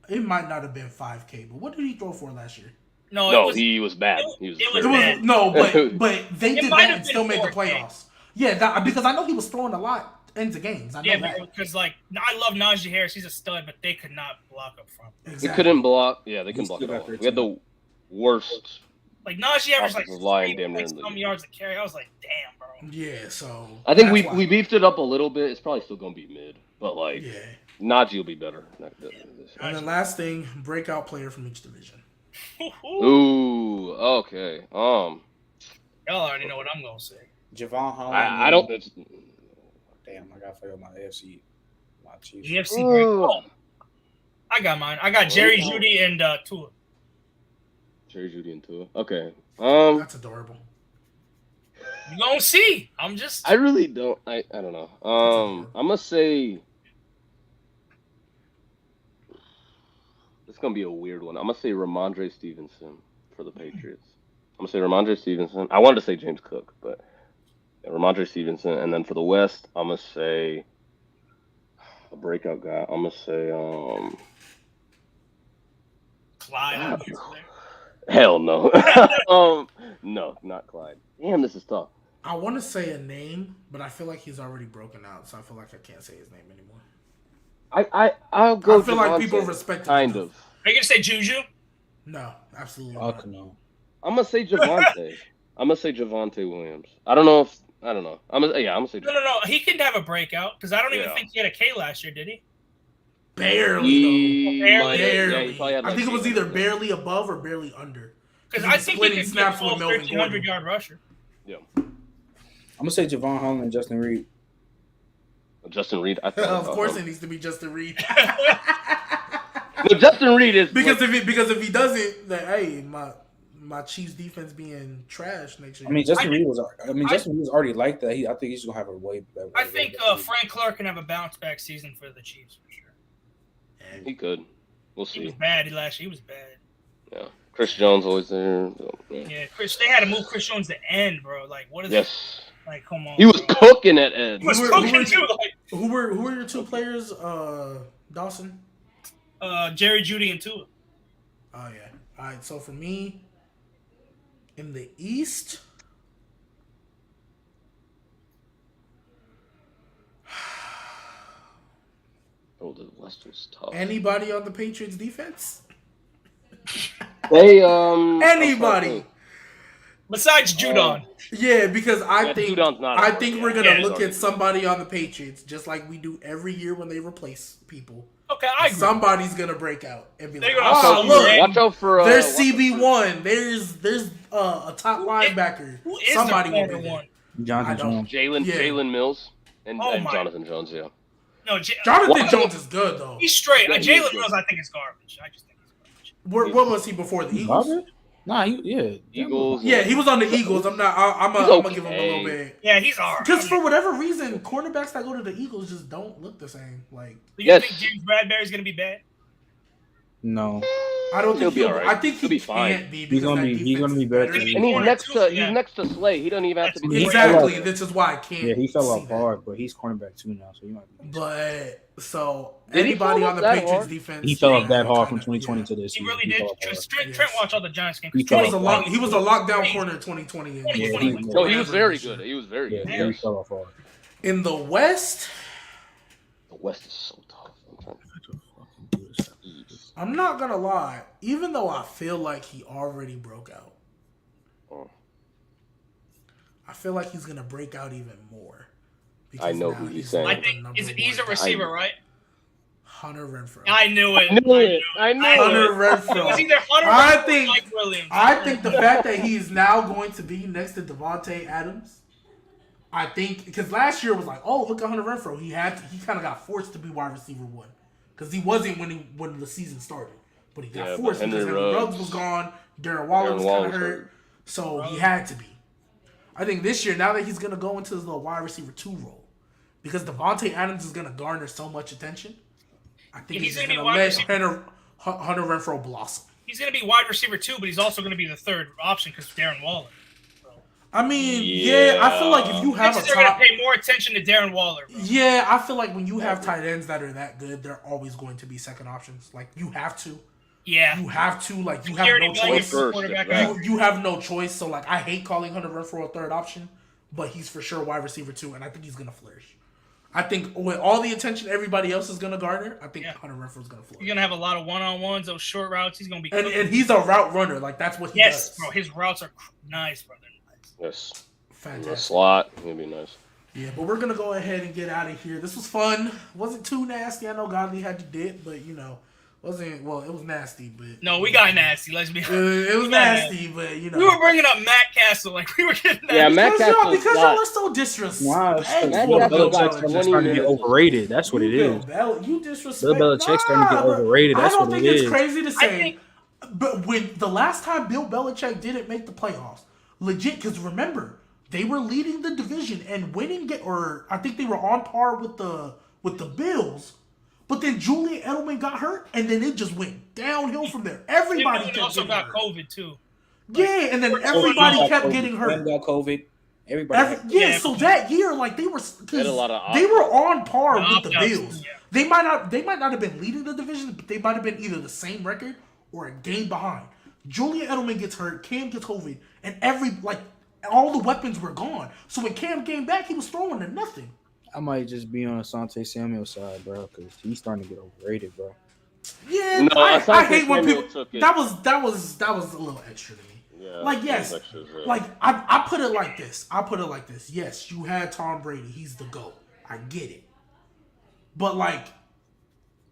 it might not have been 5K, but what did he throw for last year? No, he was bad. But they did that and still made the playoffs. Yeah, because I know he was throwing a lot into games. I know that. Because I love Najee Harris. He's a stud, but they could not block up front. Exactly. They couldn't block. Yeah, they couldn't block at all. We had the worst. Najee averaged line damn near some yards to carry. I was like, damn, bro. Yeah, so I think that's why. we beefed it up a little bit. It's probably still gonna be mid, but like Yeah. Najee will be better. And then last thing, breakout player from each division. Ooh, okay. Y'all already know what I'm gonna say. Javon Holland. I don't. Damn, I gotta figure out my AFC. My Chiefs. EFC break. I got mine. I got Jerry Jeudy and Tua. Jerry Jeudy and Tua. Okay. That's adorable. You gonna see? I really don't. I don't know. I'm gonna say. It's gonna be a weird one. I'm gonna say Ramondre Stevenson for the Patriots. I'm gonna say Ramondre Stevenson. I wanted to say James Cook, but yeah, Ramondre Stevenson. And then for the West, I'm gonna say a breakout guy. I'm gonna say Clyde. Hell no. No, not Clyde. Damn, this is tough. I want to say a name, but I feel like he's already broken out, so I feel like I can't say his name anymore. I'll go. I feel like people respect him kind enough. of. Are you gonna say Juju? No, absolutely Fuck not. no. I'm gonna say Javonte. I'm gonna say Javonte Williams. I don't know. I'm gonna say. No. He can have a breakout because I don't even think he had a K last year, did he? Barely. Barely. I think it was either barely above or barely under. Because I think he splitting can snaps get with a Melvin 1,300-yard rusher. Yeah. I'm gonna say Javon Holland and Justin Reed. Justin Reed. Of course, it needs to be Justin Reed. No, Justin Reed is because if he doesn't, then hey, my Chiefs defense being trash next year. I mean, Justin Reed was already like that. I think he's gonna have a way better. I think Frank Clark can have a bounce back season for the Chiefs for sure. He could. We'll see. He was bad last year. He was bad. Yeah. Chris Jones always there. Yeah, Chris. They had to move Chris Jones to end, bro. Like, what is? Yes. Like, come on. He was cooking at end. He was cooking too. Like, who were your two players? Dawson. Jerry Jeudy and Tua. Oh yeah. All right. So for me, in the East, oh, the West was tough. anybody on the Patriots defense? They Anybody. Besides Judon. Yeah, because I think we're gonna look at some. somebody on the Patriots just like we do every year when they replace people. Okay, I agree. Somebody's gonna break out and be like, Oh, look, watch out for there's CB1, there's a top linebacker. Who is Somebody the will be corner there. one? Jonathan Jones. Jalen Mills and Oh my. Jonathan Jones. Yeah. No, Jonathan Jones is good though. He's straight. Yeah, he is Jalen good. Mills, I think, is garbage. I just think he's garbage. What was he before the Eagles? Garbage? Nah, Eagles. Yeah, he was on the Eagles. I'm gonna give him a little bit. Yeah, he's alright. Because for whatever reason, cornerbacks that go to the Eagles just don't look the same. Like, Do you think James Bradbury's gonna be bad? No. I don't think He'll be all right. I think He'll be fine. can't be. He's gonna be better. And he's next to Slay. He doesn't even have to be. Exactly. This is why I can't. Yeah, he fell see off that. hard, but he's cornerback too now, so he might be. But so Did he anybody fall on the off that Patriots hard? defense, He fell off that hard from kinda, 2020 to this He year. really did. fell off hard. Because Trent watched all the Giants games. He He fell was off he was a lockdown corner in 2020. No, he was very good. He was very good. Yeah, he fell off hard. In the West, The West is so tough. I'm not gonna lie. Even though I feel like he already broke out, I feel like he's gonna break out even more. I know now who he's not saying. I the think number he's a one receiver, guy. right? Hunter Renfrow. I knew it. I knew Hunter It was Renfrow. either Hunter I or think- Mike Williams. I think the fact that he's now going to be next to Devontae Adams, I think because last year was like, oh, look at Hunter Renfrow. He kind of got forced to be wide receiver one because he wasn't when the season started, but he got forced because Henry Ruggs was gone. Darren Waller was kind of hurt, so he had to be. I think this year, now that he's gonna go into his little wide receiver 2 role, because Devontae Adams is gonna garner so much attention, I think he's gonna let Hunter Renfrow blossom. He's going to be wide receiver 2, but he's also going to be the third option because Darren Waller. I mean, yeah, I feel like if you have a they're going to top, pay more attention to Darren Waller. Bro. yeah, I feel like when you have tight ends that are that good, they're always going to be second options. Like you have to, Yeah. you have no choice. Right. You have no choice. So like, I hate calling Hunter Renfrow a third option, but he's for sure wide receiver 2, and I think he's gonna flourish. I think with all the attention everybody else is gonna garner, I think Hunter Renfrow is gonna flourish. He's going to have a lot of one-on-ones, those short routes. He's going to be and he's a route runner. Like that's what he does. Bro. His routes are nice, brother. Nice. Yes. Fantastic. slot would be nice. Yeah, but we're gonna go ahead and get out of here. This was fun. Wasn't too nasty. I know Godly had to dip, but it was nasty. But No, we got nasty. Let's be honest. it was nasty, but we were bringing up Matt Castle like we were getting nasty. Yeah, Matt Castle. because y'all are so disrespectful. Wow, Matt Bill Castle Belichick's got starting to get 20 overrated. That's what it is. You disrespect. Bill Belichick's starting to get overrated. That's I don't what think it it's is. crazy to say. But when the last time Bill Belichick didn't make the playoffs, legit, because remember, they were leading the division and winning it, or I think they were on par with the Bills. But then Julian Edelman got hurt, and then it just went downhill from there. Everybody kept also getting got hurt. COVID too. Yeah, and then everybody kept getting hurt. Clem got COVID. Everybody. So that year, like they were had a lot of they were on par The with the opt-outs, Bills. yeah. They might not have been leading the division, but they might have been either the same record or a game behind. Julian Edelman gets hurt, Cam gets COVID, and all the weapons were gone. So when Cam came back, he was throwing to nothing. I might just be on Asante Samuel's side, bro, because he's starting to get overrated, bro. Yeah, No, I Asante hate when Samuel people. took it. That was a little extra to me. Yeah, Like, yes, that was extra, like I put it like this. Yes, you had Tom Brady. He's the GOAT. I get it. But like,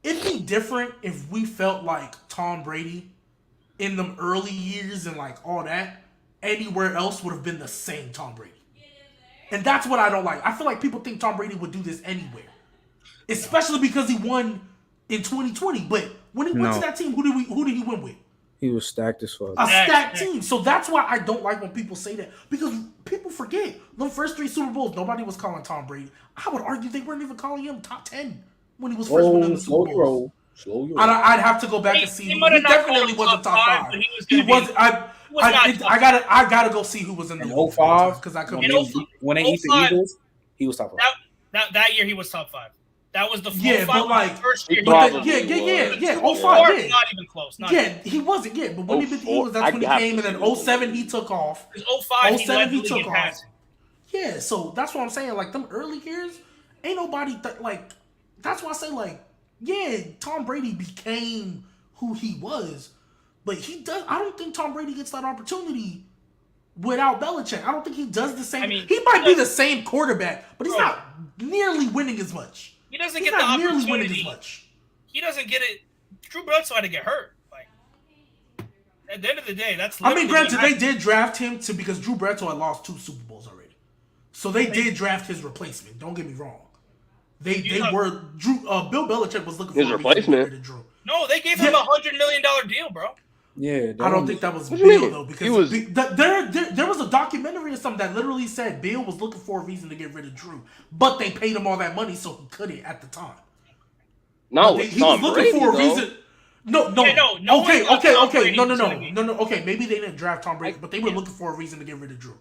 it'd be different if we felt like Tom Brady in them early years and like all that. Anywhere else would have been the same Tom Brady. And that's what I don't like. I feel like people think Tom Brady would do this anywhere. Especially because he won in 2020. But when he went to that team, who did he win with? He was stacked as fuck. A stacked team. So that's why I don't like when people say that. Because people forget. The first 3 Super Bowls, nobody was calling Tom Brady. I would argue they weren't even calling him top 10 when he was first winning the Super Bowls. Slow your roll. I'd have to go back and see. He definitely wasn't top 5. He was. I gotta go see who was in the 05 because I couldn't. When they eat the Eagles, he was top 5. That year he was top 5. That was the first year. Yeah. 05, not even close. He wasn't. Yeah, but when he beat the Eagles, that's when he came, and then 07 he took off. 05 he took off. Passing. Yeah, so that's what I'm saying. Like them early years, ain't nobody like. That's why I say like, yeah, Tom Brady became who he was, but he does. I don't think Tom Brady gets that opportunity without Belichick. I don't think he does the same. He might be the same quarterback, but he's not nearly winning as much. He doesn't get the opportunity. Winning as much. He doesn't get it. Drew Bledsoe had to get hurt. Like at the end of the day, that's. Granted, they did draft him because Drew Bledsoe had lost 2 Super Bowls already, so they did draft his replacement. Don't get me wrong. Bill Belichick was looking for his replacement. Drew. No, they gave him $100 million deal, bro. Yeah, I don't think that was Bill though, because there was a documentary or something that literally said Bill was looking for a reason to get rid of Drew, but they paid him all that money so he couldn't at the time. No, he was looking for a reason. No. Okay, maybe they didn't draft Tom Brady, but they were looking for a reason to get rid of Drew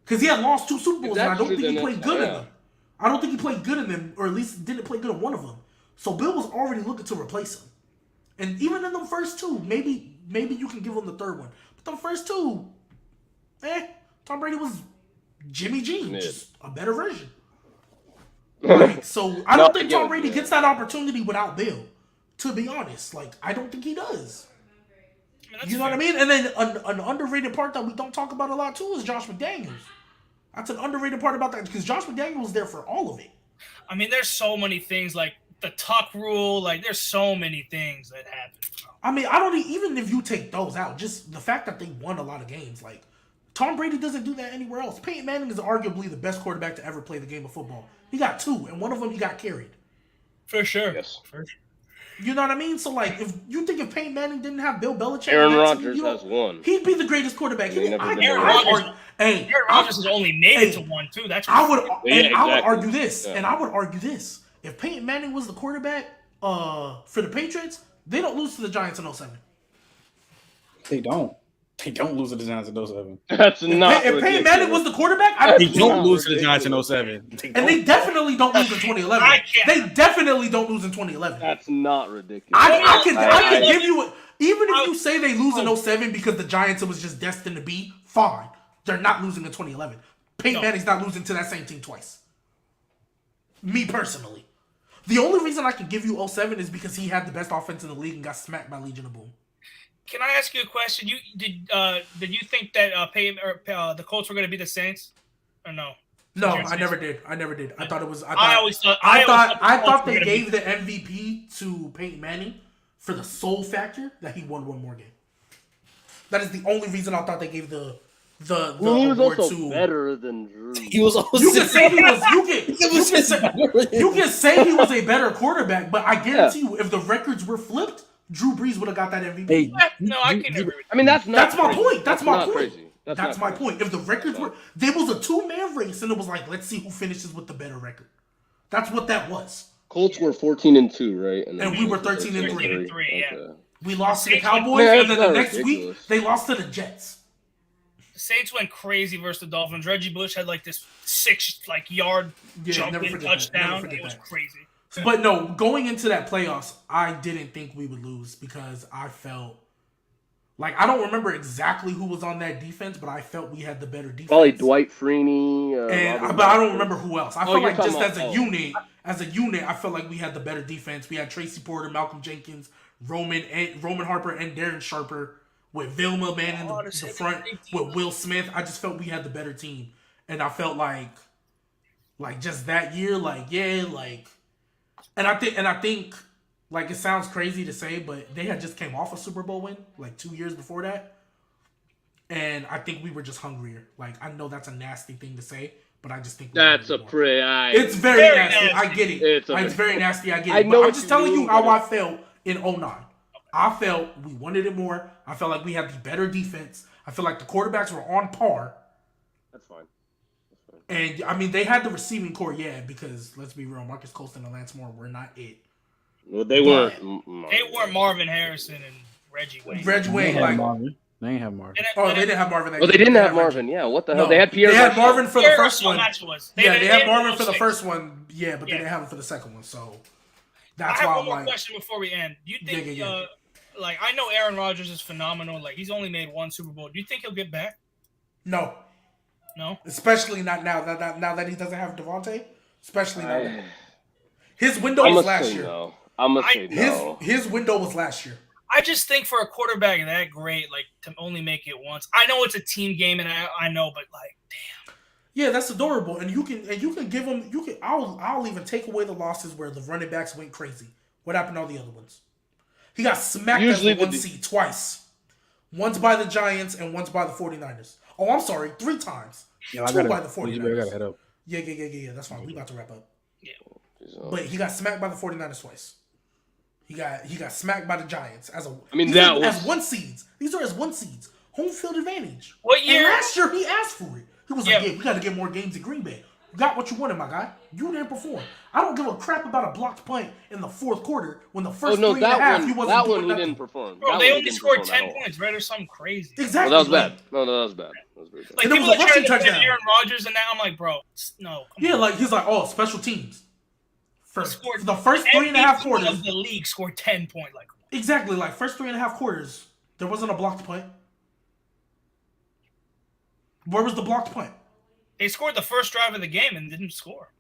because he had lost 2 Super Bowls, and I don't think he played good in them. I don't think he played good in them, or at least didn't play good in one of them. So Bill was already looking to replace him. And even in them first 2, maybe you can give him the third one. But them first 2, Tom Brady was Jimmy G, just a better version. Like, so I don't think Tom Brady gets that opportunity without Bill. To be honest, like I don't think he does. You know what I mean? And then an underrated part that we don't talk about a lot too is Josh McDaniels. That's an underrated part about that because Josh McDaniels was there for all of it. I mean, there's so many things like the tuck rule. Like, there's so many things that happen. I mean, I don't even if you take those out, just the fact that they won a lot of games. Like, Tom Brady doesn't do that anywhere else. Peyton Manning is arguably the best quarterback to ever play the game of football. He got 2, and one of them he got carried. For sure. Yes. For sure. You know what I mean? So, like, if you think if Peyton Manning didn't have Bill Belichick, Aaron Rodgers has 1. He'd be the greatest quarterback. Aaron Rodgers has only made it to 1 too. That's I would argue this, and I would argue this: if Peyton Manning was the quarterback for the Patriots, they don't lose to the Giants in 07. They don't. They don't lose to the Giants in 07. That's not. If Peyton Manning was the quarterback, they don't lose to the Giants in 07. They definitely don't lose in 2011. They definitely don't lose in 2011. That's not ridiculous. I can give you even if you say they lose in 07 because the Giants was just destined to be, fine. They're not losing in 2011. Peyton Manning's not losing to that same team twice. Me personally. The only reason I can give you 07 is because he had the best offense in the league and got smacked by Legion of Boom. Can I ask you a question? Did you think that the Colts were going to be the Saints? or no? No, I never did. I thought it was. I thought they gave the MVP to Peyton Manning for the sole factor that he won one more game. That is the only reason I thought they gave the he was award also to. better than Drew. He was also You can say he was. You can say he was a better quarterback, but I guarantee you, if the records were flipped, Drew Brees would have got that MVP. Hey, No, I can agree with I mean, that's not. That's my crazy. point. That's my not point. Crazy. That's my point. If the records were, there was a 2-man race, and it was like, let's see who finishes with the better record. That's what that was. Colts were 14-2, right? And we were 13-3. 13-3, yeah. We lost to the Cowboys, Man, and then the that's next ridiculous. week they lost to the Jets. The Saints went crazy versus the Dolphins. Reggie Bush had like this 6-yard jumping touchdown. It was crazy. But no, going into that playoffs, I didn't think we would lose because I felt like I don't remember exactly who was on that defense, but I felt we had the better defense. Probably Dwight Freeney. But I don't remember who else. I felt like just about- as a unit, I felt like we had the better defense. We had Tracy Porter, Malcolm Jenkins, Roman Harper, and Darren Sharper with Vilma man in the front with Will Smith. I just felt we had the better team, and I felt like just that year, and I think like it sounds crazy to say, but they had just came off a Super Bowl win like 2 years before that. And I think we were just hungrier. Like, I know that's a nasty thing to say, but I just think That's a pretty. It's very nasty. I get it. It's very nasty. I get it. But I'm just telling you how I felt in 09. I felt we wanted it more. I felt like we had the better defense. I feel like the quarterbacks were on par. That's fine. And, I mean, they had the receiving core, because, let's be real, Marcus Colston and Lance Moore were not it. Well, they weren't. They weren't Marvin Harrison and Reggie Wayne. Reggie Wayne, They ain't have Marvin. they didn't have Marvin. Oh, they didn't have Marvin. Yeah, what the hell? They had Pierre. They had Marvin for the first one. They had Marvin for the first one. Yeah, but they didn't have him for the second one. So that's I why have I'm one more question before we end. Do you think, like, I know Aaron Rodgers is phenomenal. Like, he's only made one Super Bowl. Do you think he'll get back? No. No? Especially not now that he doesn't have Devontae. Especially not. His window was last year. No. I'm going to say no. His window was last year. I just think for a quarterback that great, like, to only make it once. I know it's a team game, and I know, but, like, damn. Yeah, that's adorable. And you can give him. I'll even take away the losses where the running backs went crazy. What happened to all the other ones? He got smacked as the 1 seed twice. Once by the Giants and once by the 49ers. Oh, I'm sorry, 3 times. Yeah, Two by the 49ers. I gotta head up. Yeah. That's fine. We about to wrap up. Yeah. But he got smacked by the 49ers twice. He got smacked by the Giants as 1 seeds. These are as 1 seeds. Home field advantage. What year? And last year he asked for it. He was like, "Yeah, we got to get more games in Green Bay. You got what you wanted, my guy. You didn't perform. I don't give a crap about a blocked punt in the fourth quarter when the first 3.5 he wasn't that doing one he nothing. didn't perform. Bro, they only scored 10 points, right, or something crazy. Exactly. Well, that was bad. No, that was bad. That was very bad. Like, And it people was a are trying rushing to defend touchdown. Aaron Rodgers, and now I'm like, bro, no. Yeah, like he's like, oh, special teams. For the first 3.5 quarters of the league scored 10 points. Like, exactly, like first 3.5 quarters, there wasn't a blocked punt. Where was the blocked punt? they scored the first drive of the game and didn't score.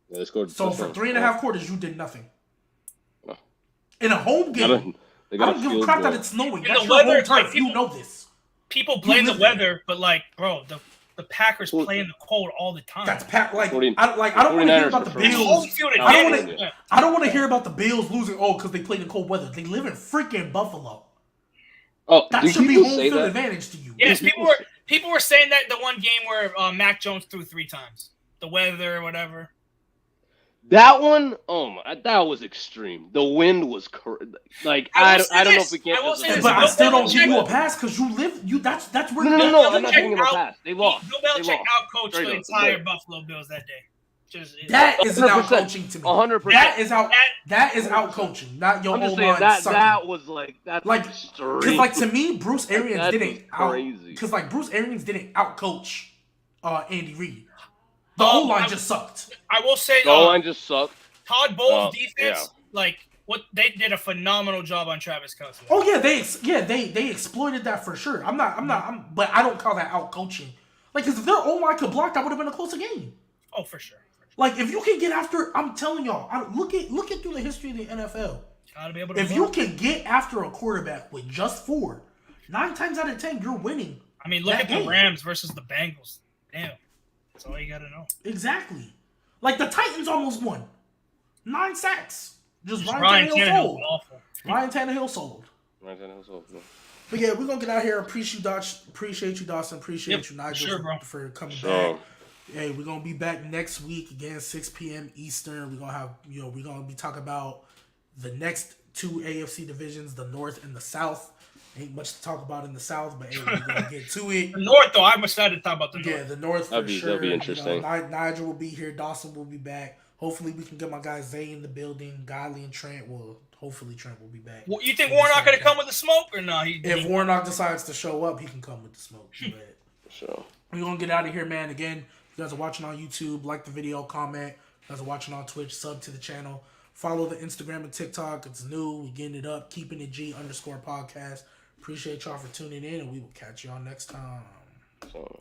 Yeah, they scored. So for 3.5 quarters, you did nothing. No. In a home game, I don't give a crap that it's snowing. That's your home turf. You know this. People blame the weather, but like, bro, the Packers play in the cold all the time. That's I don't want to hear about the Bills. I don't want to hear about the Bills losing. Oh, because they played in cold weather. They live in freaking Buffalo. Oh, that should be home field advantage to you. Yes, people were saying that the one game where Mac Jones threw 3 times. The weather or whatever. That one, that was extreme. The wind was like I don't know if we can't. But I still don't give you a pass because you live. That's where. No. I'm not giving him a pass. They lost. Bill Belichick outcoached the entire Buffalo Bills that day. That is out coaching to me. 100%. That is out coaching, not your old line. That was that's like extreme. Because like to me, Bruce Arians didn't because like Bruce Arians didn't out coach Andy Reid. The O line just sucked. I will say the O line just sucked. Todd Bowles' defense, they did a phenomenal job on Travis Kelce. Oh yeah, they exploited that for sure. But I don't call that out coaching. Like, because if their O line could block, that would have been a closer game. Oh, for sure. Like, if you can get after, I'm telling y'all, look at through the history of the NFL. Gotta be able to if you can get after a quarterback with just 4, 9 times out of 10, you're winning. I mean, look at the Rams versus the Bengals. Damn. That's all you gotta know. Exactly. Like the Titans almost won. 9 sacks. Just Ryan Ryan Tannehill Tannehill sold. awful. Ryan Tannehill sold. Right, that was all, man. But yeah, we're gonna get out here. Appreciate you, Dawson. Appreciate you, Nigel, sure, bro. for coming Sure. back. Hey, we're gonna be back next week again, 6 p.m. Eastern. We're gonna have we're gonna be talking about the next 2 AFC divisions, the North and the South. Ain't much to talk about in the South, but hey, we're gonna get to it. The North, though, I'm excited to talk about the North. Yeah, the North for sure. That'll be interesting. Nigel will be here. Dawson will be back. Hopefully, we can get my guy Zay in the building. Godley and Trent will. Hopefully, Trent will be back. Well, you think Warnock gonna come with the smoke or no? If Warnock decides to show up, he can come with the smoke. But Sure. we're gonna get out of here, man. Again, you guys are watching on YouTube, like the video, comment. You guys are watching on Twitch, sub to the channel. Follow the Instagram and TikTok. It's new. We're getting it up. Keeping it G_podcast. Appreciate y'all for tuning in, and we will catch y'all next time. So.